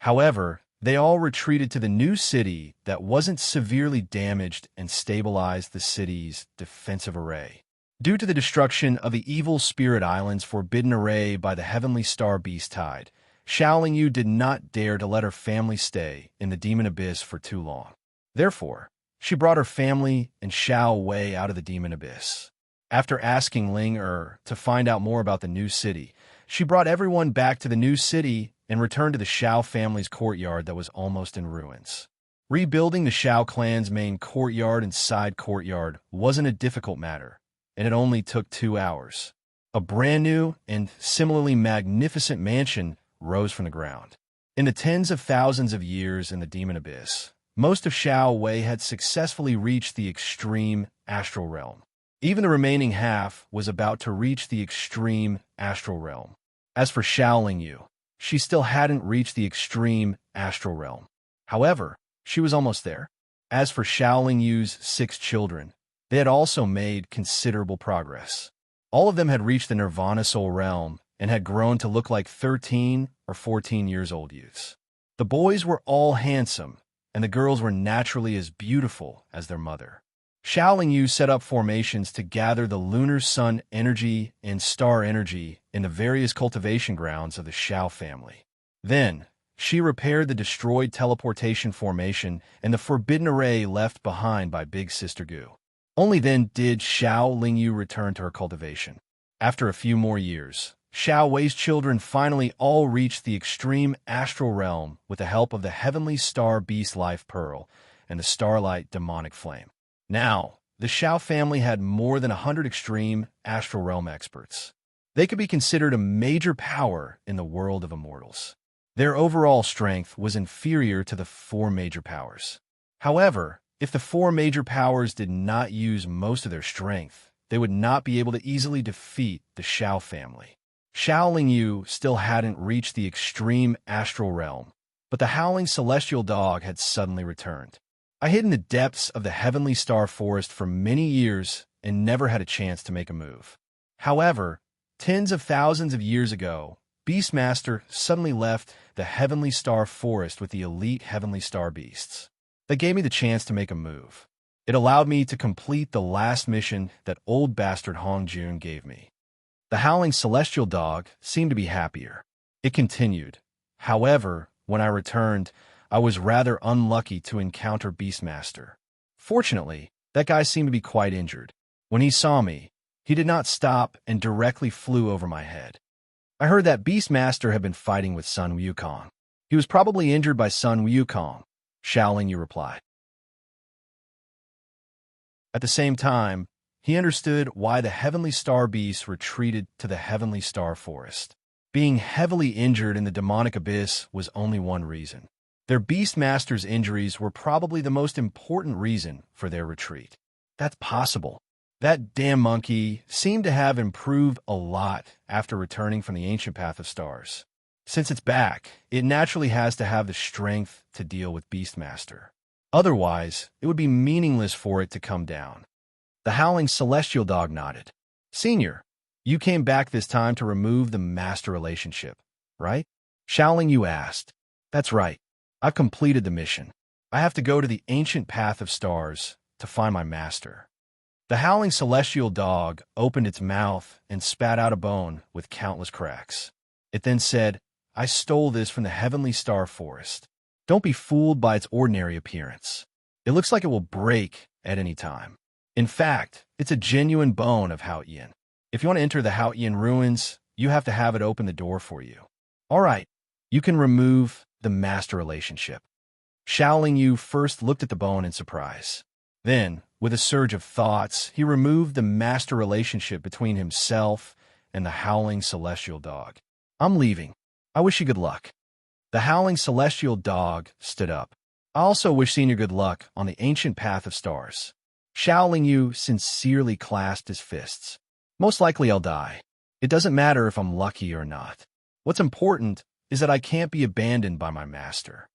However, They all retreated to the new city that wasn't severely damaged and stabilized the city's defensive array. Due to the destruction of the evil spirit island's forbidden array by the heavenly star beast tide, Xiaoling Yu did not dare to let her family stay in the demon abyss for too long. Therefore, she brought her family and Xiao Wei out of the demon abyss. After asking Ling to find out more about the new city, she brought everyone back to the new city and returned to the Xiao family's courtyard that was almost in ruins. Rebuilding the Xiao clan's main courtyard and side courtyard wasn't a difficult matter, and it only took 2 hours. A brand new and similarly magnificent mansion rose from the ground. In the tens of thousands of years in the demon abyss, most of Xiao Wei had successfully reached the extreme astral realm. Even the remaining half was about to reach the extreme astral realm. As for Xiaoling Yu, she still hadn't reached the extreme astral realm. However, she was almost there. As for Xiaoling Yu's 6 children, they had also made considerable progress. All of them had reached the nirvana soul realm and had grown to look like 13 or 14 years old youths. The boys were all handsome, and the girls were naturally as beautiful as their mother. Xiaoling Yu set up formations to gather the lunar sun energy and star energy in the various cultivation grounds of the Xiao family. Then, she repaired the destroyed teleportation formation and the forbidden array left behind by Big Sister Gu. Only then did Xiaoling Yu return to her cultivation. After a few more years, Xiao Wei's children finally all reached the extreme astral realm with the help of the heavenly star beast life pearl and the starlight demonic flame. Now, the Xiao family had more than 100 extreme astral realm experts. They could be considered a major power in the world of immortals. Their overall strength was inferior to the 4 major powers. However, if the 4 major powers did not use most of their strength, they would not be able to easily defeat the Xiao family. Xiaoling Yu still hadn't reached the extreme astral realm, but the howling celestial dog had suddenly returned. I hid in the depths of the heavenly star forest for many years and never had a chance to make a move. However, tens of thousands of years ago, Beastmaster suddenly left the heavenly star forest with the elite heavenly star beasts. That gave me the chance to make a move. It allowed me to complete the last mission that old bastard Hong Jun gave me. The howling celestial dog seemed to be happier. It continued. However, when I returned, I was rather unlucky to encounter Beastmaster. Fortunately, that guy seemed to be quite injured. When he saw me, he did not stop and directly flew over my head. I heard that Beastmaster had been fighting with Sun Wukong. He was probably injured by Sun Wukong, Xiaoling Yu replied. At the same time, he understood why the heavenly star beasts retreated to the heavenly star forest. Being heavily injured in the demonic abyss was only one reason. Their Beastmaster's injuries were probably the most important reason for their retreat. That's possible. That damn monkey seemed to have improved a lot after returning from the ancient path of stars. Since it's back, it naturally has to have the strength to deal with Beastmaster. Otherwise, it would be meaningless for it to come down. The howling celestial dog nodded. Senior, you came back this time to remove the master relationship, right? Xiaoling Yu asked. That's right. I've completed the mission. I have to go to the ancient path of stars to find my master. The howling celestial dog opened its mouth and spat out a bone with countless cracks. It then said, I stole this from the heavenly star forest. Don't be fooled by its ordinary appearance. It looks like it will break at any time. In fact, it's a genuine bone of Hao Yin. If you want to enter the Hao Yin ruins, you have to have it open the door for you. All right, you can remove the master relationship. Xiaoling Yu first looked at the bone in surprise. Then, with a surge of thoughts, he removed the master relationship between himself and the howling celestial dog. I'm leaving. I wish you good luck. The howling celestial dog stood up. I also wish Senior good luck on the ancient path of stars. Xiaoling Yu sincerely clasped his fists. Most likely I'll die. It doesn't matter if I'm lucky or not. What's important is that I can't be abandoned by my master.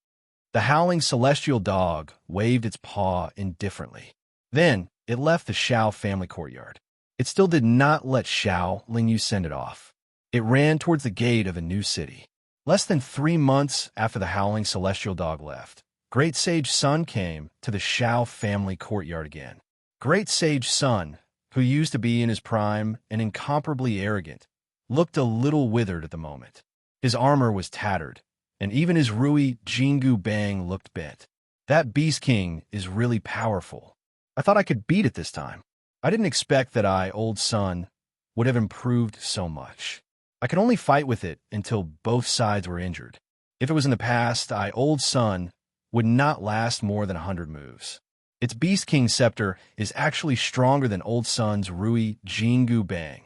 The howling celestial dog waved its paw indifferently. Then, it left the Xiao family courtyard. It still did not let Xiaoling Yu send it off. It ran towards the gate of a new city. Less than 3 months after the howling celestial dog left, Great Sage Sun came to the Shao family courtyard again. Great Sage Sun, who used to be in his prime and incomparably arrogant, looked a little withered at the moment. His armor was tattered, and even his Rui Jingu Bang looked bent. That Beast King is really powerful. I thought I could beat it this time. I didn't expect that old Sun, would have improved so much. I could only fight with it until both sides were injured. If it was in the past, old Sun would not last more than 100 moves. Its Beast King scepter is actually stronger than old Sun's Rui Jingu Bang.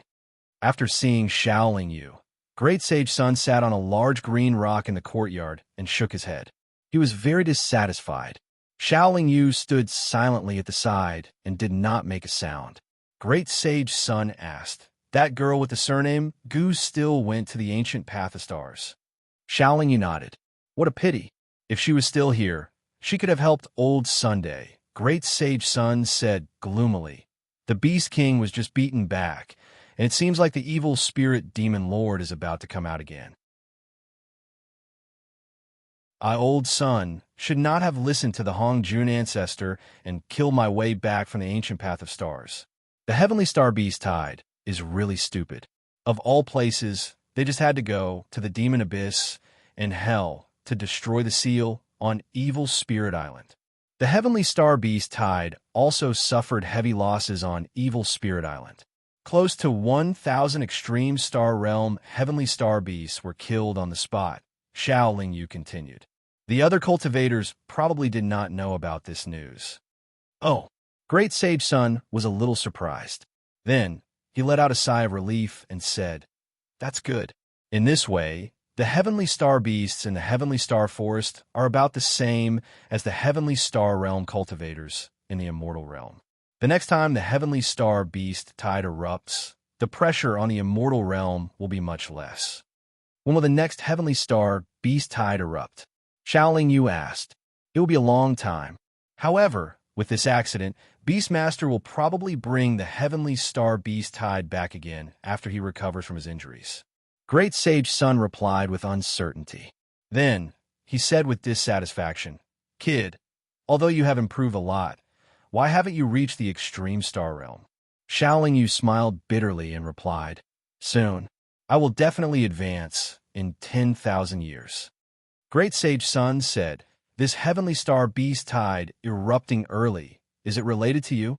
After seeing Shaoling Yu, Great Sage Sun sat on a large green rock in the courtyard and shook his head. He was very dissatisfied. Shaoling Yu stood silently at the side and did not make a sound. Great Sage Sun asked, "That girl with the surname Gu still went to the ancient path of stars?" Shaoling Yu nodded. "What a pity. If she was still here, she could have helped old Sunday." Great Sage Sun said gloomily. The Beast King was just beaten back, and it seems like the evil spirit demon lord is about to come out again. Old Sun should not have listened to the Hong Jun ancestor and killed my way back from the ancient path of stars. The heavenly star beast tide is really stupid. Of all places, they just had to go to the demon abyss and hell to destroy the seal on Evil Spirit Island. The heavenly star beast tide also suffered heavy losses on Evil Spirit Island. Close to 1,000 extreme star realm heavenly star beasts were killed on the spot, Shaoling Yu continued. The other cultivators probably did not know about this news. Oh, Great Sage Sun was a little surprised. Then, he let out a sigh of relief and said, "That's good." In this way, the heavenly star beasts in the heavenly star forest are about the same as the heavenly star realm cultivators in the immortal realm. The next time the heavenly star beast tide erupts, the pressure on the immortal realm will be much less. When will the next heavenly star beast tide erupt? Shaoling Yu asked. It will be a long time. However, with this accident, Beastmaster will probably bring the heavenly star beast tide back again after he recovers from his injuries. Great Sage Sun replied with uncertainty. Then, he said with dissatisfaction, "Kid, although you have improved a lot, why haven't you reached the extreme star realm?" Shaoling Yu smiled bitterly and replied, "Soon. I will definitely advance in 10,000 years." Great Sage Sun said, "This heavenly star beast tide erupting early, is it related to you?"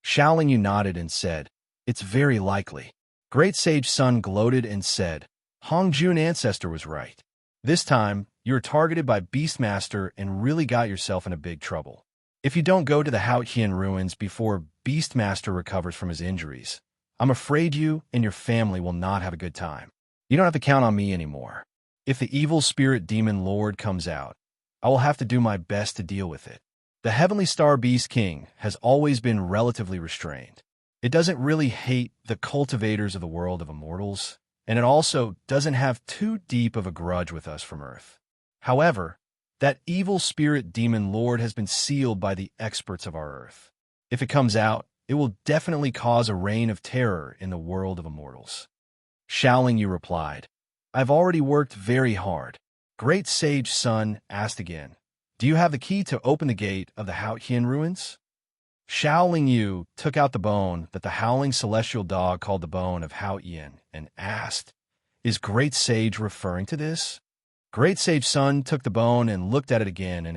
Shaoling Yu nodded and said, "It's very likely." Great Sage Sun gloated and said, "Hong Jun ancestor was right. This time, you were targeted by Beastmaster and really got yourself into big trouble. If you don't go to the Haotian ruins before Beastmaster recovers from his injuries, I'm afraid you and your family will not have a good time. You don't have to count on me anymore. If the evil spirit demon lord comes out, I will have to do my best to deal with it. The heavenly star beast king has always been relatively restrained. It doesn't really hate the cultivators of the world of immortals, and it also doesn't have too deep of a grudge with us from Earth. However, that evil spirit demon lord has been sealed by the experts of our Earth. If it comes out, it will definitely cause a reign of terror in the world of immortals." Shaoling Yu replied, "I've already worked very hard." Great Sage Sun asked again, "Do you have the key to open the gate of the Haotian ruins?" Shaoling Yu took out the bone that the howling celestial dog called the bone of Haotian and asked, "Is Great Sage referring to this?" Great Sage Sun took the bone and looked at it again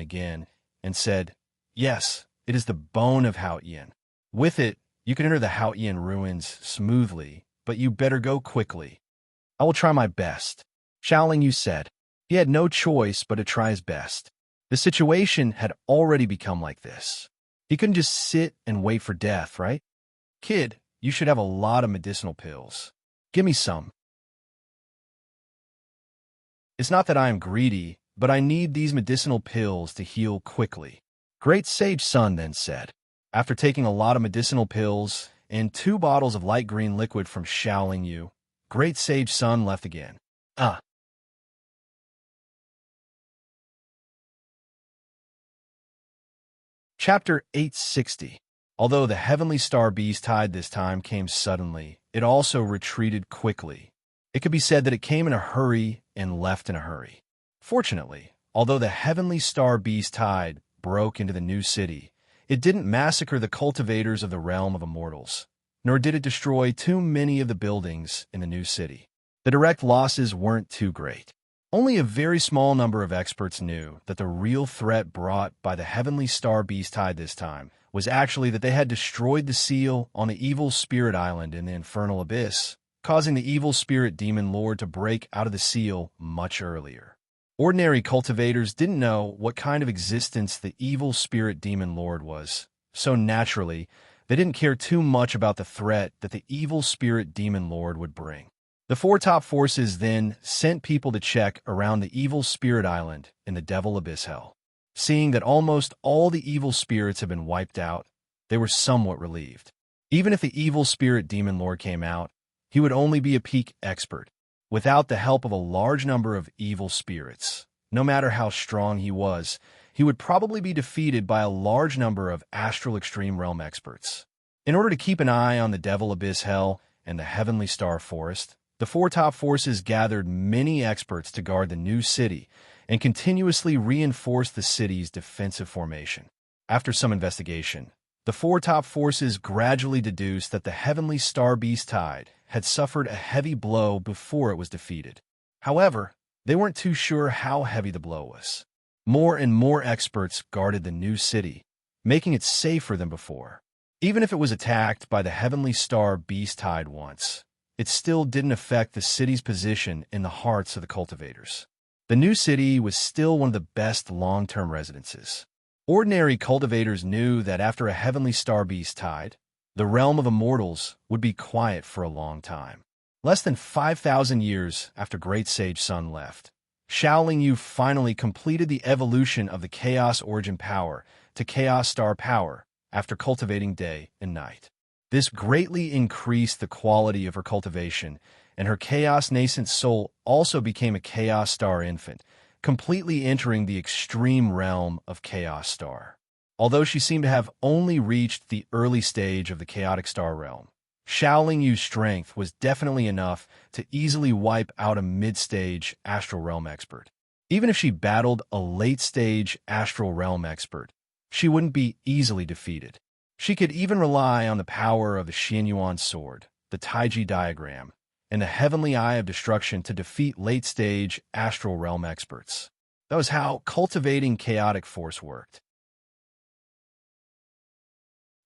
and said, "Yes, it is the bone of Haotian. With it, you can enter the Haotian ruins smoothly, but you better go quickly." "I will try my best," Shaoling Yu said. He had no choice but to try his best. The situation had already become like this. He couldn't just sit and wait for death, right? "Kid, you should have a lot of medicinal pills. Give me some." "It's not that I am greedy, but I need these medicinal pills to heal quickly," Great Sage Sun then said. After taking a lot of medicinal pills and 2 bottles of light green liquid from Shaoling Yu, Great Sage Sun left again. Chapter 860. Although the heavenly star beast tide this time came suddenly, it also retreated quickly. It could be said that it came in a hurry and left in a hurry. Fortunately, although the heavenly star beast tide broke into the new city, it didn't massacre the cultivators of the realm of immortals, nor did it destroy too many of the buildings in the new city. The direct losses weren't too great. Only a very small number of experts knew that the real threat brought by the heavenly star beast tide this time was actually that they had destroyed the seal on the evil spirit island in the infernal abyss, causing the evil spirit demon lord to break out of the seal much earlier. Ordinary cultivators didn't know what kind of existence the evil spirit demon lord was, so naturally, they didn't care too much about the threat that the evil spirit demon lord would bring. The four top forces then sent people to check around the evil spirit island in the devil abyss hell. Seeing that almost all the evil spirits had been wiped out, they were somewhat relieved. Even if the evil spirit demon lord came out, he would only be a peak expert, without the help of a large number of evil spirits. No matter how strong he would probably be defeated by a large number of astral extreme realm experts. In order to keep an eye on the devil abyss hell and the heavenly star forest, the four top forces gathered many experts to guard the new city and continuously reinforce the city's defensive formation. After some investigation, the four top forces gradually deduced that the heavenly star beast tide had suffered a heavy blow before it was defeated. However, they weren't too sure how heavy the blow was. More and more experts guarded the new city, making it safer than before. Even if it was attacked by the heavenly star beast tide once, it still didn't affect the city's position in the hearts of the cultivators. The new city was still one of the best long-term residences. Ordinary cultivators knew that after a heavenly star beast tide, the realm of immortals would be quiet for a long time. Less than 5,000 years after Great Sage Sun left, Shaolin Yu finally completed the evolution of the Chaos Origin power to Chaos Star power after cultivating day and night. This greatly increased the quality of her cultivation, and her Chaos Nascent Soul also became a Chaos Star infant, completely entering the extreme realm of Chaos Star. Although she seemed to have only reached the early stage of the Chaotic Star realm, Shaolin Yu's strength was definitely enough to easily wipe out a mid-stage Astral Realm expert. Even if she battled a late-stage Astral Realm expert, she wouldn't be easily defeated. She could even rely on the power of the Xianyuan sword, the Taiji diagram, and the Heavenly Eye of Destruction to defeat late-stage Astral Realm experts. That was how cultivating chaotic force worked.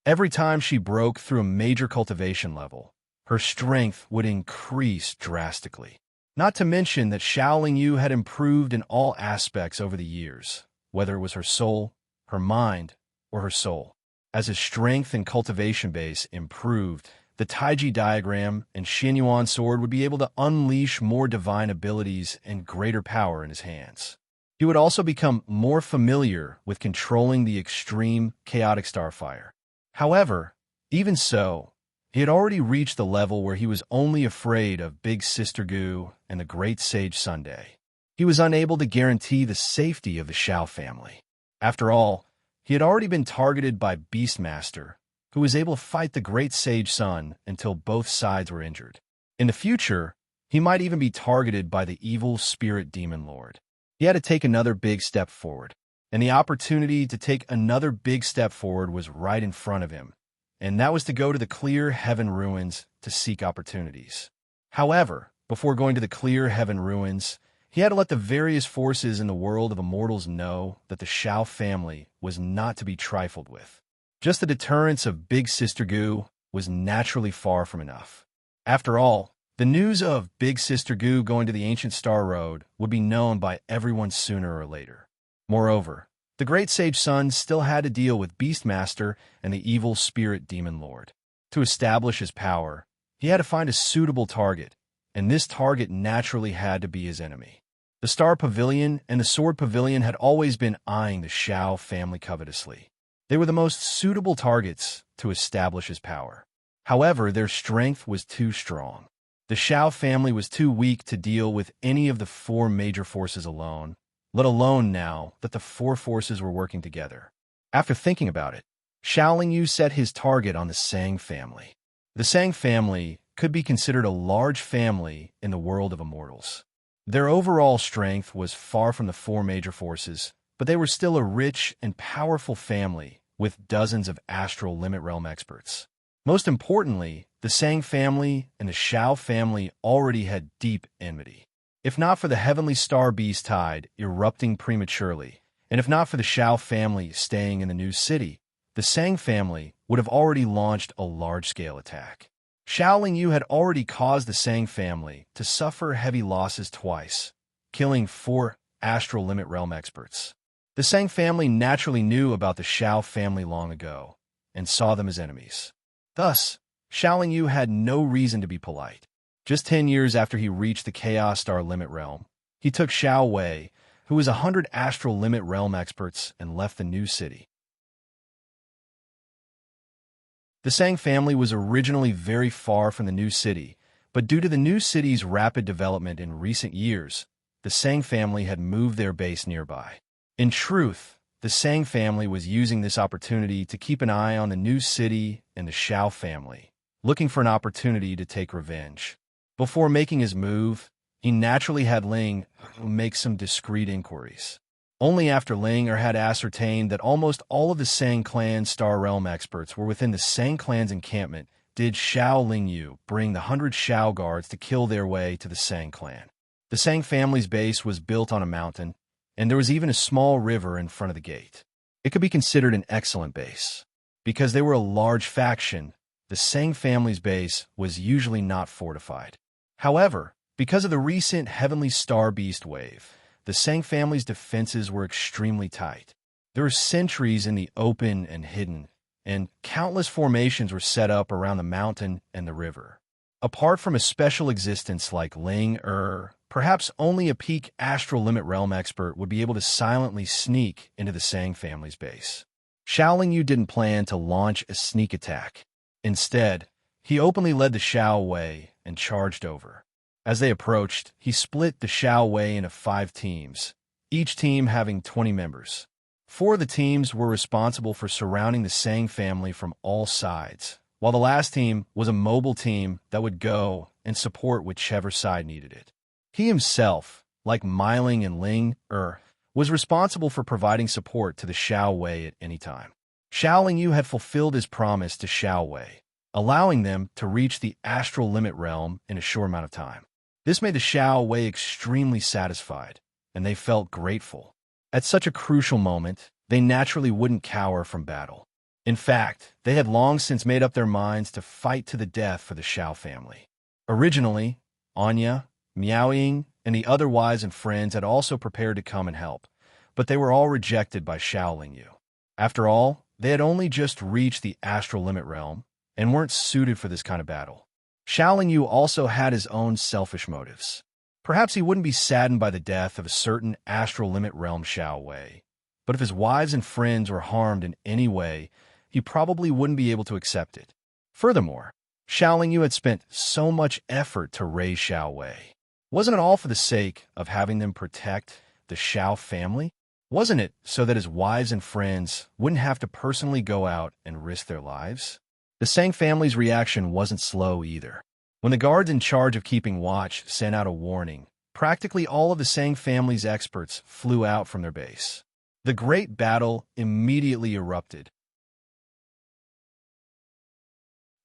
Every time she broke through a major cultivation level, her strength would increase drastically. Not to mention that Shaolin Yu had improved in all aspects over the years, whether it was her soul, her mind, or her soul. As his strength and cultivation base improved, the Taiji diagram and Xianyuan sword would be able to unleash more divine abilities and greater power in his hands. He would also become more familiar with controlling the extreme chaotic starfire. However, even so, he had already reached the level where he was only afraid of Big Sister Gu and the Great Sage Sunday. He was unable to guarantee the safety of the Shao family. After all, he had already been targeted by Beastmaster, who was able to fight the Great Sage Sun until both sides were injured. In the future, he might even be targeted by the evil spirit demon lord. He had to take another big step forward, and the opportunity to take another big step forward was right in front of him, and that was to go to the Clear Heaven Ruins to seek opportunities. However, before going to the Clear Heaven Ruins, he had to let the various forces in the world of immortals know that the Shao family was not to be trifled with. Just the deterrence of Big Sister Gu was naturally far from enough. After all, the news of Big Sister Gu going to the Ancient Star Road would be known by everyone sooner or later. Moreover, the Great Sage Sun still had to deal with Beastmaster and the evil spirit demon lord. To establish his power, he had to find a suitable target, and this target naturally had to be his enemy. The Star Pavilion and the Sword Pavilion had always been eyeing the Shao family covetously. They were the most suitable targets to establish his power. However, their strength was too strong. The Shao family was too weak to deal with any of the four major forces alone, let alone now that the four forces were working together. After thinking about it, Shaolin Yu set his target on the Sang family. The Sang family could be considered a large family in the world of immortals. Their overall strength was far from the four major forces, but they were still a rich and powerful family with dozens of astral limit realm experts. Most importantly, the Sang family and the Shao family already had deep enmity. If not for the heavenly star beast tide erupting prematurely, and if not for the Shao family staying in the new city, the Sang family would have already launched a large-scale attack. Xiao Lingyu had already caused the Sang family to suffer heavy losses twice, killing 4 astral limit realm experts. The Sang family naturally knew about the Shao family long ago and saw them as enemies. Thus, Xiao Lingyu had no reason to be polite. Just 10 years after he reached the Chaos Star Limit Realm, he took Xiao Wei, who was 100 astral limit realm experts, and left the new city. The Sang family was originally very far from the new city, but due to the new city's rapid development in recent years, the Sang family had moved their base nearby. In truth, the Sang family was using this opportunity to keep an eye on the new city and the Shao family, looking for an opportunity to take revenge. Before making his move, he naturally had Ling make some discreet inquiries. Only after Ling had ascertained that almost all of the Sang clan's Star Realm experts were within the Sang clan's encampment did Xiao Lingyu bring the 100 Shao guards to kill their way to the Sang clan. The Sang family's base was built on a mountain, and there was even a small river in front of the gate. It could be considered an excellent base. Because they were a large faction, the Sang family's base was usually not fortified. However, because of the recent Heavenly Star Beast wave, the Sang family's defenses were extremely tight. There were sentries in the open and hidden, and countless formations were set up around the mountain and the river. Apart from a special existence like Ling perhaps only a peak astral limit realm expert would be able to silently sneak into the Sang family's base. Xiao Lingyu didn't plan to launch a sneak attack. Instead, he openly led the Shao Wei and charged over. As they approached, he split the Shao Wei into 5 teams, each team having 20 members. 4 of the teams were responsible for surrounding the Sang family from all sides, while the last team was a mobile team that would go and support whichever side needed it. He himself, like Meiling and Ling was responsible for providing support to the Shao Wei at any time. Xiao Lingyu had fulfilled his promise to Shao Wei, allowing them to reach the astral limit realm in a short amount of time. This made the Shao Wei extremely satisfied, and they felt grateful. At such a crucial moment, they naturally wouldn't cower from battle. In fact, they had long since made up their minds to fight to the death for the Shao family. Originally, Anya, Miaoying, and the other wives and friends had also prepared to come and help, but they were all rejected by Xiao Lingyu. After all, they had only just reached the astral limit realm and weren't suited for this kind of battle. Xiao Lingyu also had his own selfish motives. Perhaps he wouldn't be saddened by the death of a certain astral limit realm Shao Wei, but if his wives and friends were harmed in any way, he probably wouldn't be able to accept it. Furthermore, Xiao Lingyu had spent so much effort to raise Shao Wei. Wasn't it all for the sake of having them protect the Shao family? Wasn't it so that his wives and friends wouldn't have to personally go out and risk their lives? The Sang family's reaction wasn't slow either. When the guards in charge of keeping watch sent out a warning, practically all of the Sang family's experts flew out from their base. The great battle immediately erupted.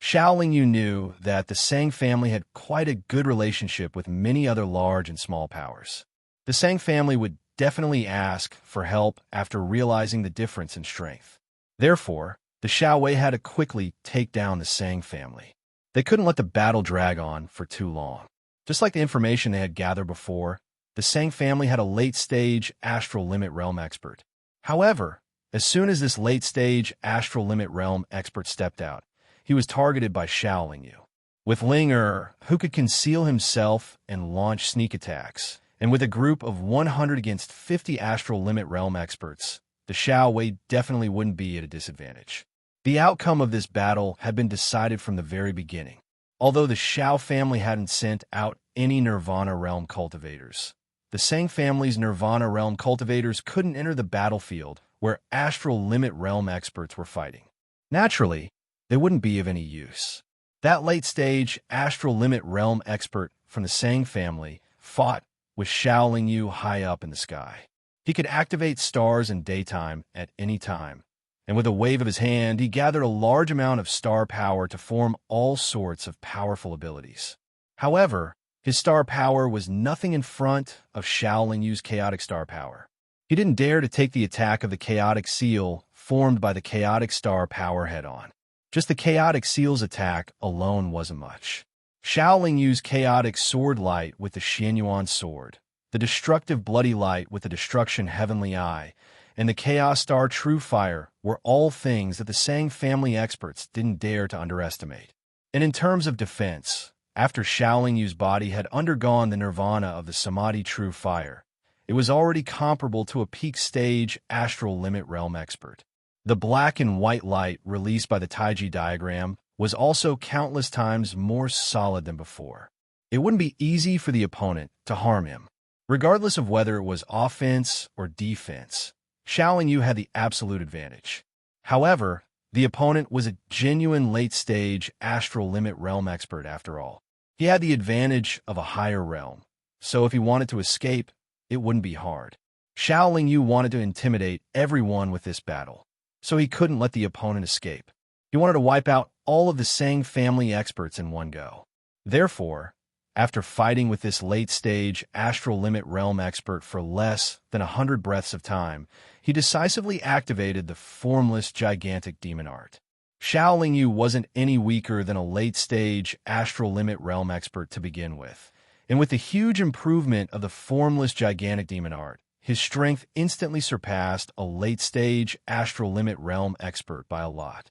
Xiao Lingyu knew that the Sang family had quite a good relationship with many other large and small powers. The Sang family would definitely ask for help after realizing the difference in strength. Therefore, the Shao Wei had to quickly take down the Sang family. They couldn't let the battle drag on for too long. Just like the information they had gathered before, the Sang family had a late-stage astral limit realm expert. However, as soon as this late-stage astral limit realm expert stepped out, he was targeted by Xiao Lingyu. With Ling who could conceal himself and launch sneak attacks, and with a group of 100 against 50 astral limit realm experts, the Shao Wei definitely wouldn't be at a disadvantage. The outcome of this battle had been decided from the very beginning. Although the Shao family hadn't sent out any Nirvana realm cultivators, the Sang family's Nirvana realm cultivators couldn't enter the battlefield where astral limit realm experts were fighting. Naturally, they wouldn't be of any use. That late-stage astral limit realm expert from the Sang family fought with Xiaoling Yu high up in the sky. He could activate stars in daytime at any time, and with a wave of his hand, he gathered a large amount of star power to form all sorts of powerful abilities. However, his star power was nothing in front of Xiaoling Yu's chaotic star power. He didn't dare to take the attack of the chaotic seal formed by the chaotic star power head-on. Just the chaotic seal's attack alone wasn't much. Xiaoling Yu's chaotic sword light with the Xianyuan sword, the destructive bloody light with the destruction heavenly eye, and the Chaos Star True Fire were all things that the Sang family experts didn't dare to underestimate. And in terms of defense, after Xiaoling Yu's body had undergone the nirvana of the Samadhi True Fire, it was already comparable to a peak stage astral limit realm expert. The black and white light released by the Taiji diagram was also countless times more solid than before. It wouldn't be easy for the opponent to harm him. Regardless of whether it was offense or defense, Xiaoling Yu had the absolute advantage. However, the opponent was a genuine late-stage astral limit realm expert after all. He had the advantage of a higher realm, so if he wanted to escape, it wouldn't be hard. Xiaoling Yu wanted to intimidate everyone with this battle, so he couldn't let the opponent escape. He wanted to wipe out all of the Sang family experts in one go. Therefore, after fighting with this late-stage astral limit realm expert for less than 100 breaths of time, he decisively activated the formless gigantic demon art. Xiaoling Yu wasn't any weaker than a late-stage astral limit realm expert to begin with, and with the huge improvement of the formless gigantic demon art, his strength instantly surpassed a late-stage astral limit realm expert by a lot.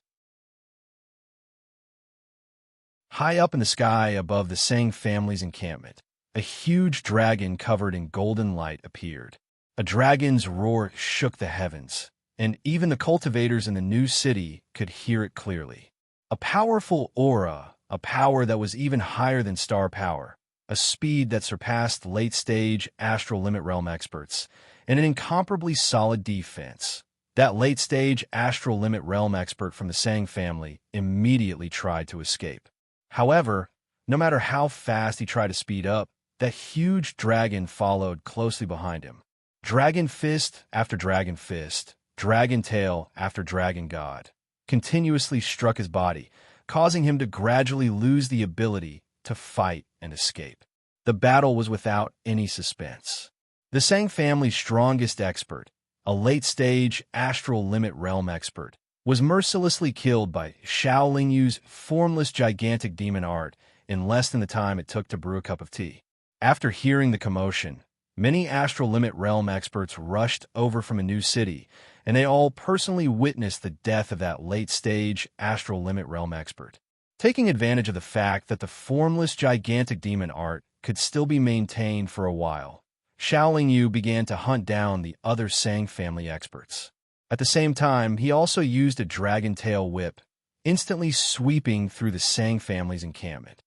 High up in the sky above the Sang family's encampment, a huge dragon covered in golden light appeared. A dragon's roar shook the heavens, and even the cultivators in the new city could hear it clearly. A powerful aura, a power that was even higher than star power, a speed that surpassed late-stage astral limit realm experts, and an incomparably solid defense. That late-stage astral limit realm expert from the Sang family immediately tried to escape. However, no matter how fast he tried to speed up, that huge dragon followed closely behind him. Dragon fist after dragon fist, dragon tail after dragon god, continuously struck his body, causing him to gradually lose the ability to fight and escape. The battle was without any suspense. The Sang family's strongest expert, a late-stage astral limit realm expert, was mercilessly killed by Xiaoling Yu's formless gigantic demon art in less than the time it took to brew a cup of tea. After hearing the commotion, many astral limit realm experts rushed over from a new city, and they all personally witnessed the death of that late-stage astral limit realm expert. Taking advantage of the fact that the formless gigantic demon art could still be maintained for a while, Xiaoling Yu began to hunt down the other Sang family experts. At the same time, he also used a dragon tail whip, instantly sweeping through the Sang family's encampment.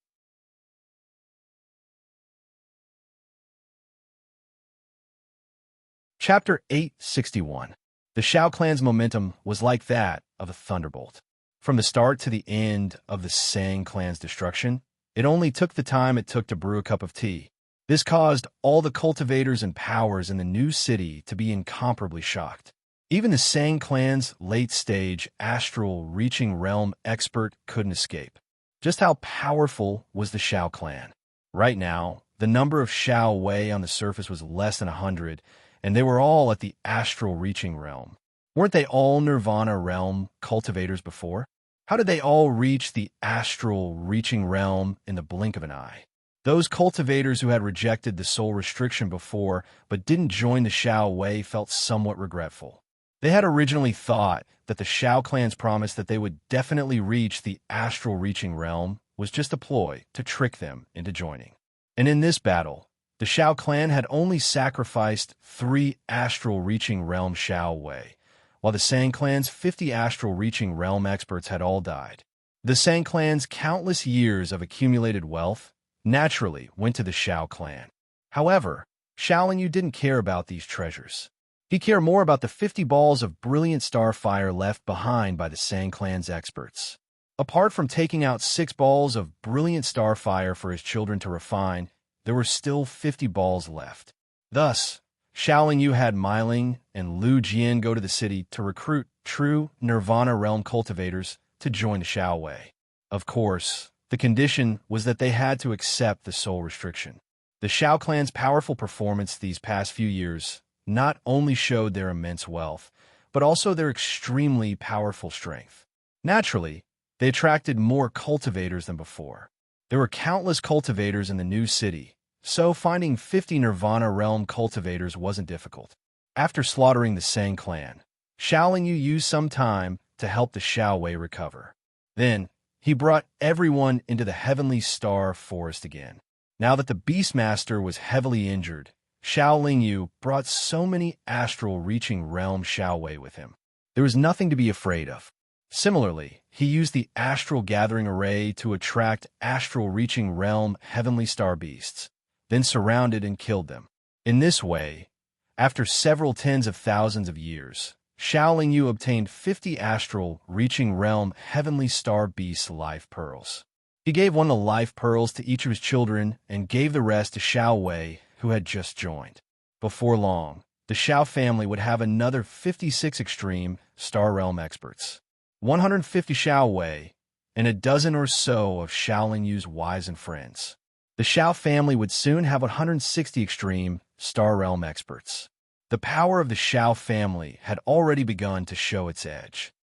Chapter 861. The Xiao clan's momentum was like that of a thunderbolt. From the start to the end of the Sang clan's destruction, it only took the time it took to brew a cup of tea. This caused all the cultivators and powers in the new city to be incomparably shocked. Even the Sang clan's late-stage astral reaching realm expert couldn't escape. Just how powerful was the Xiao clan? Right now, the number of Xiao Wei on the surface was less than 100, and they were all at the astral reaching realm. Weren't they all Nirvana realm cultivators before? How did they all reach the astral reaching realm in the blink of an eye? Those cultivators who had rejected the soul restriction before but didn't join the Xiao Wei felt somewhat regretful. They had originally thought that the Xiao clan's promise that they would definitely reach the astral reaching realm was just a ploy to trick them into joining. And in this battle, the Xiao clan had only sacrificed 3 astral reaching realm Xiao Wei, while the Sang clan's 50 astral reaching realm experts had all died. The Sang clan's countless years of accumulated wealth naturally went to the Xiao clan. However, Xiaoling Yu didn't care about these treasures. He cared more about the 50 balls of brilliant star fire left behind by the Sang clan's experts. Apart from taking out 6 balls of brilliant star fire for his children to refine, there were still 50 balls left. Thus, Xiao Yu had Mai Ling and Lu Jian go to the city to recruit true Nirvana realm cultivators to join the Xiao Wei. Of course, the condition was that they had to accept the soul restriction. The Xiao clan's powerful performance these past few years not only showed their immense wealth, but also their extremely powerful strength. Naturally, they attracted more cultivators than before. There were countless cultivators in the new city, so finding 50 Nirvana realm cultivators wasn't difficult. After slaughtering the Sang clan, Xiao Yu used some time to help the Xiao Wei recover. Then, he brought everyone into the Heavenly Star Forest again. Now that the Beastmaster was heavily injured, Xiao Yu brought so many astral-reaching realm Xiao Wei with him. There was nothing to be afraid of. Similarly, he used the Astral Gathering Array to attract astral-reaching realm Heavenly Star Beasts, then surrounded and killed them. In this way, after several tens of thousands of years, Xiao Yu obtained 50 astral-reaching realm Heavenly Star Beasts life pearls. He gave one of the life pearls to each of his children and gave the rest to Xiao Wei, who had just joined. Before long, the Xiao family would have another 56 extreme Star Realm experts, 150 Xiao Wei, and a dozen or so of Xiao Yu's wives and friends. The Xiao family would soon have 160 extreme Star Realm experts. The power of the Xiao family had already begun to show its edge.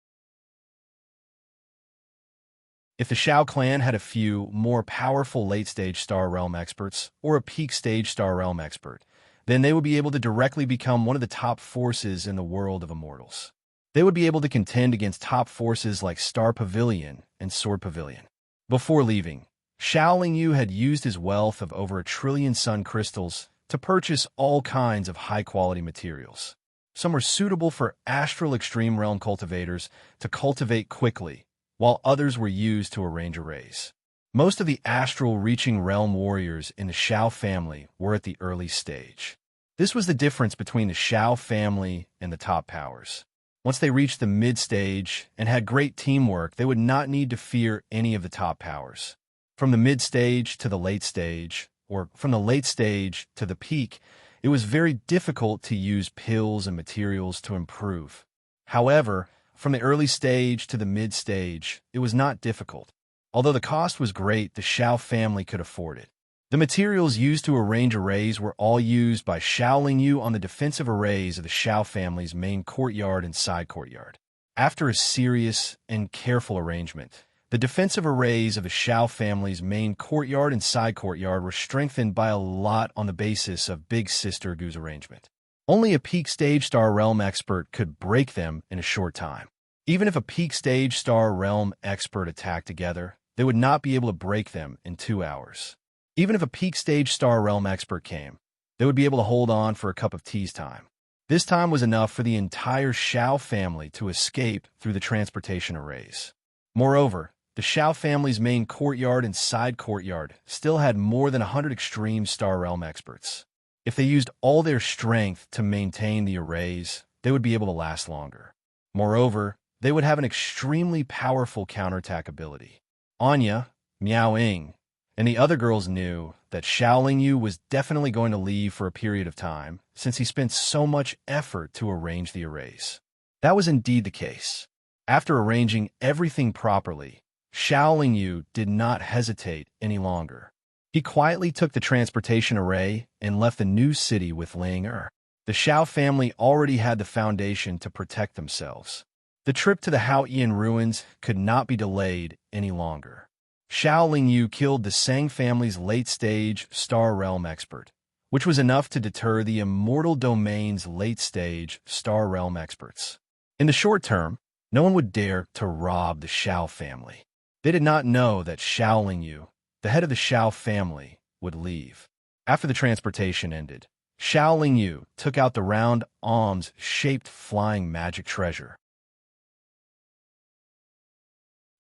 If the Xiao clan had a few more powerful late-stage Star Realm experts or a peak-stage Star Realm expert, then they would be able to directly become one of the top forces in the world of immortals. They would be able to contend against top forces like Star Pavilion and Sword Pavilion. Before leaving, Xiao Yu had used his wealth of over 1 trillion sun crystals to purchase all kinds of high-quality materials. Some were suitable for astral extreme realm cultivators to cultivate quickly, while others were used to arrange arrays. Most of the astral-reaching realm warriors in the Xiao family were at the early stage. This was the difference between the Xiao family and the top powers. Once they reached the mid-stage and had great teamwork, they would not need to fear any of the top powers. From the mid-stage to the late stage, or from the late stage to the peak, it was very difficult to use pills and materials to improve. However, from the early stage to the mid-stage, it was not difficult. Although the cost was great, the Xiao family could afford it. The materials used to arrange arrays were all used by Xiao Yu on the defensive arrays of the Xiao family's main courtyard and side courtyard. After a serious and careful arrangement, the defensive arrays of the Xiao family's main courtyard and side courtyard were strengthened by a lot on the basis of Big Sister Gu's arrangement. Only a peak stage Star Realm expert could break them in a short time. Even if a peak stage Star Realm expert attacked together, they would not be able to break them in 2 hours. Even if a peak stage Star Realm expert came, they would be able to hold on for a cup of tea's time. This time was enough for the entire Xiao family to escape through the transportation arrays. Moreover, the Xiao family's main courtyard and side courtyard still had more than 100 extreme Star Realm experts. If they used all their strength to maintain the arrays, they would be able to last longer. Moreover, they would have an extremely powerful counterattack ability. Anya, Miao Ying, and the other girls knew that Xiao Yu was definitely going to leave for a period of time, since he spent so much effort to arrange the arrays. That was indeed the case. After arranging everything properly, Xiao Yu did not hesitate any longer. He quietly took the transportation array and left the new city with Ling Er. The Xiao family already had the foundation to protect themselves. The trip to the Haoyan ruins could not be delayed any longer. Xiao Yu killed the Sang family's late-stage Star Realm expert, which was enough to deter the Immortal Domain's late-stage Star Realm experts. In the short term, no one would dare to rob the Xiao family. They did not know that Xiao Yu, the head of the Xiao family, would leave. After the transportation ended, Xiao Yu took out the round alms-shaped flying magic treasure.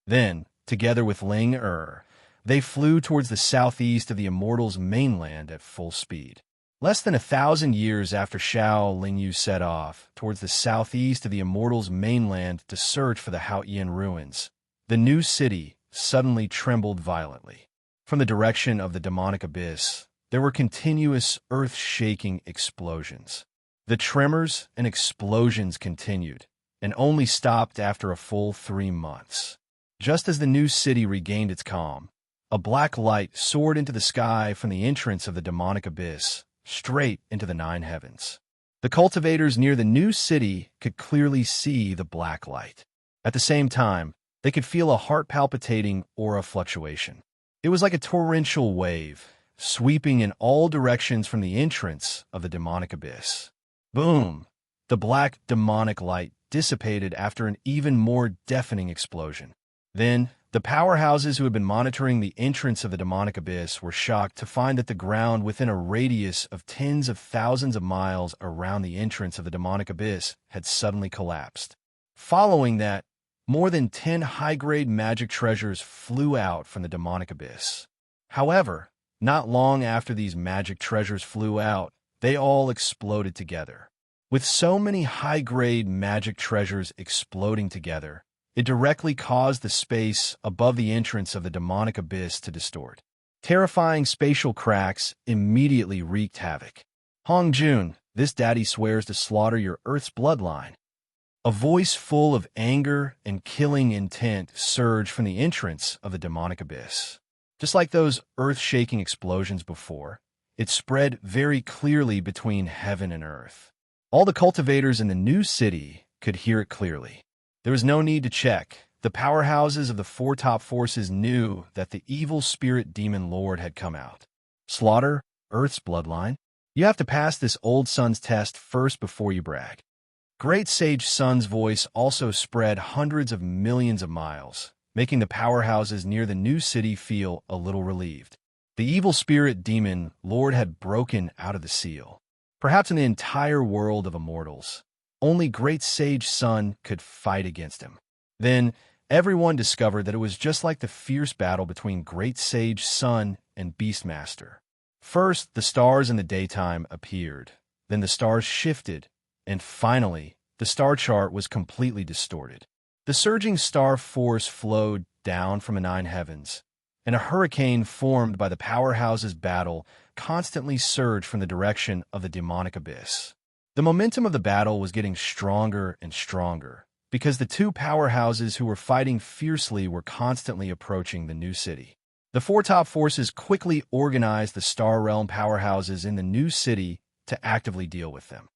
Then, together with Ling Er, they flew towards the southeast of the Immortals' mainland at full speed. Less than 1,000 years after Xiao Yu set off towards the southeast of the Immortals' mainland to search for the Haoyan ruins, the new city suddenly trembled violently. From the direction of the demonic abyss, there were continuous earth-shaking explosions. The tremors and explosions continued, and only stopped after a full 3 months. Just as the new city regained its calm, a black light soared into the sky from the entrance of the demonic abyss, straight into the 9 heavens. The cultivators near the new city could clearly see the black light. At the same time, they could feel a heart-palpitating aura fluctuation. It was like a torrential wave, sweeping in all directions from the entrance of the demonic abyss. Boom! The black demonic light dissipated after an even more deafening explosion. Then, the powerhouses who had been monitoring the entrance of the demonic abyss were shocked to find that the ground within a radius of tens of thousands of miles around the entrance of the demonic abyss had suddenly collapsed. Following that, more than 10 high-grade magic treasures flew out from the demonic abyss. However, not long after these magic treasures flew out, they all exploded together. With so many high-grade magic treasures exploding together, it directly caused the space above the entrance of the demonic abyss to distort. Terrifying spatial cracks immediately wreaked havoc. Hong Jun, this daddy swears to slaughter your Earth's bloodline. A voice full of anger and killing intent surged from the entrance of the demonic abyss. Just like those earth-shaking explosions before, it spread very clearly between heaven and earth. All the cultivators in the new city could hear it clearly. There was no need to check. The powerhouses of the 4 top forces knew that the evil spirit demon lord had come out. Slaughter Earth's bloodline? You have to pass this old sun's test first before you brag. Great Sage Sun's voice also spread hundreds of millions of miles, making the powerhouses near the new city feel a little relieved. The evil spirit demon lord had broken out of the seal. Perhaps in the entire world of immortals, only Great Sage Sun could fight against him. Then, everyone discovered that it was just like the fierce battle between Great Sage Sun and Beastmaster. First, the stars in the daytime appeared. Then the stars shifted, and finally, the star chart was completely distorted. The surging star force flowed down from the 9 heavens, and a hurricane formed by the powerhouses' battle constantly surged from the direction of the demonic abyss. The momentum of the battle was getting stronger and stronger, because the 2 powerhouses who were fighting fiercely were constantly approaching the new city. The 4 top forces quickly organized the Star Realm powerhouses in the new city to actively deal with them.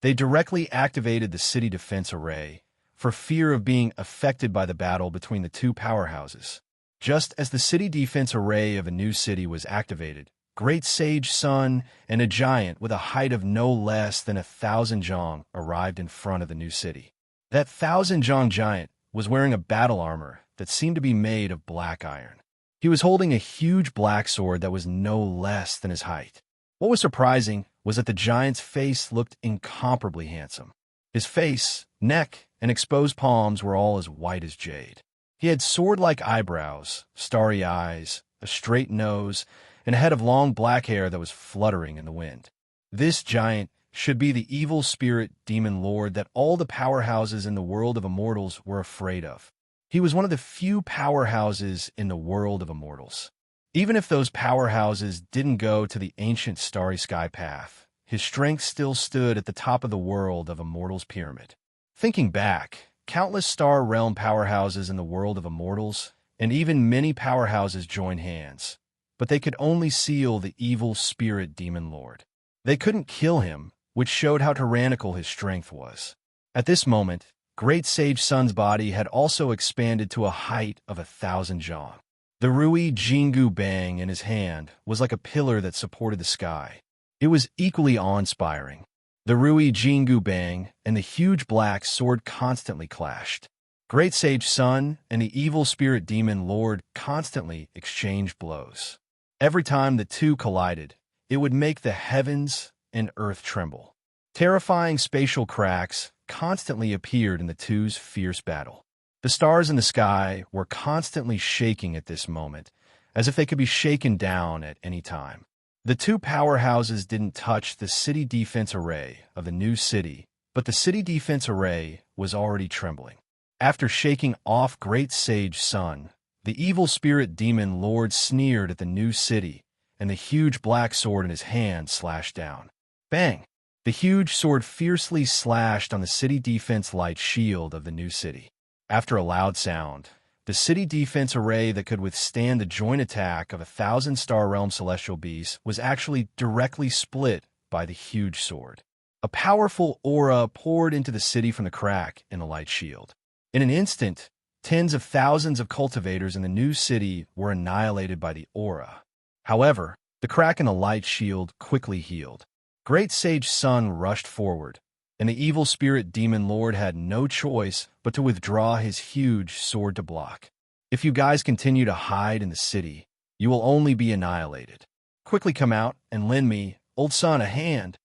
They directly activated the city defense array for fear of being affected by the battle between the 2 powerhouses. Just as the city defense array of a new city was activated, Great Sage Sun and a giant with a height of no less than 1,000 zhong arrived in front of the new city. That 1,000 zhong giant was wearing a battle armor that seemed to be made of black iron. He was holding a huge black sword that was no less than his height. What was surprising was that the giant's face looked incomparably handsome. His face, neck, and exposed palms were all as white as jade. He had sword-like eyebrows, starry eyes, a straight nose, and a head of long black hair that was fluttering in the wind. This giant should be the evil spirit demon lord that all the powerhouses in the world of immortals were afraid of. He was one of the few powerhouses in the world of immortals. Even if those powerhouses didn't go to the ancient starry sky path, his strength still stood at the top of the world of immortals pyramid. Thinking back, countless star realm powerhouses in the world of immortals, and even many powerhouses joined hands, but they could only seal the evil spirit demon lord. They couldn't kill him, which showed how tyrannical his strength was. At this moment, Great Sage Sun's body had also expanded to a height of 1,000 zhong. The Rui Jingu Bang in his hand was like a pillar that supported the sky. It was equally awe-inspiring. The Rui Jingu Bang and the huge black sword constantly clashed. Great Sage Sun and the evil spirit demon lord constantly exchanged blows. Every time the 2 collided, it would make the heavens and earth tremble. Terrifying spatial cracks constantly appeared in the 2's fierce battle. The stars in the sky were constantly shaking at this moment, as if they could be shaken down at any time. The 2 powerhouses didn't touch the city defense array of the new city, but the city defense array was already trembling. After shaking off Great Sage Sun, The evil spirit demon lord sneered at the new city, and the huge black sword in his hand slashed down. Bang! The huge sword fiercely slashed on the city defense light shield of the new city. After a loud sound, the city defense array that could withstand the joint attack of 1,000-star realm celestial beasts was actually directly split by the huge sword. A powerful aura poured into the city from the crack in the light shield. In an instant, tens of thousands of cultivators in the new city were annihilated by the aura. However, the crack in the light shield quickly healed. Great Sage Sun rushed forward, and the evil spirit demon lord had no choice but to withdraw his huge sword to block. If you guys continue to hide in the city, you will only be annihilated. Quickly come out and lend me, old son, a hand.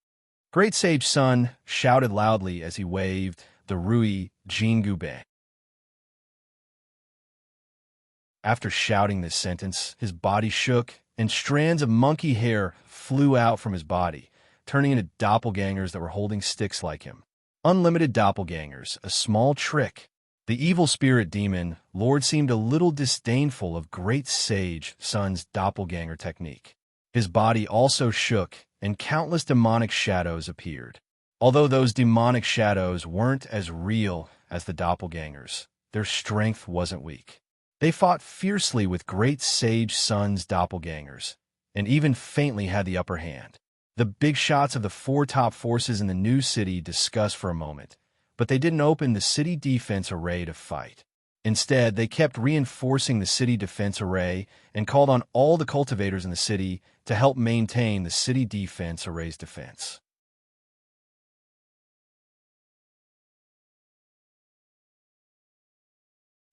Great Sage Sun shouted loudly as he waved the Rui Jingube. After shouting this sentence, his body shook, and strands of monkey hair flew out from his body, turning into doppelgangers that were holding sticks like him. Unlimited doppelgangers, a small trick. The evil spirit demon lord seemed a little disdainful of Great Sage Sun's doppelganger technique. His body also shook, and countless demonic shadows appeared. Although those demonic shadows weren't as real as the doppelgangers, their strength wasn't weak. They fought fiercely with Great Sage Sun's doppelgangers, and even faintly had the upper hand. The big shots of the four top forces in the new city discussed for a moment, but they didn't open the city defense array to fight. Instead, they kept reinforcing the city defense array and called on all the cultivators in the city to help maintain the city defense array's defense.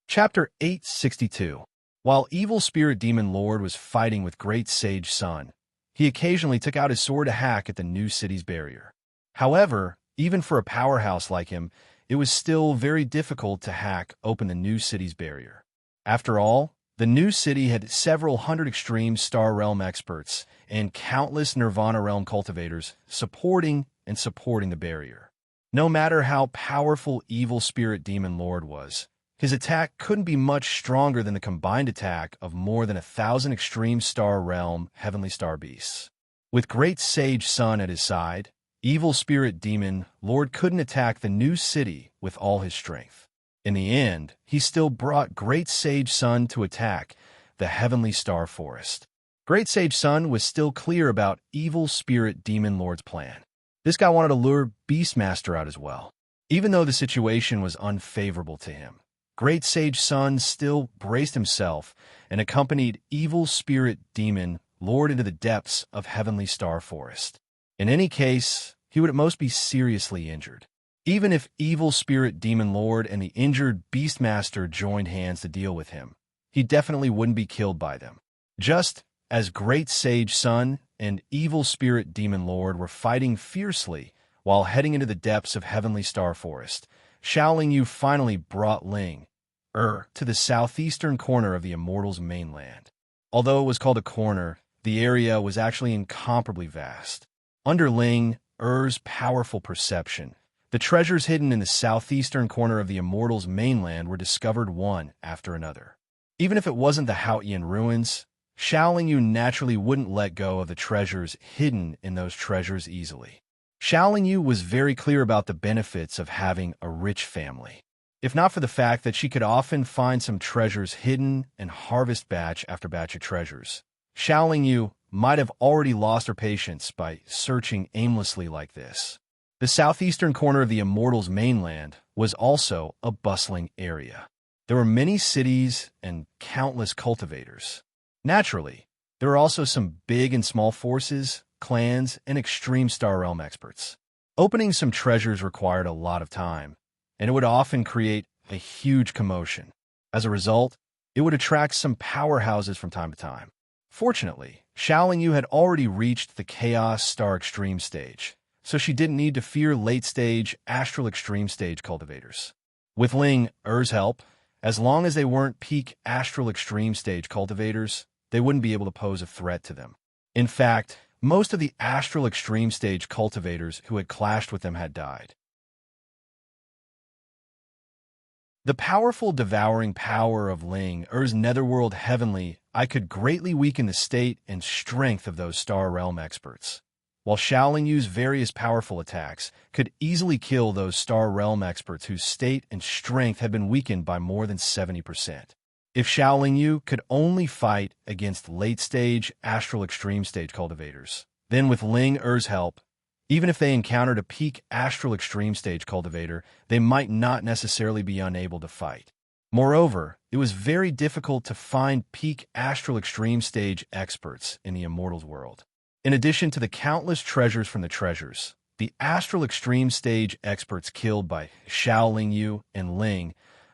Chapter 862. While evil spirit demon lord was fighting with Great Sage Sun, he occasionally took out his sword to hack at the new city's barrier. However, even for a powerhouse like him, it was still very difficult to hack open the new city's barrier. After all, the new city had several hundred extreme Star Realm experts and countless Nirvana Realm cultivators supporting the barrier. No matter how powerful evil spirit demon lord was, his attack couldn't be much stronger than the combined attack of more than 1,000 extreme Star Realm heavenly star beasts. With Great Sage Sun at his side, evil spirit demon lord couldn't attack the new city with all his strength. In the end, he still brought Great Sage Sun to attack the heavenly star forest. Great Sage Sun was still clear about evil spirit demon lord's plan. This guy wanted to lure Beastmaster out as well. Even though the situation was unfavorable to him, Great Sage Sun still braced himself and accompanied evil spirit demon lord into the depths of heavenly star forest. In any case, he would at most be seriously injured. Even if evil spirit demon lord and the injured Beastmaster joined hands to deal with him, he definitely wouldn't be killed by them. Just as Great Sage Sun and evil spirit demon lord were fighting fiercely while heading into the depths of heavenly star forest, Shaolin Yu finally brought Ling to the southeastern corner of the Immortals' mainland. Although it was called a corner, the area was actually incomparably vast. Under Ling powerful perception, the treasures hidden in the southeastern corner of the Immortals' mainland were discovered one after another. Even if it wasn't the Haotian ruins, Shaolin Yu naturally wouldn't let go of the treasures hidden in those treasures easily. Shaolin Yu was very clear about the benefits of having a rich family. If not for the fact that she could often find some treasures hidden and harvest batch after batch of treasures, Shaolin Yu might have already lost her patience by searching aimlessly like this. The southeastern corner of the Immortals' mainland was also a bustling area. There were many cities and countless cultivators. Naturally, there were also some big and small forces, clans, and extreme Star Realm experts. Opening some treasures required a lot of time, and it would often create a huge commotion. As a result, it would attract some powerhouses from time to time. Fortunately, Shaolin Yu had already reached the Chaos Star Extreme stage, so she didn't need to fear late-stage Astral Extreme stage cultivators. With Ling help, as long as they weren't peak Astral Extreme stage cultivators, they wouldn't be able to pose a threat to them. In fact, most of the Astral Extreme stage cultivators who had clashed with them had died. The powerful devouring power of Ling Er's netherworld heavenly I could greatly weaken the state and strength of those Star Realm experts, while Xiaoling Yu's various powerful attacks could easily kill those Star Realm experts whose state and strength had been weakened by more than 70%. If Xiaoling Yu could only fight against late-stage astral extreme stage cultivators, then with Ling Er's help, even if they encountered a peak astral extreme stage cultivator, they might not necessarily be unable to fight. Moreover, it was very difficult to find peak astral extreme stage experts in the Immortals world. In addition to the countless treasures from the treasures, the astral extreme stage experts killed by Xiaoling Yu and Ling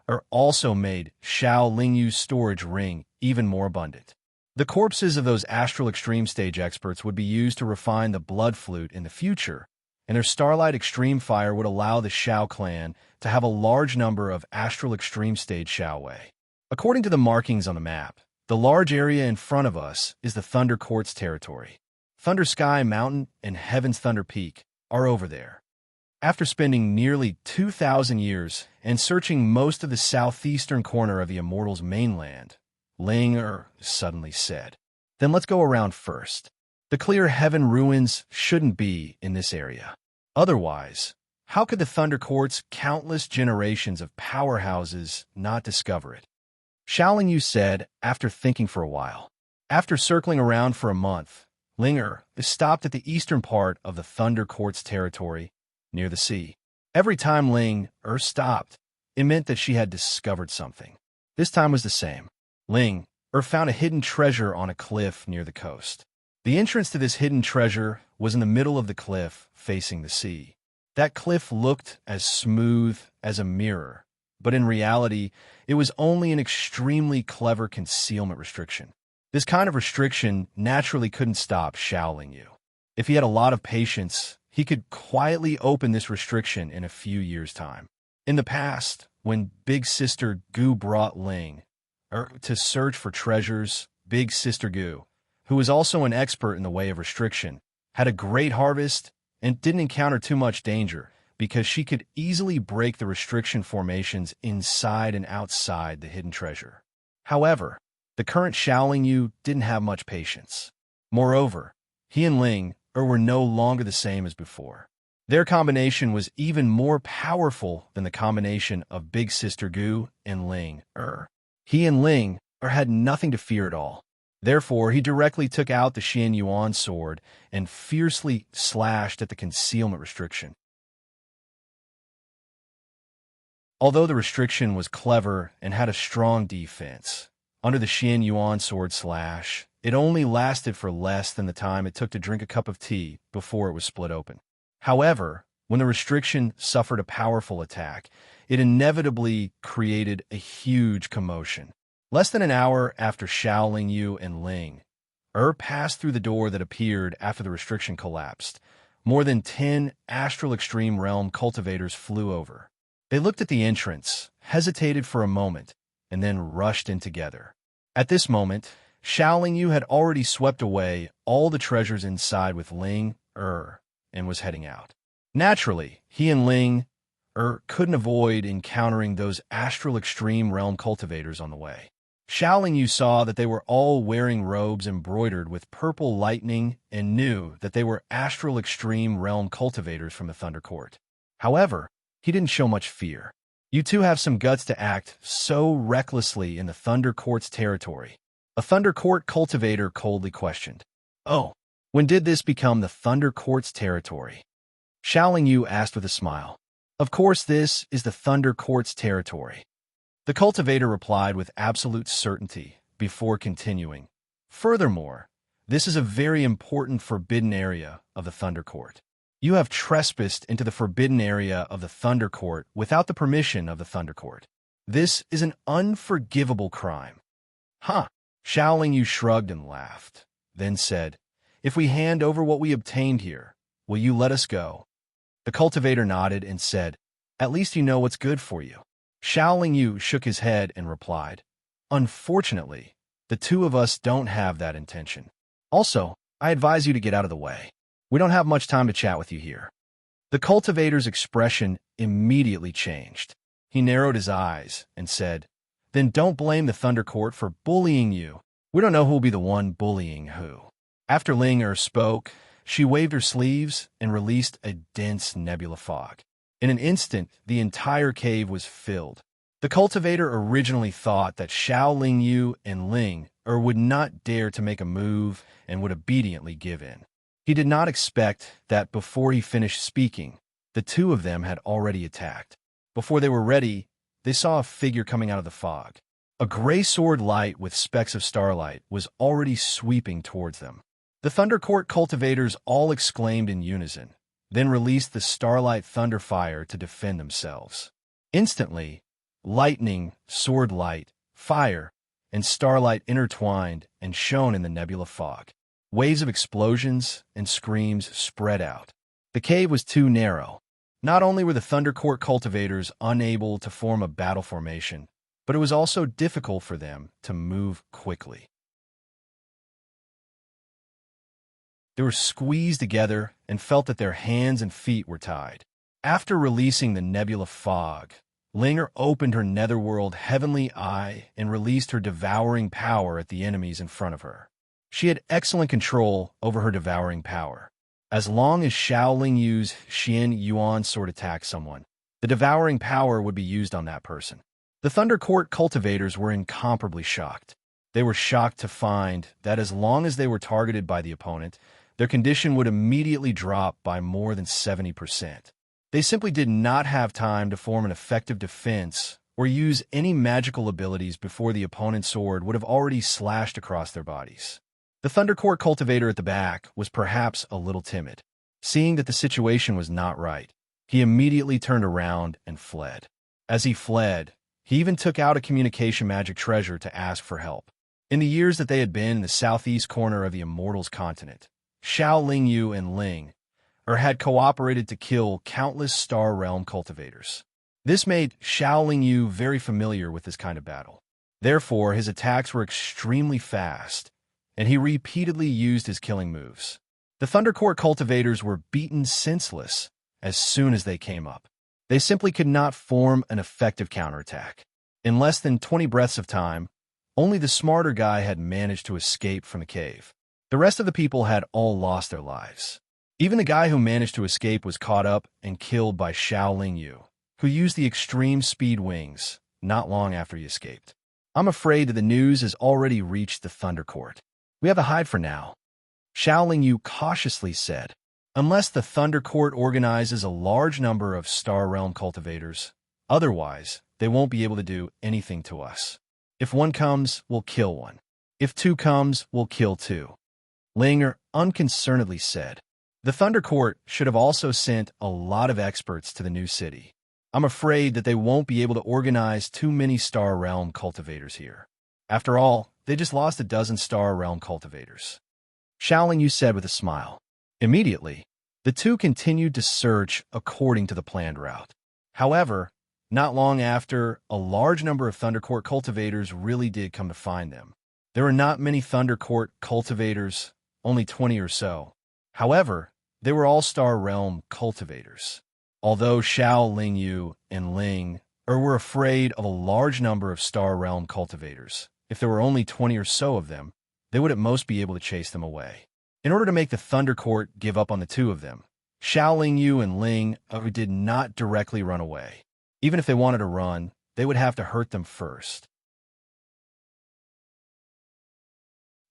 Er also made Xiaoling Yu's storage ring even more abundant. The corpses of those astral extreme stage experts would be used to refine the blood flute in the future, and their starlight extreme fire would allow the Xiao clan to have a large number of astral extreme stage Xiaowei. According to the markings on the map, the large area in front of us is the Thunder Quartz territory. Thunder Sky Mountain and Heaven's Thunder Peak are over there. After spending nearly 2,000 years and searching most of the southeastern corner of the Immortals' mainland, Ling Er suddenly said, "Then let's go around first. The clear heaven ruins shouldn't be in this area. Otherwise, how could the Thunder Court's countless generations of powerhouses not discover it?" Xiaoling Yu said after thinking for a while. After circling around for a month, Ling Er stopped at the eastern part of the Thunder Court's territory, near the sea. Every time Ling Er stopped, it meant that she had discovered something. This time was the same. Ling Er found a hidden treasure on a cliff near the coast. The entrance to this hidden treasure was in the middle of the cliff, facing the sea. That cliff looked as smooth as a mirror, but in reality, it was only an extremely clever concealment restriction. This kind of restriction naturally couldn't stop Xiaoling Yu. If he had a lot of patience, he could quietly open this restriction in a few years' time. In the past, when Big Sister Gu brought Ling to search for treasures, Big Sister Gu, who was also an expert in the way of restriction, had a great harvest and didn't encounter too much danger because she could easily break the restriction formations inside and outside the hidden treasure. However, the current Xiaoling Yu didn't have much patience. Moreover, he and Ling were no longer the same as before. Their combination was even more powerful than the combination of Big Sister Gu and Ling He and Ling had nothing to fear at all. Therefore, he directly took out the Xian Yuan sword and fiercely slashed at the concealment restriction. Although the restriction was clever and had a strong defense, under the Xian Yuan sword slash, it only lasted for less than the time it took to drink a cup of tea before it was split open. However, when the restriction suffered a powerful attack, it inevitably created a huge commotion. Less than an hour after Xiaoling Yu and Ling passed through the door that appeared after the restriction collapsed, more than 10 astral extreme realm cultivators flew over. They looked at the entrance, hesitated for a moment, and then rushed in together. At this moment, Xiaoling Yu had already swept away all the treasures inside with Ling and was heading out. Naturally, he and Ling couldn't avoid encountering those astral extreme realm cultivators on the way. Xiaoling Yu saw that they were all wearing robes embroidered with purple lightning and knew that they were astral extreme realm cultivators from the Thunder Court. However, he didn't show much fear. "You two have some guts to act so recklessly in the Thunder Court's territory," a Thunder Court cultivator coldly questioned. "Oh, when did this become the Thunder Court's territory?" Xiaoling Yu asked with a smile. "Of course this is the Thunder Court's territory." The cultivator replied with absolute certainty before continuing. "Furthermore, this is a very important forbidden area of the Thunder Court. You have trespassed into the forbidden area of the Thunder Court without the permission of the Thunder Court. This is an unforgivable crime." "Huh." Xiaoling Yu shrugged and laughed, then said, "If we hand over what we obtained here, will you let us go?" The cultivator nodded and said, "At least you know what's good for you." Xiaoling Yu shook his head and replied, "Unfortunately, the two of us don't have that intention. Also, I advise you to get out of the way. We don't have much time to chat with you here." The cultivator's expression immediately changed. He narrowed his eyes and said, "Then don't blame the Thunder Court for bullying you. We don't know who will be the one bullying who." After Ling spoke, she waved her sleeves and released a dense nebula fog. In an instant, the entire cave was filled. The cultivator originally thought that Xiao Lingyu and Ling would not dare to make a move and would obediently give in. He did not expect that before he finished speaking, the two of them had already attacked. Before they were ready, they saw a figure coming out of the fog. A gray sword light with specks of starlight was already sweeping towards them. The Thunder Court cultivators all exclaimed in unison, then released the starlight thunder fire to defend themselves. Instantly, lightning, sword light, fire, and starlight intertwined and shone in the nebula fog. Waves of explosions and screams spread out. The cave was too narrow. Not only were the Thunder Court cultivators unable to form a battle formation, but it was also difficult for them to move quickly. They were squeezed together and felt that their hands and feet were tied. After releasing the nebula fog, Linger opened her netherworld heavenly eye and released her devouring power at the enemies in front of her. She had excellent control over her devouring power. As long as Xiao Lingyu's Xian Yuan sword attacked someone, the devouring power would be used on that person. The Thunder Court cultivators were incomparably shocked. They were shocked to find that as long as they were targeted by the opponent, their condition would immediately drop by more than 70%. They simply did not have time to form an effective defense or use any magical abilities before the opponent's sword would have already slashed across their bodies. The Thunder Court cultivator at the back was perhaps a little timid. Seeing that the situation was not right, he immediately turned around and fled. As he fled, he even took out a communication magic treasure to ask for help. In the years that they had been in the southeast corner of the Immortals continent, Xiao Lingyu and Ling had cooperated to kill countless Star Realm cultivators. This made Xiao Lingyu very familiar with this kind of battle. Therefore, his attacks were extremely fast, and he repeatedly used his killing moves. The Thunder Court cultivators were beaten senseless as soon as they came up. They simply could not form an effective counterattack. In less than 20 breaths of time, only the smarter guy had managed to escape from the cave. The rest of the people had all lost their lives. Even the guy who managed to escape was caught up and killed by Xiao Lingyu, who used the extreme speed wings not long after he escaped. I'm afraid that the news has already reached the Thunder Court. We have to hide for now, Xiao Lingyu cautiously said. Unless the Thunder Court organizes a large number of Star Realm cultivators, otherwise they won't be able to do anything to us. If one comes, we'll kill one. If two comes, we'll kill two, Linger unconcernedly said. The Thunder Court should have also sent a lot of experts to the new city. I'm afraid that they won't be able to organize too many Star Realm cultivators here. After all, they just lost a dozen Star Realm cultivators, Xiao Lingyu said with a smile. Immediately, the two continued to search according to the planned route. However, not long after, a large number of Thunder Court cultivators really did come to find them. There were not many Thunder Court cultivators, only 20 or so. However, they were all Star Realm cultivators. Although Xiao Lingyu and Ling were afraid of a large number of Star Realm cultivators, if there were only 20 or so of them, they would at most be able to chase them away. In order to make the Thunder Court give up on the two of them, Xiao Lingyu and Ling did not directly run away. Even if they wanted to run, they would have to hurt them first.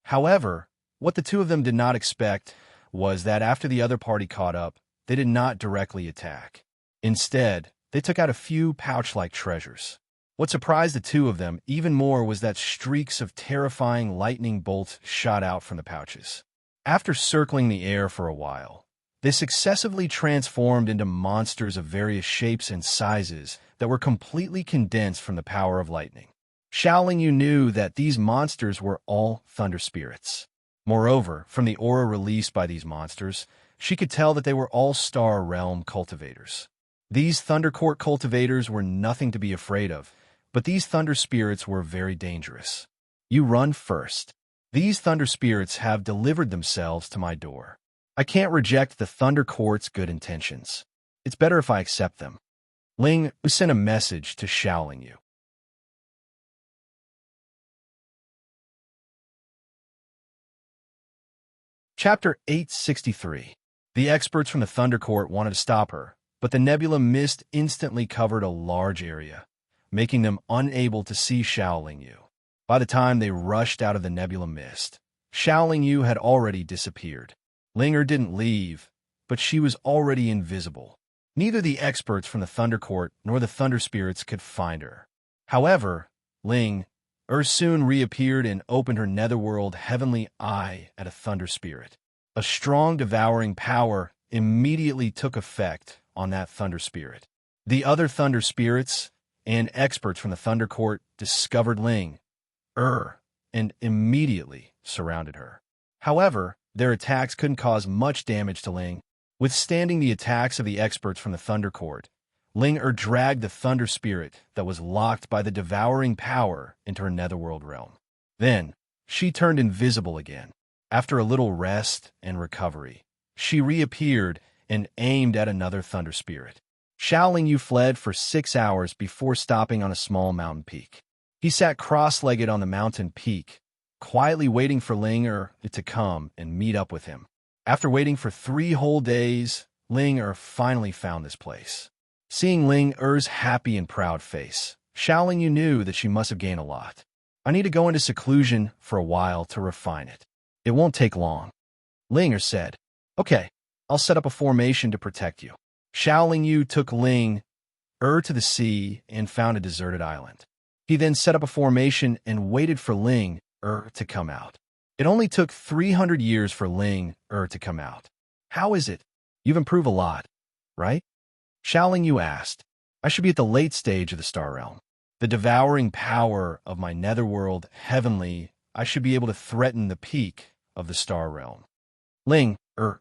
However, what the two of them did not expect was that after the other party caught up, they did not directly attack. Instead, they took out a few pouch-like treasures. What surprised the two of them even more was that streaks of terrifying lightning bolts shot out from the pouches. After circling the air for a while, they successively transformed into monsters of various shapes and sizes that were completely condensed from the power of lightning. Xiao Lingyu knew that these monsters were all thunder spirits. Moreover, from the aura released by these monsters, she could tell that they were all Star Realm cultivators. These Thunder Court cultivators were nothing to be afraid of, but these thunder spirits were very dangerous. You run first. These thunder spirits have delivered themselves to my door. I can't reject the Thunder Court's good intentions. It's better if I accept them. Ling sent a message to Xiaoling Yu. Chapter 863. The experts from the Thunder Court wanted to stop her, but the nebula mist instantly covered a large area, making them unable to see Xiaoling Yu. By the time they rushed out of the nebula mist, Xiaoling Yu had already disappeared. Linger didn't leave, but she was already invisible. Neither the experts from the Thunder Court nor the Thunder Spirits could find her. However, Ling soon reappeared and opened her netherworld heavenly eye at a Thunder Spirit. A strong devouring power immediately took effect on that Thunder Spirit. The other Thunder Spirits and experts from the Thunder Court discovered Ling and immediately surrounded her. However, their attacks couldn't cause much damage to Ling. Withstanding the attacks of the experts from the Thunder Court, Ling dragged the Thunder Spirit that was locked by the devouring power into her netherworld realm. Then, she turned invisible again. After a little rest and recovery, she reappeared and aimed at another Thunder Spirit. Xiaoling Yu fled for 6 hours before stopping on a small mountain peak. He sat cross-legged on the mountain peak, quietly waiting for Ling to come and meet up with him. After waiting for 3 whole days, Ling finally found this place. Seeing Ling's happy and proud face, Xiaoling Yu knew that she must have gained a lot. I need to go into seclusion for a while to refine it. It won't take long. Ling said, Okay, I'll set up a formation to protect you. Xiaoling Yu took Ling to the sea and found a deserted island. He then set up a formation and waited for Ling to come out. It only took 300 years for Ling to come out. How is it? You've improved a lot, right? Xiaoling Yu asked. I should be at the late stage of the Star Realm. The devouring power of my netherworld heavenly, I should be able to threaten the peak of the Star Realm. Ling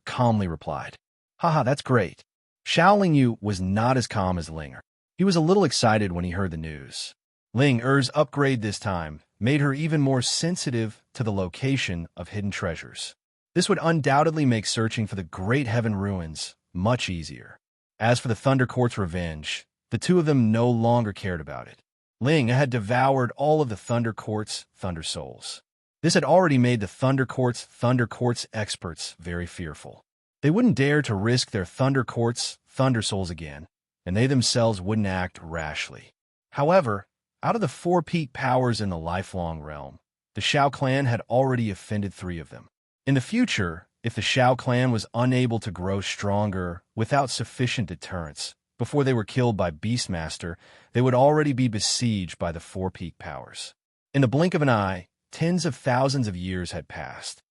calmly replied. Haha, that's great. Xiaoling Yu was not as calm as Ling. He was a little excited when he heard the news. Ling's upgrade this time made her even more sensitive to the location of hidden treasures. This would undoubtedly make searching for the Great Heaven ruins much easier. As for the Thunder Court's revenge, the two of them no longer cared about it. Ling had devoured all of the Thunder Court's Thunder Souls. This had already made the Thunder Court's experts very fearful. They wouldn't dare to risk their Thunder Court's Thunder Souls again, and they themselves wouldn't act rashly. However, out of the 4 peak powers in the lifelong realm, the Shao clan had already offended 3 of them. In the future, if the Shao clan was unable to grow stronger without sufficient deterrence, before they were killed by Beastmaster, they would already be besieged by the 4 peak powers. In the blink of an eye, tens of thousands of years had passed.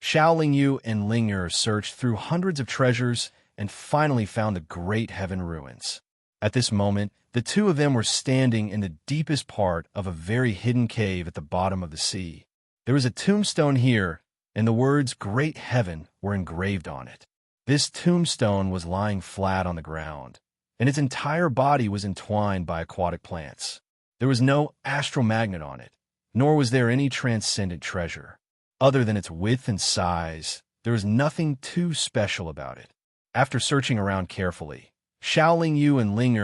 Xiaoling Yu and Ling searched through hundreds of treasures and finally found the Great Heaven ruins. At this moment, the two of them were standing in the deepest part of a very hidden cave at the bottom of the sea. There was a tombstone here, and the words Great Heaven were engraved on it. This tombstone was lying flat on the ground, and its entire body was entwined by aquatic plants. There was no astral magnet on it, nor was there any transcendent treasure. Other than its width and size, there was nothing too special about it. After searching around carefully, Xiaoling Yu and Ling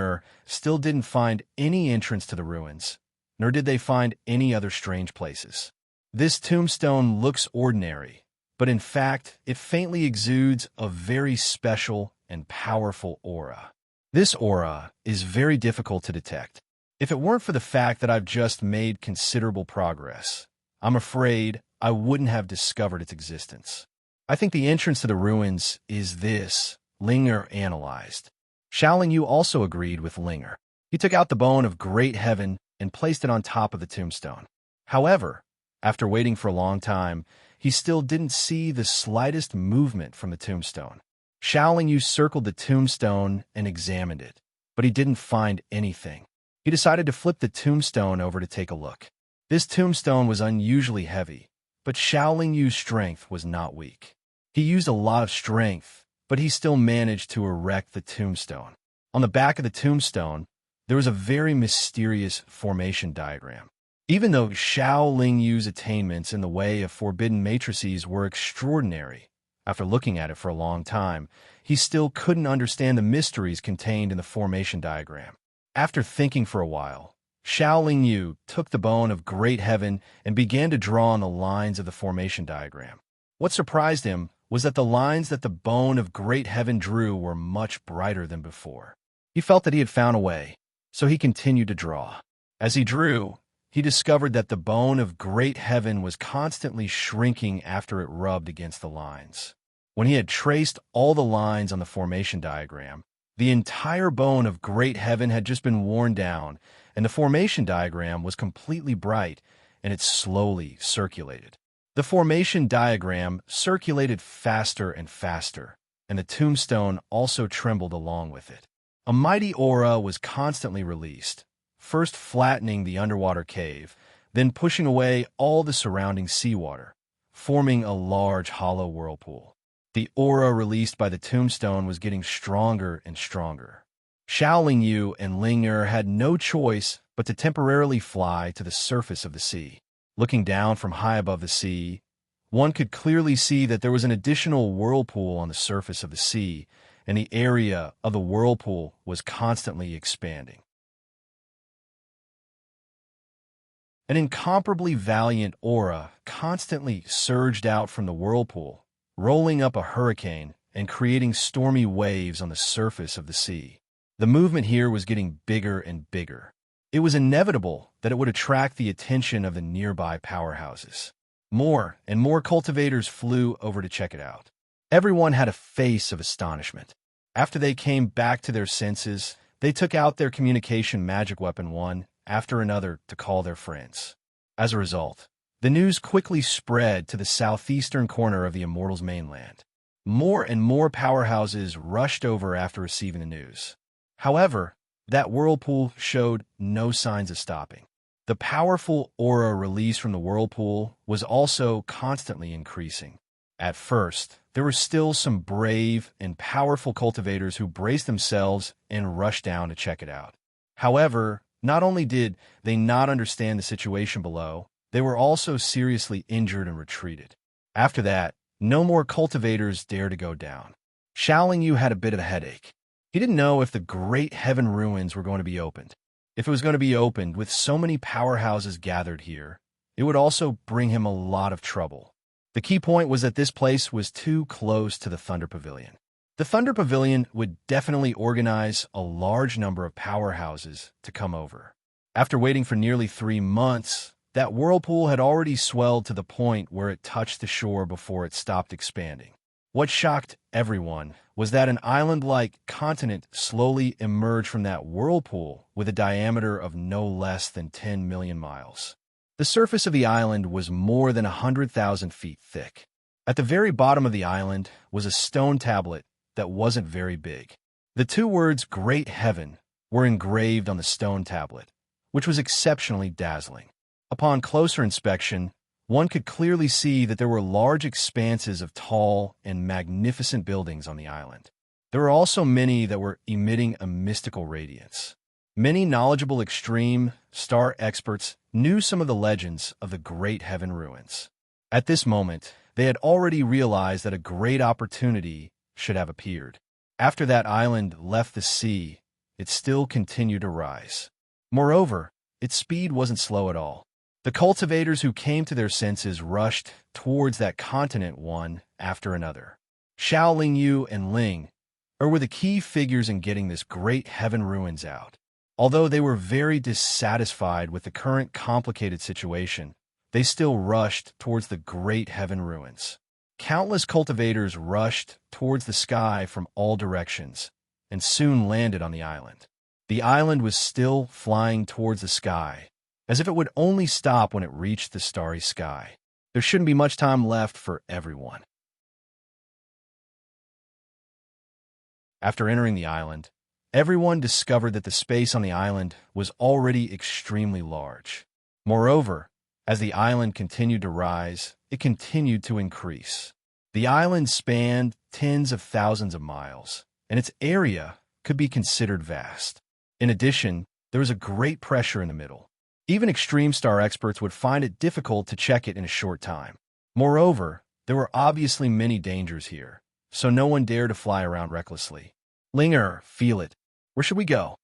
still didn't find any entrance to the ruins, nor did they find any other strange places. This tombstone looks ordinary, but in fact, it faintly exudes a very special and powerful aura. This aura is very difficult to detect. If it weren't for the fact that I've just made considerable progress, I'm afraid I wouldn't have discovered its existence. I think the entrance to the ruins is this, Ling analyzed. Xiaoling Yu also agreed with Ling. He took out the bone of Great Heaven and placed it on top of the tombstone. However, after waiting for a long time, he still didn't see the slightest movement from the tombstone. Xiaoling Yu circled the tombstone and examined it, but he didn't find anything. He decided to flip the tombstone over to take a look. This tombstone was unusually heavy, but Xiaoling Yu's strength was not weak. He used a lot of strength, but he still managed to erect the tombstone. On the back of the tombstone, there was a very mysterious formation diagram. Even though Xiaoling Yu's attainments in the way of forbidden matrices were extraordinary, After looking at it for a long time, he still couldn't understand the mysteries contained in the formation diagram. After thinking for a while, Xiao Yu took the bone of great heaven and began to draw on the lines of the formation diagram. What surprised him was that the lines that the bone of great heaven drew were much brighter than before. He felt that he had found a way, so he continued to draw. As he drew, he discovered that the bone of great heaven was constantly shrinking after it rubbed against the lines. When he had traced all the lines on the formation diagram, the entire bone of great heaven had just been worn down, and the formation diagram was completely bright, and it slowly circulated. The formation diagram circulated faster and faster, and the tombstone also trembled along with it. A mighty aura was constantly released, first flattening the underwater cave, then pushing away all the surrounding seawater, forming a large hollow whirlpool. The aura released by the tombstone was getting stronger and stronger. Xiao Yu and Ling Er had no choice but to temporarily fly to the surface of the sea. Looking down from high above the sea, one could clearly see that there was an additional whirlpool on the surface of the sea, and the area of the whirlpool was constantly expanding. An incomparably valiant aura constantly surged out from the whirlpool, rolling up a hurricane and creating stormy waves on the surface of the sea. The movement here was getting bigger and bigger. It was inevitable that it would attract the attention of the nearby powerhouses. More and more cultivators flew over to check it out. Everyone had a face of astonishment. After they came back to their senses, they took out their communication magic weapon one after another to call their friends. As a result, the news quickly spread to the southeastern corner of the Immortals' mainland. More and more powerhouses rushed over after receiving the news. However, that whirlpool showed no signs of stopping. The powerful aura released from the whirlpool was also constantly increasing. At first, there were still some brave and powerful cultivators who braced themselves and rushed down to check it out. However, not only did they not understand the situation below, they were also seriously injured and retreated. After that, no more cultivators dared to go down. Xiao Yu had a bit of a headache. He didn't know if the great heaven ruins were going to be opened. If it was going to be opened with so many powerhouses gathered here, it would also bring him a lot of trouble. The key point was that this place was too close to the Thunder Pavilion. The Thunder Pavilion would definitely organize a large number of powerhouses to come over. After waiting for nearly 3 months, that whirlpool had already swelled to the point where it touched the shore before it stopped expanding. What shocked everyone was that an island-like continent slowly emerged from that whirlpool with a diameter of no less than 10 million miles. The surface of the island was more than 100,000 feet thick. At the very bottom of the island was a stone tablet that wasn't very big. The 2 words Great Heaven were engraved on the stone tablet, which was exceptionally dazzling. Upon closer inspection, one could clearly see that there were large expanses of tall and magnificent buildings on the island. There were also many that were emitting a mystical radiance. Many knowledgeable extreme star experts knew some of the legends of the Great Heaven ruins. At this moment, they had already realized that a great opportunity should have appeared. After that island left the sea, it still continued to rise. Moreover, its speed wasn't slow at all. The cultivators who came to their senses rushed towards that continent one after another. Xiao Yu and Ling Er were the key figures in getting this Great Heaven ruins out. Although they were very dissatisfied with the current complicated situation, they still rushed towards the Great Heaven ruins. Countless cultivators rushed towards the sky from all directions and soon landed on the island. The island was still flying towards the sky, as if it would only stop when it reached the starry sky. There shouldn't be much time left for everyone. After entering the island, everyone discovered that the space on the island was already extremely large. Moreover, as the island continued to rise, it continued to increase. The island spanned tens of thousands of miles, and its area could be considered vast. In addition, there was a great pressure in the middle. Even extreme star experts would find it difficult to check it in a short time. Moreover, There were obviously many dangers here, so no one dared to fly around recklessly. Ling feel it. Where should we go?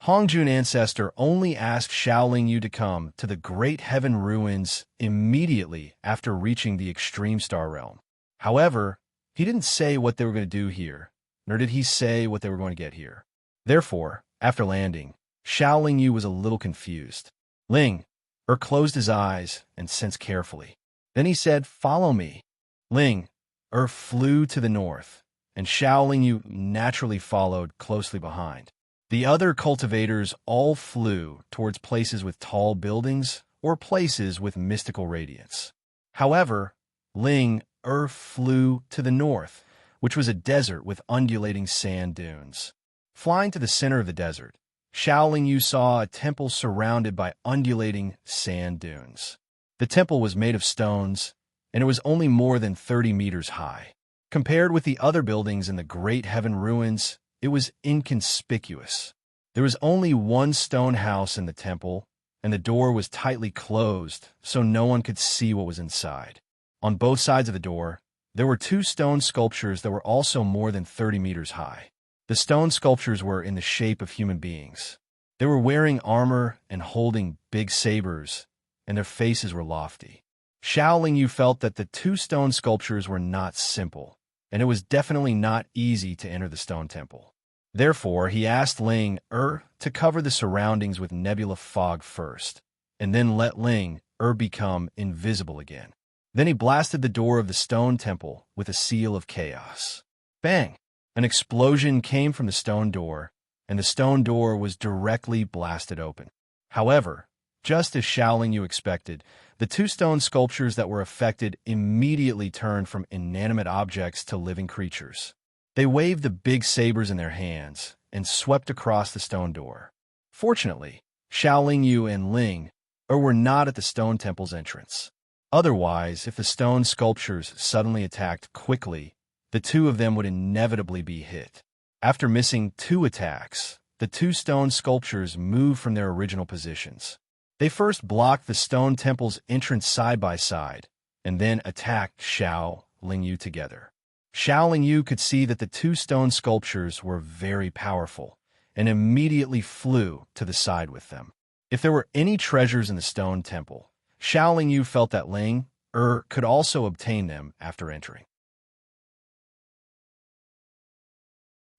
Hongjun ancestor only asked Xiaoling Yu to come to the Great Heaven Ruins immediately after reaching the Extreme Star Realm. However, he didn't say what they were going to do here, nor did he say what they were going to get here. Therefore, after landing, Xiaoling Yu was a little confused. Ling closed his eyes and sensed carefully. Then he said, "Follow me." Ling flew to the north, and Xiaoling Yu naturally followed closely behind. The other cultivators all flew towards places with tall buildings or places with mystical radiance. However, Ling flew to the north, which was a desert with undulating sand dunes. Flying to the center of the desert, Xiaoling Yu saw a temple surrounded by undulating sand dunes. The temple was made of stones, and it was only more than 30 meters high. Compared with the other buildings in the Great Heaven Ruins, it was inconspicuous. There was only one stone house in the temple, and the door was tightly closed, so no one could see what was inside. On both sides of the door, there were two stone sculptures that were also more than 30 meters high. The stone sculptures were in the shape of human beings. They were wearing armor and holding big sabers, and their faces were lofty. Xiaoling Yu felt that the two stone sculptures were not simple, and it was definitely not easy to enter the stone temple. Therefore, he asked Ling to cover the surroundings with nebula fog first, and then let Ling become invisible again. Then he blasted the door of the stone temple with a seal of chaos. Bang! An explosion came from the stone door, and the stone door was directly blasted open. However, just as Xiaoling Yu expected, the two stone sculptures that were affected immediately turned from inanimate objects to living creatures. They waved the big sabers in their hands and swept across the stone door. Fortunately, Xiaoling Yu and Ling were not at the stone temple's entrance. Otherwise, if the stone sculptures suddenly attacked quickly, the two of them would inevitably be hit. After missing 2 attacks, the two stone sculptures moved from their original positions. They first blocked the stone temple's entrance side by side, and then attacked Xiaoling Yu together. Xiaoling Yu could see that the two stone sculptures were very powerful, and immediately flew to the side with them. If there were any treasures in the stone temple, Xiaoling Yu felt that Ling could also obtain them after entering.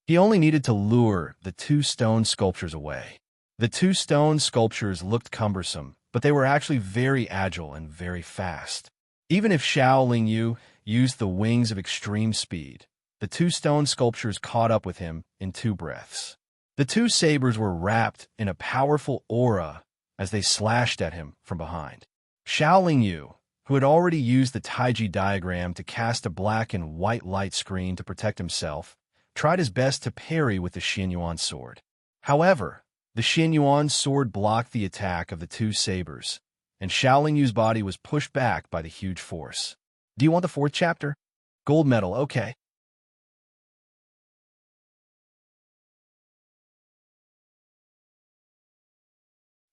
He only needed to lure the two stone sculptures away. The two stone sculptures looked cumbersome, but they were actually very agile and very fast. Even if Xiaoling Yu used the wings of extreme speed, the two stone sculptures caught up with him in 2 breaths. The two sabers were wrapped in a powerful aura as they slashed at him from behind. Xiaoling Yu, who had already used the Taiji diagram to cast a black and white light screen to protect himself, tried his best to parry with the Xianyuan sword. However, the Xianyuan sword blocked the attack of the two sabers, and Xiaoling Yu's body was pushed back by the huge force. Do you want the 4th chapter? Gold medal, okay.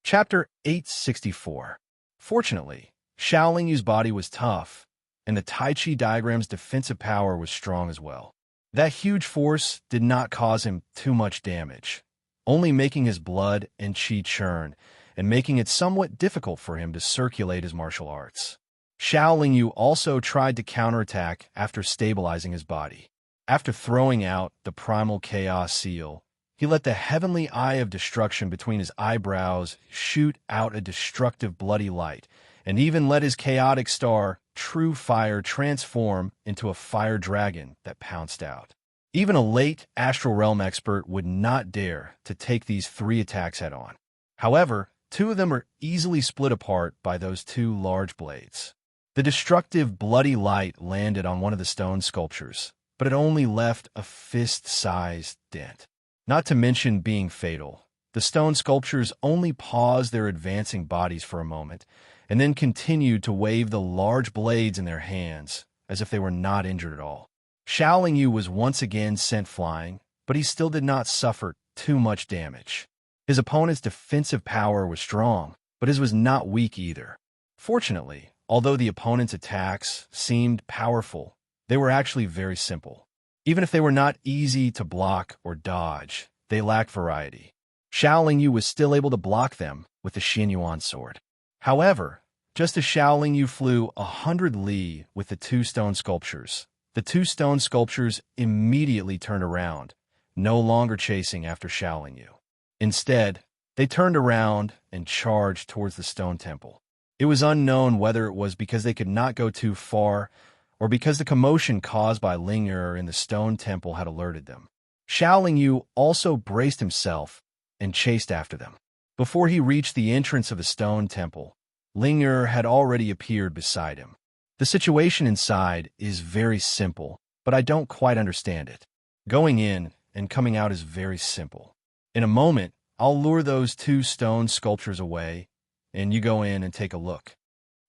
Chapter 864. Fortunately, Xiaoling Yu's body was tough, and the Tai Chi diagram's defensive power was strong as well. That huge force did not cause him too much damage, only making his blood and qi churn, and making it somewhat difficult for him to circulate his martial arts. Xiaoling Yu also tried to counterattack after stabilizing his body. After throwing out the primal chaos seal, he let the heavenly eye of destruction between his eyebrows shoot out a destructive bloody light, and even let his chaotic star, True Fire, transform into a fire dragon that pounced out. Even a late astral realm expert would not dare to take these 3 attacks head-on. However, 2 of them are easily split apart by those 2 large blades. The destructive bloody light landed on one of the stone sculptures, but it only left a fist-sized dent. Not to mention being fatal, the stone sculptures only paused their advancing bodies for a moment, and then continued to wave the large blades in their hands, as if they were not injured at all. Xiaoling Yu was once again sent flying, but he still did not suffer too much damage. His opponent's defensive power was strong, but his was not weak either. Fortunately, Although the opponent's attacks seemed powerful, they were actually very simple. Even if they were not easy to block or dodge, they lacked variety. Xiao Lingyu was still able to block them with the Xianyuan sword. However, just as Xiao Lingyu flew 100 li with the two stone sculptures, the two stone sculptures immediately turned around, no longer chasing after Xiao Lingyu. Instead, they turned around and charged towards the stone temple. It was unknown whether it was because they could not go too far or because the commotion caused by Ling'er in the stone temple had alerted them. Xiao Lingyu also braced himself and chased after them. Before he reached the entrance of the stone temple, Ling'er had already appeared beside him. The situation inside is very simple, but I don't quite understand it. Going in and coming out is very simple. In a moment, I'll lure those two stone sculptures away, and you go in and take a look.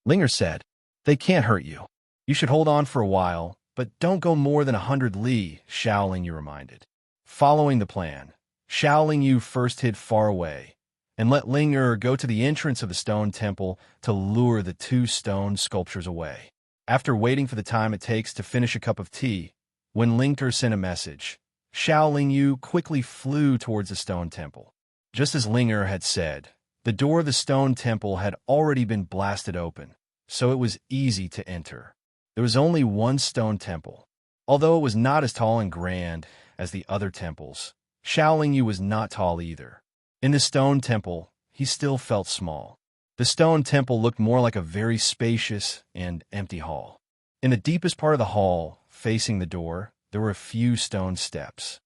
Ling'er said, "They can't hurt you. You should hold on for a while, but don't go more than 100 li," Xiao Lingyu reminded. Following the plan, Xiao Lingyu first hid far away, and let Ling'er go to the entrance of the stone temple to lure the two stone sculptures away. After waiting for the time it takes to finish a cup of tea, when Ling'er sent a message, Xiao Lingyu quickly flew towards the stone temple. Just as Ling'er had said, the door of the stone temple had already been blasted open, so it was easy to enter. There was only one stone temple. Although it was not as tall and grand as the other temples, Xiao Lingyu was not tall either. In the stone temple, he still felt small. The stone temple looked more like a very spacious and empty hall. In the deepest part of the hall, facing the door, there were a few stone steps.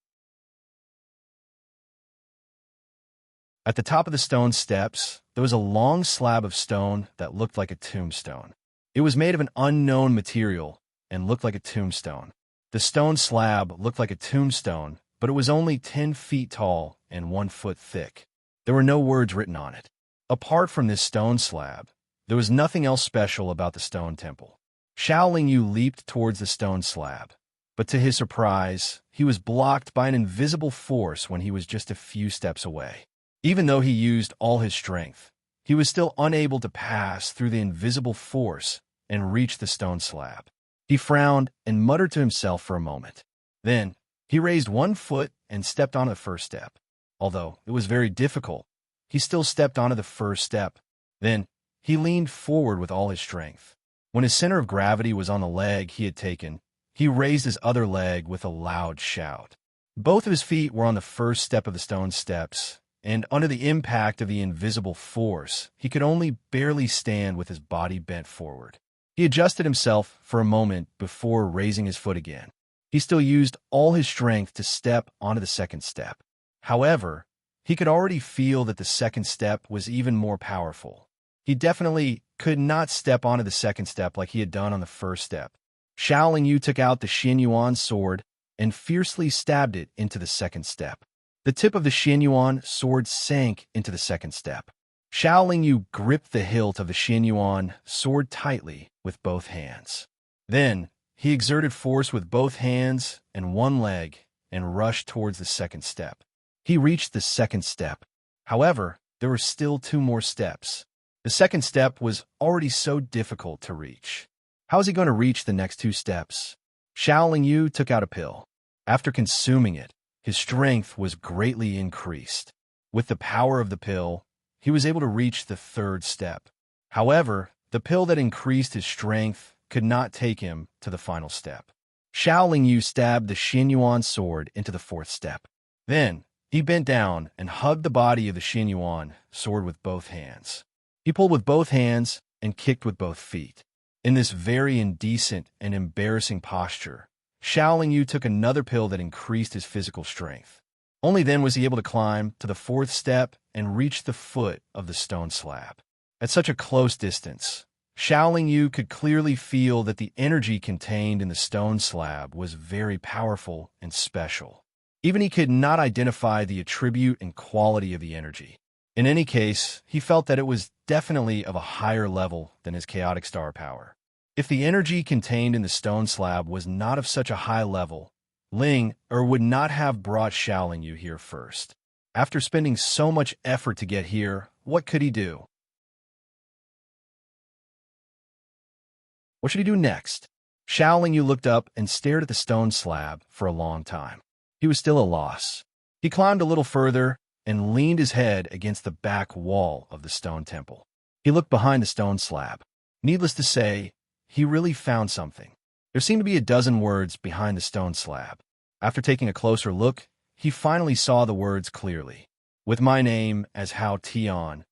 At the top of the stone steps, there was a long slab of stone that looked like a tombstone. It was made of an unknown material and looked like a tombstone. The stone slab looked like a tombstone, but it was only 10 feet tall and 1 foot thick. There were no words written on it. Apart from this stone slab, there was nothing else special about the stone temple. Xiao Lingyu leaped towards the stone slab, but to his surprise, he was blocked by an invisible force when he was just a few steps away. Even though he used all his strength, he was still unable to pass through the invisible force and reach the stone slab. He frowned and muttered to himself for a moment. Then, he raised 1 foot and stepped on the first step. Although it was very difficult, he still stepped onto the first step. Then, he leaned forward with all his strength. When his center of gravity was on the leg he had taken, he raised his other leg with a loud shout. Both of his feet were on the first step of the stone steps, and under the impact of the invisible force, he could only barely stand with his body bent forward. He adjusted himself for a moment before raising his foot again. He still used all his strength to step onto the second step. However, he could already feel that the second step was even more powerful. He definitely could not step onto the second step like he had done on the first step. Xiao Lingyu took out the Xianyuan sword and fiercely stabbed it into the second step. The tip of the Xianyuan sword sank into the second step. Xiao Lingyu gripped the hilt of the Xianyuan sword tightly with both hands. Then, he exerted force with both hands and one leg and rushed towards the second step. He reached the second step. However, there were still 2 more steps. The second step was already so difficult to reach. How was he going to reach the next 2 steps? Xiao Lingyu took out a pill. After consuming it, his strength was greatly increased. With the power of the pill, he was able to reach the 3rd step. However, the pill that increased his strength could not take him to the final step. Xiao Lingyu stabbed the Xianyuan sword into the 4th step. Then, he bent down and hugged the body of the Xianyuan sword with both hands. He pulled with both hands and kicked with both feet. In this very indecent and embarrassing posture, Xiao Lingyu took another pill that increased his physical strength. Only then was he able to climb to the 4th step and reach the foot of the stone slab. At such a close distance, Xiao Lingyu could clearly feel that the energy contained in the stone slab was very powerful and special. Even he could not identify the attribute and quality of the energy. In any case, he felt that it was definitely of a higher level than his chaotic star power. If the energy contained in the stone slab was not of such a high level, Ling'er would not have brought Xiao Lingyu here first. After spending so much effort to get here, what could he do? What should he do next? Xiao Lingyu looked up and stared at the stone slab for a long time. He was still at a loss. He climbed a little further and leaned his head against the back wall of the stone temple. He looked behind the stone slab. Needless to say, he really found something. There seemed to be a dozen words behind the stone slab. After taking a closer look, he finally saw the words clearly. With my name as Hao Tian,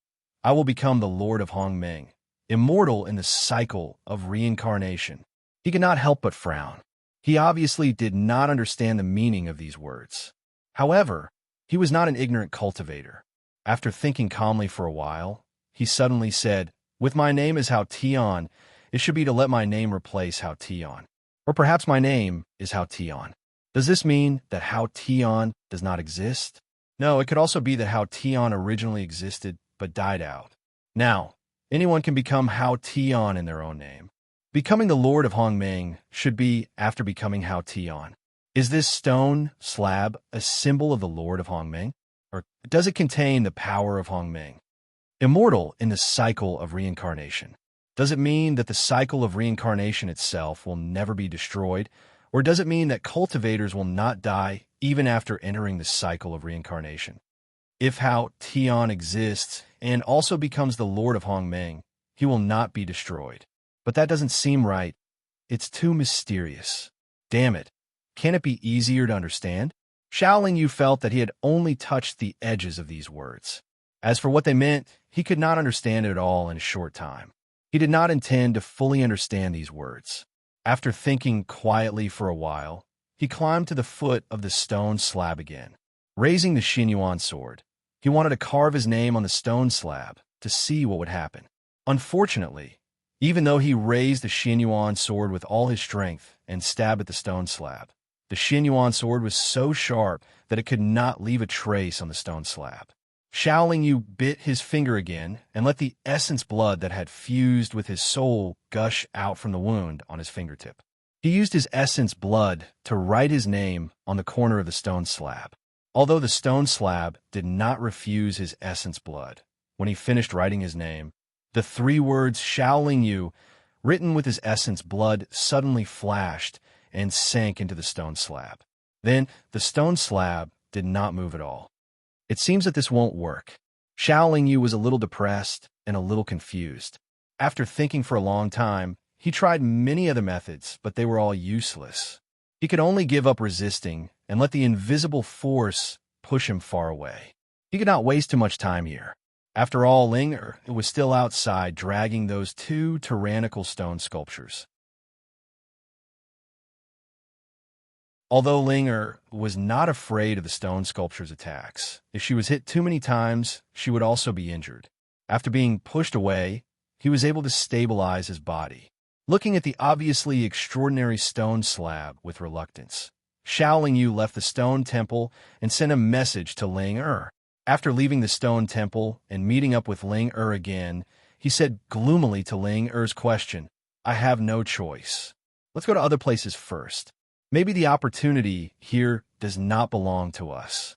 I will become the Lord of Hongming, immortal in the cycle of reincarnation. He could not help but frown. He obviously did not understand the meaning of these words. However, he was not an ignorant cultivator. After thinking calmly for a while, he suddenly said, with my name as Hao Tian, it should be to let my name replace Hao Tian. Or perhaps my name is Hao Tian. Does this mean that Hao Tian does not exist? No, it could also be that Hao Tian originally existed but died out. Now, anyone can become Hao Tian in their own name. Becoming the Lord of Hongming should be after becoming Hao Tian. Is this stone slab a symbol of the Lord of Hongming? Or does it contain the power of Hongming? Immortal in the cycle of reincarnation. Does it mean that the cycle of reincarnation itself will never be destroyed? Or does it mean that cultivators will not die even after entering the cycle of reincarnation? If Hao Tian exists and also becomes the Lord of Hongming, he will not be destroyed. But that doesn't seem right. It's too mysterious. Damn it. Can it be easier to understand? Xiao Lingyu felt that he had only touched the edges of these words. As for what they meant, he could not understand it at all in a short time. He did not intend to fully understand these words. After thinking quietly for a while, he climbed to the foot of the stone slab again. Raising the Xinyuan sword, he wanted to carve his name on the stone slab to see what would happen. Unfortunately, even though he raised the Xinyuan sword with all his strength and stabbed at the stone slab, the Xinyuan sword was so sharp that it could not leave a trace on the stone slab. Xiao Lingyu bit his finger again and let the essence blood that had fused with his soul gush out from the wound on his fingertip. He used his essence blood to write his name on the corner of the stone slab. Although the stone slab did not refuse his essence blood, when he finished writing his name, the three words Xiao Lingyu, written with his essence blood, suddenly flashed and sank into the stone slab. Then the stone slab did not move at all. It seems that this won't work. Xiao Lingyu was a little depressed and a little confused. After thinking for a long time, he tried many other methods, but they were all useless. He could only give up resisting and let the invisible force push him far away. He could not waste too much time here. After all, Ling Er was still outside dragging those two tyrannical stone sculptures. Although Ling Er was not afraid of the stone sculpture's attacks, if she was hit too many times, she would also be injured. After being pushed away, he was able to stabilize his body. Looking at the obviously extraordinary stone slab with reluctance, Xiao Lingyu left the stone temple and sent a message to Ling Er. After leaving the stone temple and meeting up with Ling Er again, he said gloomily to Ling Er's question, I have no choice. Let's go to other places first. Maybe the opportunity here does not belong to us.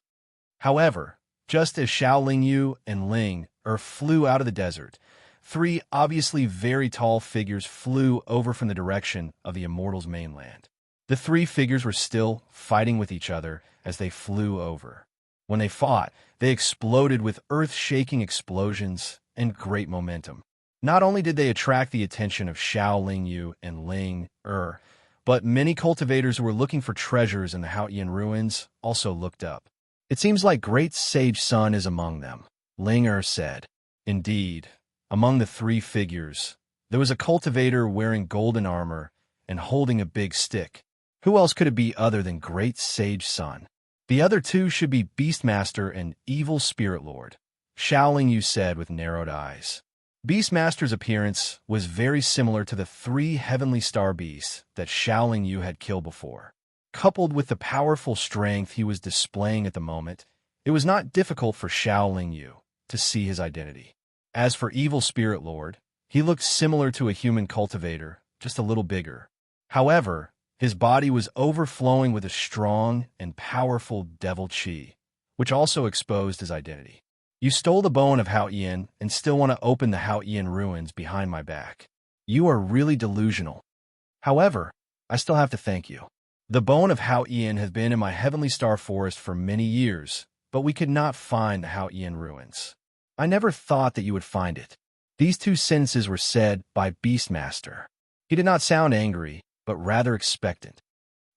However, just as Xiao Lingyu and Ling Er flew out of the desert, three obviously very tall figures flew over from the direction of the Immortals' mainland. The three figures were still fighting with each other as they flew over. When they fought, they exploded with earth-shaking explosions and great momentum. Not only did they attract the attention of Xiao Lingyu and Ling Er, but many cultivators who were looking for treasures in the Haotian ruins also looked up. It seems like Great Sage Sun is among them, Ling Er said. Indeed, among the three figures, there was a cultivator wearing golden armor and holding a big stick. Who else could it be other than Great Sage Sun? The other two should be Beastmaster and Evil Spirit Lord, Xiao Lingyu said with narrowed eyes. Beastmaster's appearance was very similar to the three heavenly star beasts that Xiao Lingyu had killed before. Coupled with the powerful strength he was displaying at the moment, it was not difficult for Xiao Lingyu to see his identity. As for Evil Spirit Lord, he looked similar to a human cultivator, just a little bigger. However, his body was overflowing with a strong and powerful devil chi, which also exposed his identity. You stole the bone of Haotian and still want to open the Haotian ruins behind my back. You are really delusional. However, I still have to thank you. The bone of Hao Ian has been in my heavenly star forest for many years, but we could not find the Hao Ian ruins. I never thought that you would find it. These two sentences were said by Beastmaster. He did not sound angry, but rather expectant.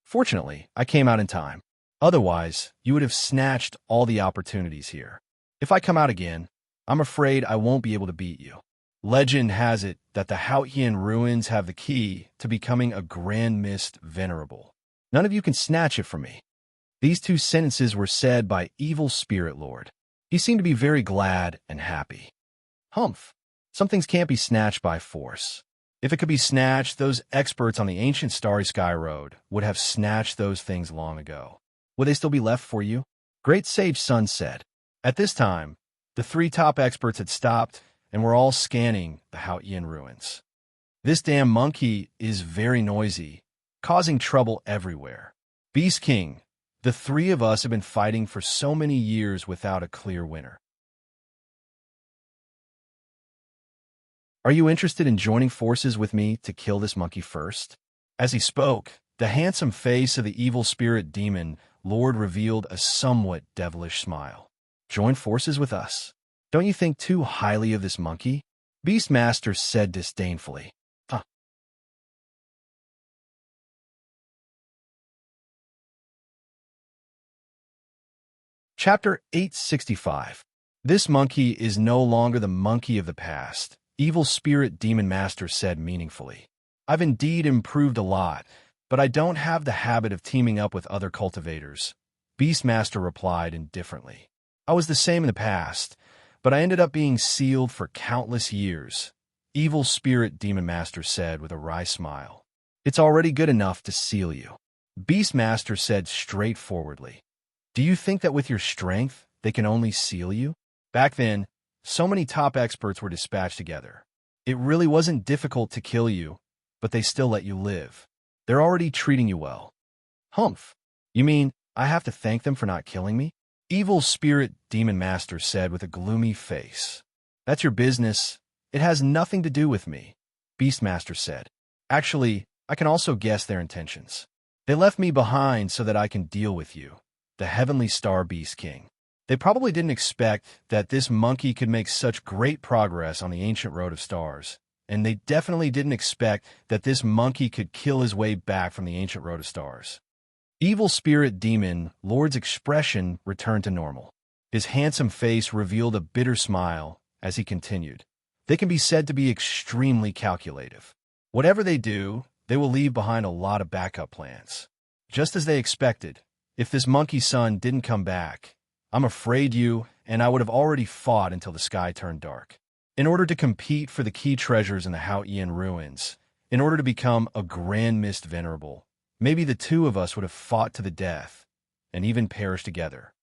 Fortunately, I came out in time. Otherwise, you would have snatched all the opportunities here. If I come out again, I'm afraid I won't be able to beat you. Legend has it that the Haotian ruins have the key to becoming a grand mist venerable. None of you can snatch it from me. These two sentences were said by Evil Spirit Lord. He seemed to be very glad and happy. Humph. Some things can't be snatched by force. If it could be snatched, those experts on the ancient Starry Sky Road would have snatched those things long ago. Would they still be left for you? Great Sage Sun said. At this time, the three top experts had stopped and were all scanning the Haotian ruins. This damn monkey is very noisy, causing trouble everywhere. Beast King, the three of us have been fighting for so many years without a clear winner. Are you interested in joining forces with me to kill this monkey first? As he spoke, the handsome face of the evil spirit demon Lord revealed a somewhat devilish smile. Join forces with us? Don't you think too highly of this monkey? Beastmaster said disdainfully. Huh. Chapter 865. This monkey is no longer the monkey of the past, Evil Spirit Demon Master said meaningfully. I've indeed improved a lot, but I don't have the habit of teaming up with other cultivators. Beastmaster replied indifferently. I was the same in the past, but I ended up being sealed for countless years. Evil Spirit Demon Master said with a wry smile. It's already good enough to seal you. Beastmaster said straightforwardly. Do you think that with your strength, they can only seal you? Back then, so many top experts were dispatched together. It really wasn't difficult to kill you, but they still let you live. They're already treating you well. Humph. You mean I have to thank them for not killing me? Evil Spirit Demon Master said with a gloomy face. That's your business. It has nothing to do with me, Beastmaster said. Actually, I can also guess their intentions. They left me behind so that I can deal with you, the Heavenly Star Beast King. They probably didn't expect that this monkey could make such great progress on the ancient road of stars, and they definitely didn't expect that this monkey could kill his way back from the ancient road of stars. Evil Spirit Demon Lord's expression returned to normal. His handsome face revealed a bitter smile as he continued. They can be said to be extremely calculative. Whatever they do, they will leave behind a lot of backup plans. Just as they expected, if this monkey son didn't come back, I'm afraid you and I would have already fought until the sky turned dark. In order to compete for the key treasures in the Haotian ruins, in order to become a Grand Mist Venerable, maybe the two of us would have fought to the death and even perished together.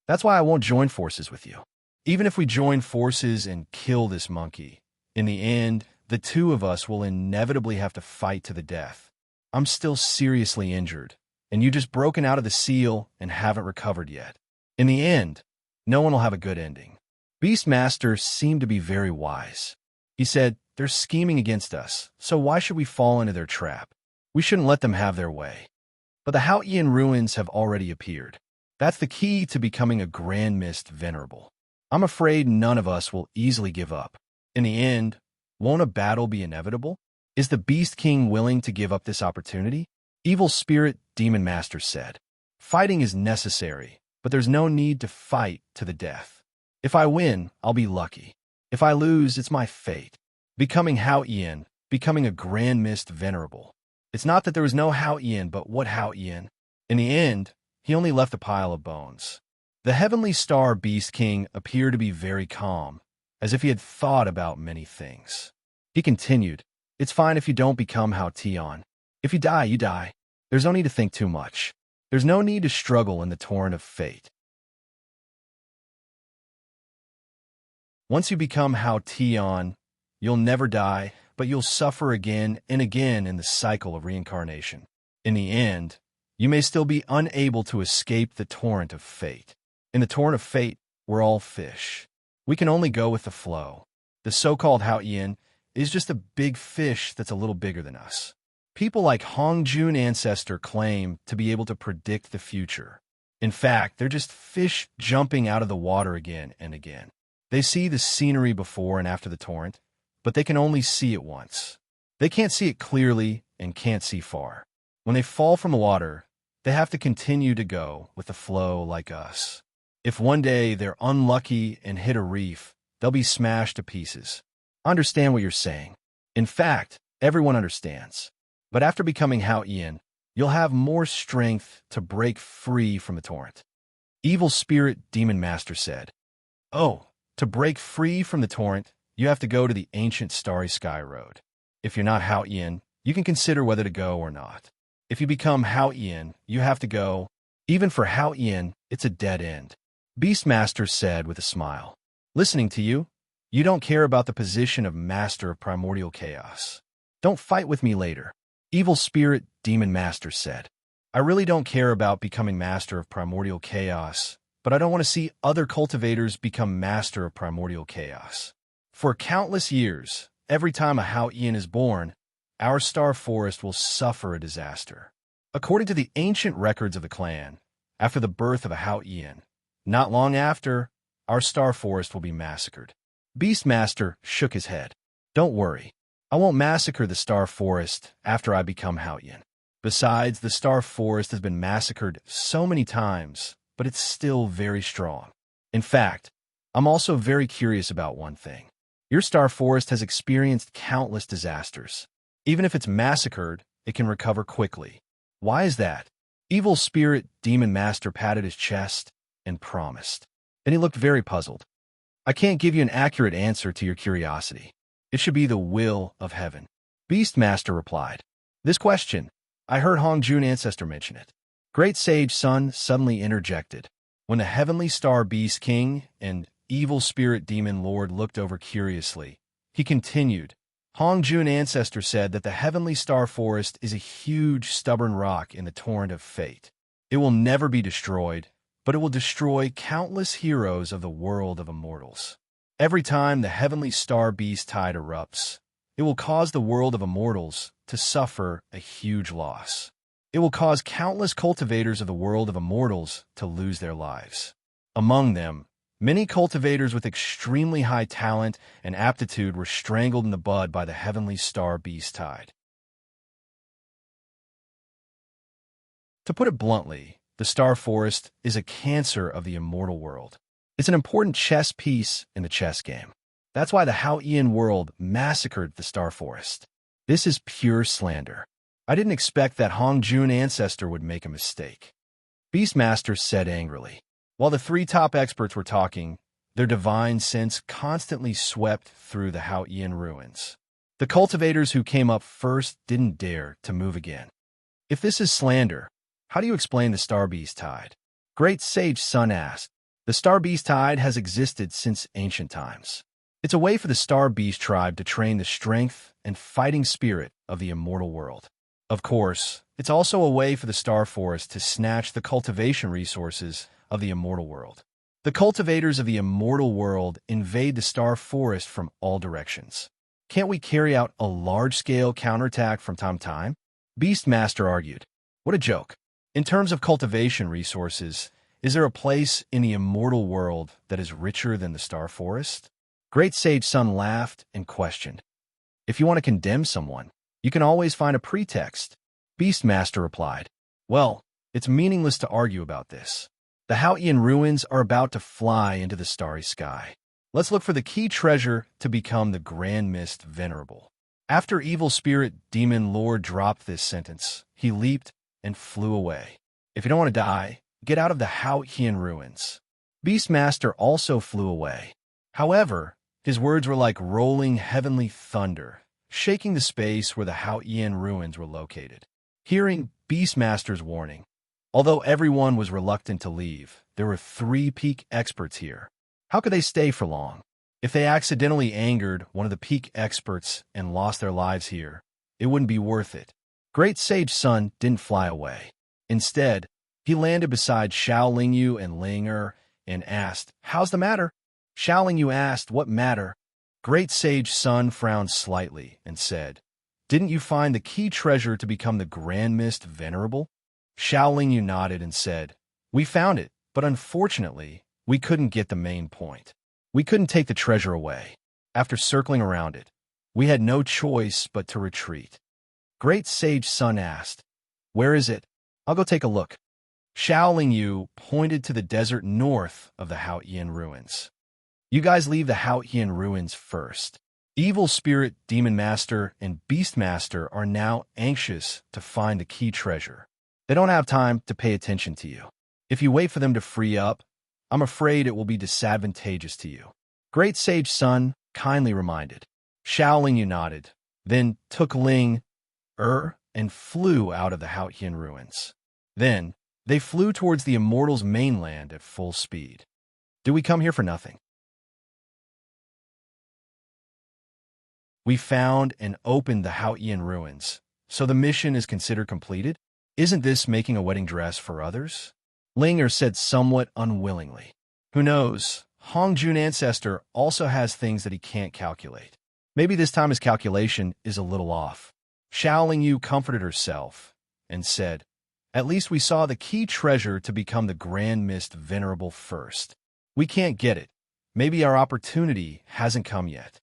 That's why I won't join forces with you. Even if we join forces and kill this monkey, in the end, the two of us will inevitably have to fight to the death. I'm still seriously injured, and you just broken out of the seal and haven't recovered yet. In the end, no one will have a good ending. Beastmaster seemed to be very wise. He said, they're scheming against us, so why should we fall into their trap? We shouldn't let them have their way. But the Haotian ruins have already appeared. That's the key to becoming a Grand Mist Venerable. I'm afraid none of us will easily give up. In the end, won't a battle be inevitable? Is the Beast King willing to give up this opportunity? Evil Spirit Demon Master said. Fighting is necessary, but there's no need to fight to the death. If I win, I'll be lucky. If I lose, it's my fate. Becoming Haotian, becoming a Grand Mist Venerable. It's not that there was no Haotian, but what Haotian? In the end, he only left a pile of bones. The Heavenly Star Beast King appeared to be very calm, as if he had thought about many things. He continued, it's fine if you don't become Haotian. If you die, you die. There's no need to think too much. There's no need to struggle in the torrent of fate. Once you become Haotian, you'll never die, but you'll suffer again and again in the cycle of reincarnation. In the end, you may still be unable to escape the torrent of fate. In the torrent of fate, we're all fish. We can only go with the flow. The so-called Haotian is just a big fish that's a little bigger than us. People like Hong Jun ancestor claim to be able to predict the future. In fact, they're just fish jumping out of the water again and again. They see the scenery before and after the torrent, but they can only see it once. They can't see it clearly and can't see far. When they fall from the water, they have to continue to go with the flow like us. If one day they're unlucky and hit a reef, they'll be smashed to pieces. I understand what you're saying. In fact, everyone understands. But after becoming Hao Ian, you'll have more strength to break free from the torrent. Evil Spirit Demon Master said, "Oh, to break free from the torrent, you have to go to the ancient Starry Sky Road. If you're not Hao Ian, you can consider whether to go or not. If you become Hao Ian, you have to go. Even for Hao Ian, it's a dead end." Beastmaster said with a smile, "Listening to you, you don't care about the position of Master of Primordial Chaos. Don't fight with me later." Evil Spirit Demon Master said, "I really don't care about becoming Master of Primordial Chaos, but I don't want to see other cultivators become Master of Primordial Chaos. For countless years, every time a Hao Ian is born, our star forest will suffer a disaster. According to the ancient records of the clan, after the birth of a Hao Ian, not long after, our star forest will be massacred." Beastmaster shook his head. "Don't worry. I won't massacre the star forest after I become Hao Ian. Besides, the star forest has been massacred so many times, but it's still very strong. In fact, I'm also very curious about one thing. Your star forest has experienced countless disasters. Even if it's massacred, it can recover quickly. Why is that?" Evil Spirit Demon Master patted his chest and promised. Then he looked very puzzled. "I can't give you an accurate answer to your curiosity. It should be the will of heaven." Beastmaster replied. "This question, I heard Hong Jun ancestor mention it." Great Sage Sun suddenly interjected. When the Heavenly Star Beast King and Evil Spirit Demon Lord looked over curiously, he continued, "Hong Jun ancestor said that the Heavenly Star Forest is a huge stubborn rock in the torrent of fate. It will never be destroyed, but it will destroy countless heroes of the world of immortals. Every time the Heavenly Star Beast tide erupts, it will cause the world of immortals to suffer a huge loss. It will cause countless cultivators of the world of immortals to lose their lives. Among them, many cultivators with extremely high talent and aptitude were strangled in the bud by the Heavenly Star Beast tide." To put it bluntly, the Star Forest is a cancer of the immortal world. It's an important chess piece in the chess game. That's why the Hao Ian world massacred the Star Forest. This is pure slander. I didn't expect that Hong Jun ancestor would make a mistake." Beastmaster said angrily. While the three top experts were talking, their divine sense constantly swept through the Hao Ian ruins. The cultivators who came up first didn't dare to move again. "If this is slander, how do you explain the Star Beast tide?" Great Sage Sun asked. "The Star Beast tide has existed since ancient times. It's a way for the Star Beast tribe to train the strength and fighting spirit of the immortal world. Of course, it's also a way for the Star Forest to snatch the cultivation resources of the immortal world. The cultivators of the immortal world invade the Star Forest from all directions. Can't we carry out a large-scale counterattack from time to time?" Beastmaster argued. "What a joke. In terms of cultivation resources, is there a place in the immortal world that is richer than the Star Forest?" Great Sage Sun laughed and questioned. "If you want to condemn someone, you can always find a pretext." Beastmaster replied. "Well, it's meaningless to argue about this. The Hao Ian ruins are about to fly into the starry sky. Let's look for the key treasure to become the Grand Mist Venerable." After Evil Spirit Demon Lord dropped this sentence, he leaped and flew away. "If you don't want to die, get out of the Hao Ian ruins." Beastmaster also flew away. However, his words were like rolling heavenly thunder, shaking the space where the Hao Ian ruins were located. Hearing Beastmaster's warning, although everyone was reluctant to leave, there were 3 peak experts here. How could they stay for long? If they accidentally angered one of the peak experts and lost their lives here, it wouldn't be worth it. Great Sage Sun didn't fly away. Instead, he landed beside Xiao Lingyu and Ling Er and asked, "How's the matter?" Xiao Lingyu asked, "What matter?" Great Sage Sun frowned slightly and said, Didn't you find the key treasure to become the Grand Mist Venerable? Xiao Yu nodded and said, "We found it, but unfortunately, we couldn't get the main point. We couldn't take the treasure away. After circling around it, we had no choice but to retreat." Great Sage Sun asked, "Where is it? I'll go take a look." Xiao Yu pointed to the desert north of the Haotian ruins. "You guys leave the Haotian ruins first. Evil Spirit, Demon Master, and Beast Master are now anxious to find the key treasure. They don't have time to pay attention to you. If you wait for them to free up, I'm afraid it will be disadvantageous to you." Great Sage Sun kindly reminded. Xiao Yu nodded, then took Ling, and flew out of the Haotian ruins. Then, they flew towards the Immortals' mainland at full speed. "Did we come here for nothing? We found and opened the Haotian ruins, so the mission is considered completed? Isn't this making a wedding dress for others?" Linger said somewhat unwillingly. Who knows, Hongjun Ancestor also has things that he can't calculate. Maybe this time his calculation is a little off. Xiao Yu comforted herself and said, "At least we saw the key treasure to become the Grand Mist Venerable first. We can't get it. Maybe our opportunity hasn't come yet."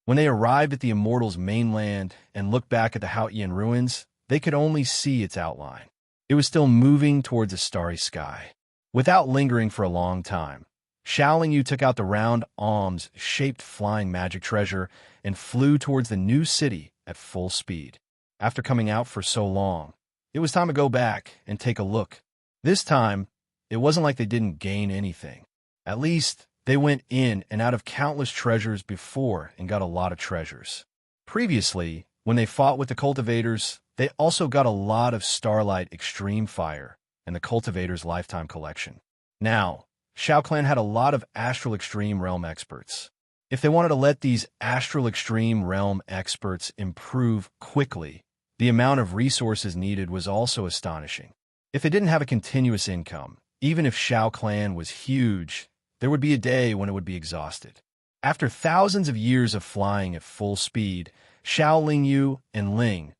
When they arrived at the Immortals' mainland and looked back at the Haotian ruins, they could only see its outline. It was still moving towards a starry sky. Without lingering for a long time, Xiao Yu took out the round alms-shaped flying magic treasure and flew towards the new city at full speed. After coming out for so long, it was time to go back and take a look. This time, it wasn't like they didn't gain anything. At least, they went in and out of countless treasures before and got a lot of treasures. Previously, when they fought with the cultivators, they also got a lot of Starlight Extreme Fire and the Cultivator's Lifetime Collection. Now, Shao Clan had a lot of Astral Extreme Realm experts. If they wanted to let these Astral Extreme Realm experts improve quickly, the amount of resources needed was also astonishing. If they didn't have a continuous income, even if Shao Clan was huge, there would be a day when it would be exhausted. After thousands of years of flying at full speed, Xiao Yu and Ling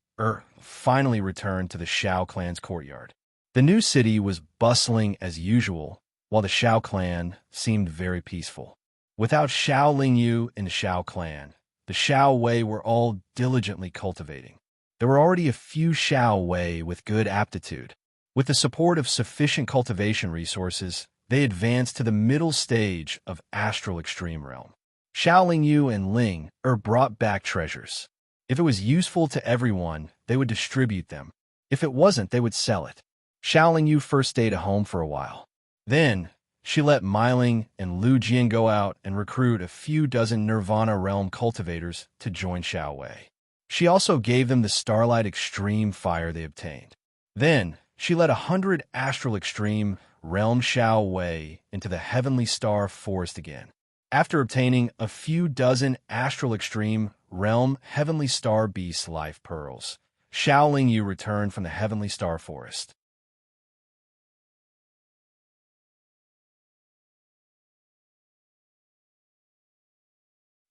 finally returned to the Shao Clan's courtyard. The new city was bustling as usual, while the Shao Clan seemed very peaceful. Without Xiao Yu and the Shao Clan, the Shao Wei were all diligently cultivating. There were already a few Shao Wei with good aptitude. With the support of sufficient cultivation resources, they advanced to the middle stage of Astral Extreme Realm. Xiao Yu and Ling brought back treasures. If it was useful to everyone, they would distribute them. If it wasn't, they would sell it. Xiao Yu first stayed at home for a while. Then, she let Meiling and Lu Jian go out and recruit a few dozen Nirvana Realm cultivators to join Shao Wei. She also gave them the Starlight Extreme Fire they obtained. Then, she led 100 Astral Extreme Realm Shao Wei into the Heavenly Star Forest again. After obtaining a few dozen Astral Extreme Realm Heavenly Star Beast Life Pearls, Xiao Yu returned from the Heavenly Star Forest.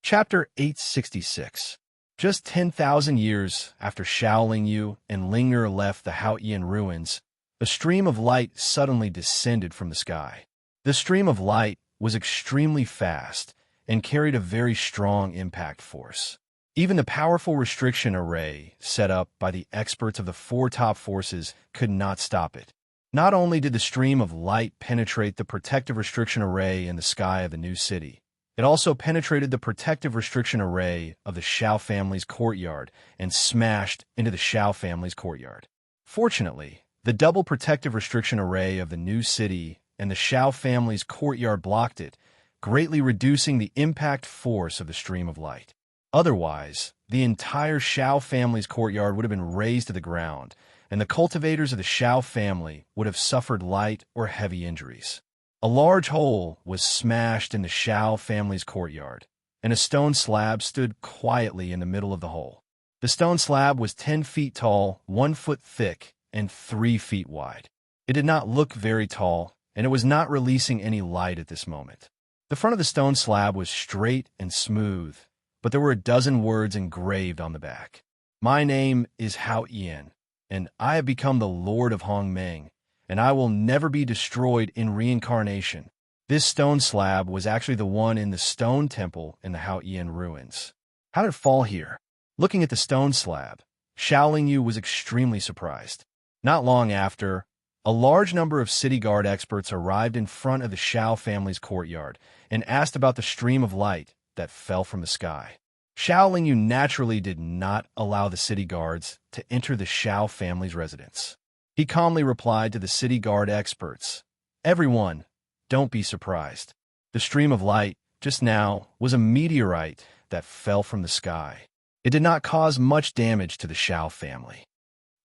Chapter 866. Just 10,000 years after Xiao Yu and Linger left the Haotian ruins, a stream of light suddenly descended from the sky. The stream of light was extremely fast and carried a very strong impact force. Even the powerful restriction array set up by the experts of the four top forces could not stop it. Not only did the stream of light penetrate the protective restriction array in the sky of the new city, it also penetrated the protective restriction array of the Shao family's courtyard and smashed into the Shao family's courtyard. Fortunately, the double protective restriction array of the new city and the Shao family's courtyard blocked it, greatly reducing the impact force of the stream of light. Otherwise, the entire Shao family's courtyard would have been razed to the ground, and the cultivators of the Shao family would have suffered light or heavy injuries. A large hole was smashed in the Shao family's courtyard, and a stone slab stood quietly in the middle of the hole. The stone slab was 10 feet tall, 1 foot thick, and 3 feet wide. It did not look very tall, and it was not releasing any light at this moment. The front of the stone slab was straight and smooth, but there were a dozen words engraved on the back. My name is Hao Ian, and I have become the Lord of Hongmeng, and I will never be destroyed in reincarnation. This stone slab was actually the one in the stone temple in the Hao Ian ruins. How did it fall here? Looking at the stone slab, Xiao Lingyu was extremely surprised. Not long after, a large number of city guard experts arrived in front of the Xiao family's courtyard and asked about the stream of light that fell from the sky. Xiao Lingyu naturally did not allow the city guards to enter the Xiao family's residence. He calmly replied to the city guard experts, "Everyone, don't be surprised. The stream of light just now was a meteorite that fell from the sky. It did not cause much damage to the Xiao family."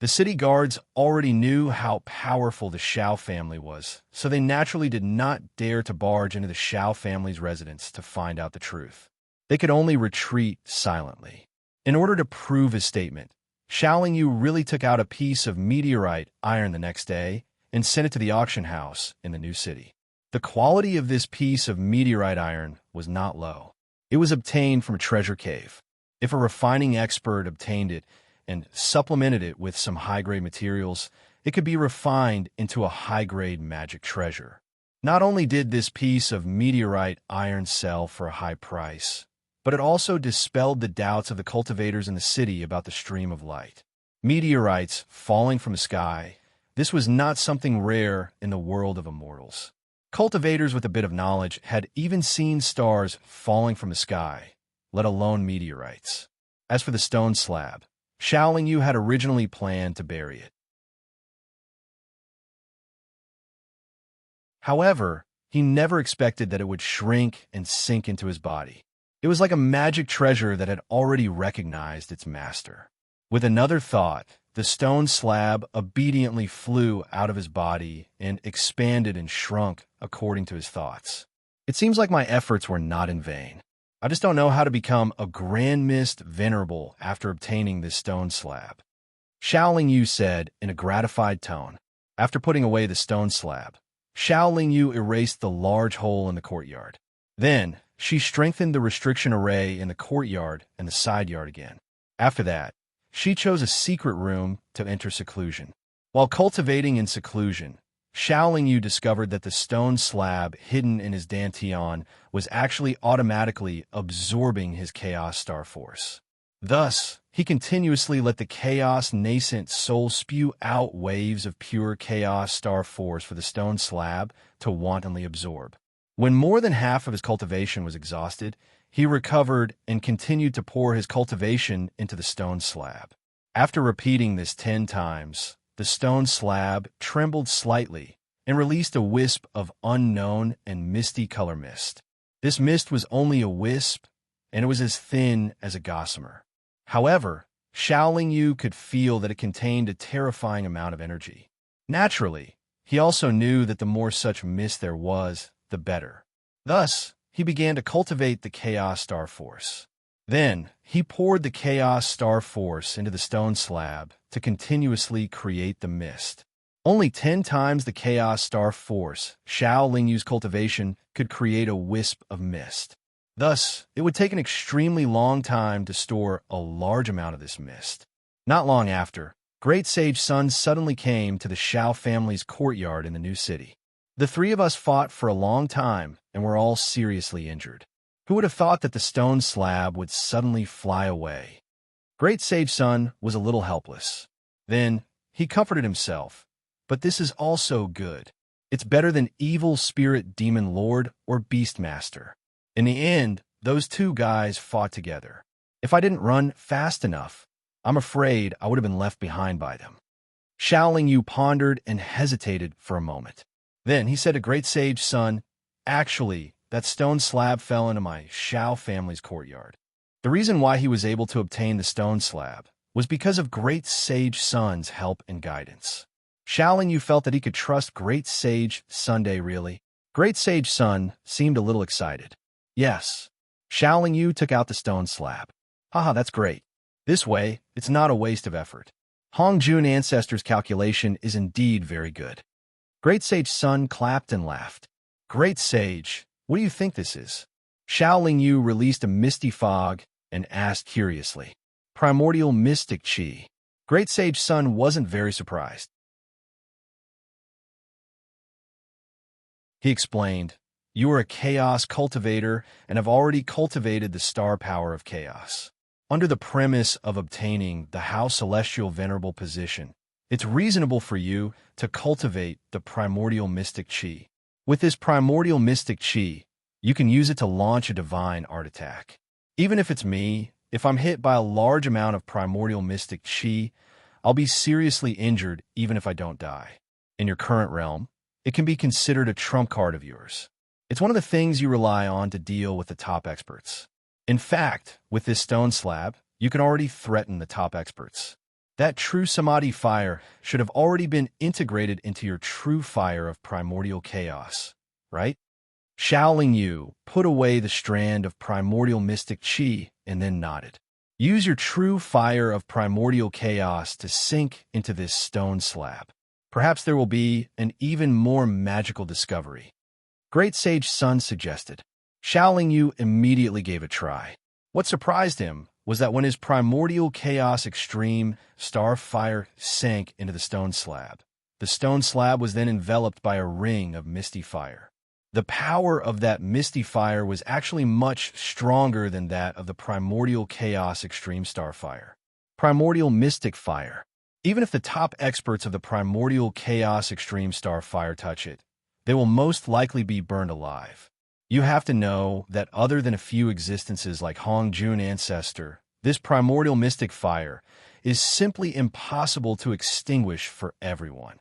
The city guards already knew how powerful the Xiao family was, so they naturally did not dare to barge into the Xiao family's residence to find out the truth. They could only retreat silently. In order to prove his statement, Xiao Lingyu really took out a piece of meteorite iron the next day and sent it to the auction house in the new city. The quality of this piece of meteorite iron was not low. It was obtained from a treasure cave. If a refining expert obtained it and supplemented it with some high-grade materials, it could be refined into a high-grade magic treasure. Not only did this piece of meteorite iron sell for a high price, but it also dispelled the doubts of the cultivators in the city about the stream of light. Meteorites falling from the sky, this was not something rare in the world of immortals. Cultivators with a bit of knowledge had even seen stars falling from the sky, let alone meteorites. As for the stone slab, Xiao Lingyu had originally planned to bury it. However, he never expected that it would shrink and sink into his body. It was like a magic treasure that had already recognized its master. With another thought, the stone slab obediently flew out of his body and expanded and shrunk according to his thoughts. It seems like my efforts were not in vain. I just don't know how to become a Grand Mist Venerable after obtaining this stone slab. Xiao Lingyu said in a gratified tone. After putting away the stone slab, Xiao Lingyu erased the large hole in the courtyard. Then, she strengthened the restriction array in the courtyard and the side yard again. After that, she chose a secret room to enter seclusion. While cultivating in seclusion, Xiao Lingyu discovered that the stone slab hidden in his dantian was actually automatically absorbing his chaos star force. Thus, he continuously let the chaos nascent soul spew out waves of pure chaos star force for the stone slab to wantonly absorb. When more than half of his cultivation was exhausted, he recovered and continued to pour his cultivation into the stone slab. After repeating this 10 times, the stone slab trembled slightly and released a wisp of unknown and misty color mist. This mist was only a wisp, and it was as thin as a gossamer. However, Xiao Lingyu could feel that it contained a terrifying amount of energy. Naturally, he also knew that the more such mist there was, the better. Thus, he began to cultivate the Chaos Star Force. Then, he poured the Chaos Star Force into the stone slab to continuously create the mist. Only 10 times the Chaos Star Force, Xiao Lingyu's cultivation, could create a wisp of mist. Thus, it would take an extremely long time to store a large amount of this mist. Not long after, Great Sage Sun suddenly came to the Xiao family's courtyard in the new city. The three of us fought for a long time and were all seriously injured. Who would have thought that the stone slab would suddenly fly away? Great Sage Sun was a little helpless. Then, he comforted himself. But this is also good. It's better than Evil Spirit Demon Lord or Beastmaster. In the end, those two guys fought together. If I didn't run fast enough, I'm afraid I would have been left behind by them. Xiao Lingyu pondered and hesitated for a moment. Then he said to Great Sage Sun, "Actually, that stone slab fell into my Xiao family's courtyard." The reason why he was able to obtain the stone slab was because of Great Sage Sun's help and guidance. Xiao Lingyu felt that he could trust Great Sage Sunday really. Great Sage Sun seemed a little excited. Yes. Xiao Lingyu took out the stone slab. Haha, that's great. This way, it's not a waste of effort. Hongjun Ancestors' calculation is indeed very good. Great Sage Sun clapped and laughed. Great Sage, what do you think this is? Xiao Lingyu released a misty fog and asked curiously. primordial mystic chi. Great Sage Sun wasn't very surprised. He explained, "You are a chaos cultivator and have already cultivated the star power of chaos. Under the premise of obtaining the How Celestial Venerable position, it's reasonable for you to cultivate the primordial mystic chi. With this primordial mystic chi, you can use it to launch a divine art attack. Even if it's me, if I'm hit by a large amount of primordial mystic chi, I'll be seriously injured even if I don't die. In your current realm, it can be considered a trump card of yours. It's one of the things you rely on to deal with the top experts. In fact, with this stone slab, you can already threaten the top experts. That true samadhi fire should have already been integrated into your true fire of primordial chaos, right?" Shaoling Yu put away the strand of primordial mystic chi and then nodded. "Use your true fire of primordial chaos to sink into this stone slab. Perhaps there will be an even more magical discovery," Great Sage Sun suggested. Shaoling Yu immediately gave a try. What surprised him was that when his primordial chaos extreme star fire sank into the stone slab was then enveloped by a ring of misty fire. The power of that misty fire was actually much stronger than that of the primordial chaos extreme star fire. Primordial mystic fire. Even if the top experts of the primordial chaos extreme star fire touch it, they will most likely be burned alive. You have to know that other than a few existences like Hongjun Ancestor, this primordial mystic fire is simply impossible to extinguish for everyone.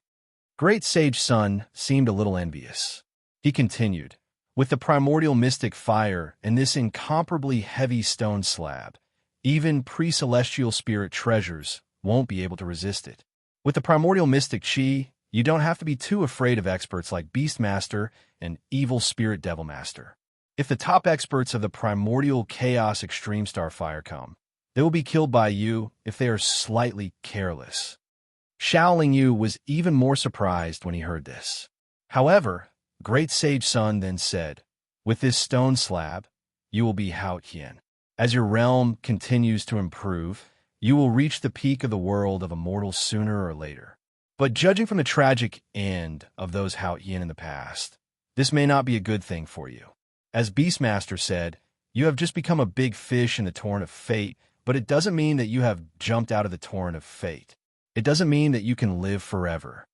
Great Sage Sun seemed a little envious. He continued, "With the primordial mystic fire and this incomparably heavy stone slab, even pre-celestial spirit treasures won't be able to resist it. With the primordial mystic chi, you don't have to be too afraid of experts like Beastmaster and Evil Spirit Devilmaster. If the top experts of the primordial chaos extreme starfire come, they will be killed by you if they are slightly careless." Shaoling Yu was even more surprised when he heard this. However, Great Sage Sun then said, "With this stone slab, you will be Hao Qian. As your realm continues to improve, you will reach the peak of the world of immortals sooner or later. But judging from the tragic end of those Hao Qian in the past, this may not be a good thing for you. As Beastmaster said, you have just become a big fish in the torrent of fate, but it doesn't mean that you have jumped out of the torrent of fate. It doesn't mean that you can live forever."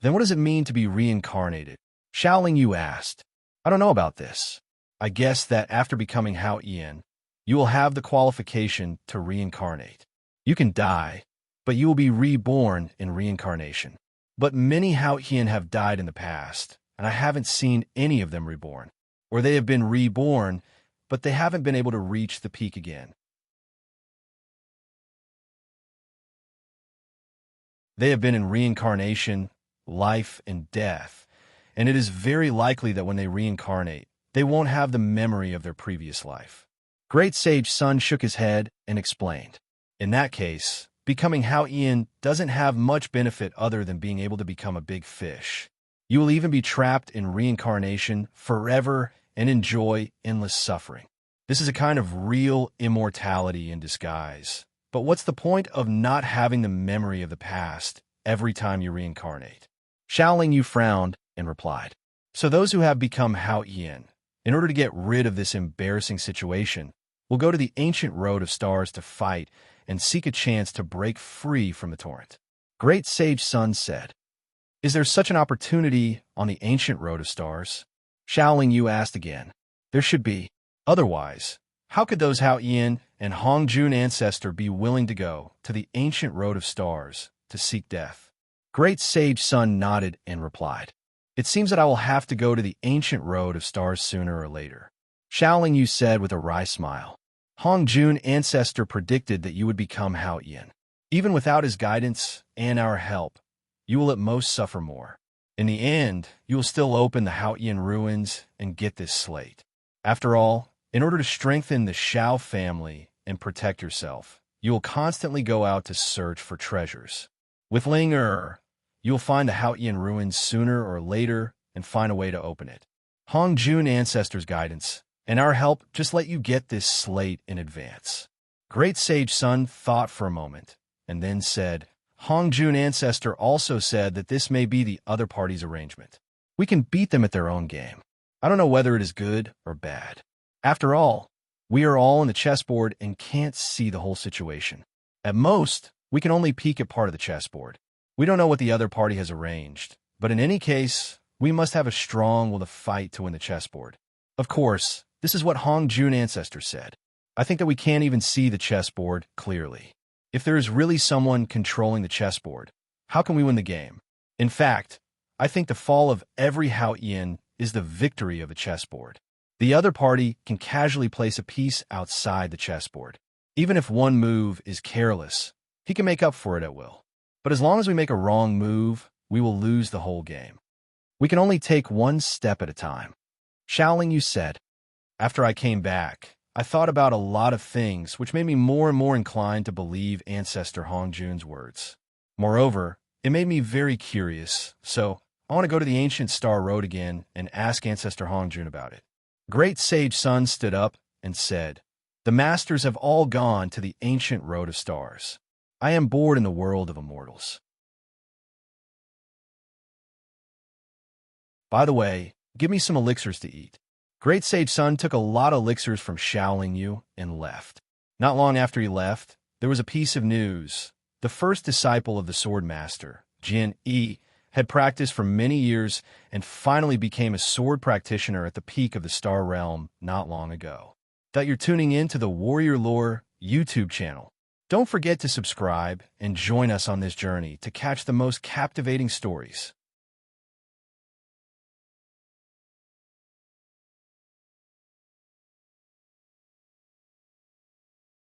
"Then what does it mean to be reincarnated?" Shaoling Yu asked. "I don't know about this. I guess that after becoming Hao Qian, you will have the qualification to reincarnate. You can die, but you will be reborn in reincarnation. But many Hao Qian have died in the past, and I haven't seen any of them reborn. Or they have been reborn, but they haven't been able to reach the peak again. They have been in reincarnation, life, and death, and it is very likely that when they reincarnate, they won't have the memory of their previous life." Great Sage Sun shook his head and explained, "In that case, becoming Hao Qian doesn't have much benefit other than being able to become a big fish. You will even be trapped in reincarnation forever and enjoy endless suffering. This is a kind of real immortality in disguise. But what's the point of not having the memory of the past every time you reincarnate?" Shaoling Yu frowned and replied, "So those who have become Hao Qian, in order to get rid of this embarrassing situation, will go to the ancient road of stars to fight and seek a chance to break free from the torrent." Great Sage Sun said, "Is there such an opportunity on the ancient road of stars?" Shaoling Yu asked again. "There should be. Otherwise, how could those Hao Qian and Hongjun Ancestor be willing to go to the ancient road of stars to seek death?" Great Sage Sun nodded and replied, "It seems that I will have to go to the ancient road of stars sooner or later." Shaoling Yu said with a wry smile, "Hongjun Ancestor predicted that you would become Hao Qian. Even without his guidance and our help, you will at most suffer more. In the end, you will still open the Hao Qian ruins and get this slate. After all, in order to strengthen the Shao family and protect yourself, you will constantly go out to search for treasures. With Ling you will find the Hao Qian ruins sooner or later and find a way to open it. Hongjun Ancestor's guidance and our help just let you get this slate in advance." Great Sage Sun thought for a moment, and then said, Hongjun Ancestor also said that this may be the other party's arrangement. We can beat them at their own game. I don't know whether it is good or bad. After all, we are all on the chessboard and can't see the whole situation. At most, we can only peek at part of the chessboard. We don't know what the other party has arranged, but in any case, we must have a strong will to fight to win the chessboard. Of course, this is what Hongjun Ancestor said. I think that we can't even see the chessboard clearly. If there is really someone controlling the chessboard, how can we win the game? In fact, I think the fall of every Haoyan is the victory of a chessboard. The other party can casually place a piece outside the chessboard. Even if one move is careless, he can make up for it at will. But as long as we make a wrong move, we will lose the whole game. We can only take one step at a time. Xiaoling Yu said, after I came back, I thought about a lot of things which made me more and more inclined to believe Ancestor Hongjun's words. Moreover, it made me very curious, so I want to go to the ancient Star Road again and ask Ancestor Hongjun about it. Great Sage Sun stood up and said, the masters have all gone to the ancient road of stars. I am bored in the world of immortals. By the way, give me some elixirs to eat. Great Sage Sun took a lot of elixirs from Xiaoling Yu and left. Not long after he left, there was a piece of news. The first disciple of the sword master, Jin Yi, had practiced for many years and finally became a sword practitioner at the peak of the Star Realm not long ago. That you're tuning in to the Warrior Lore YouTube channel. Don't forget to subscribe and join us on this journey to catch the most captivating stories.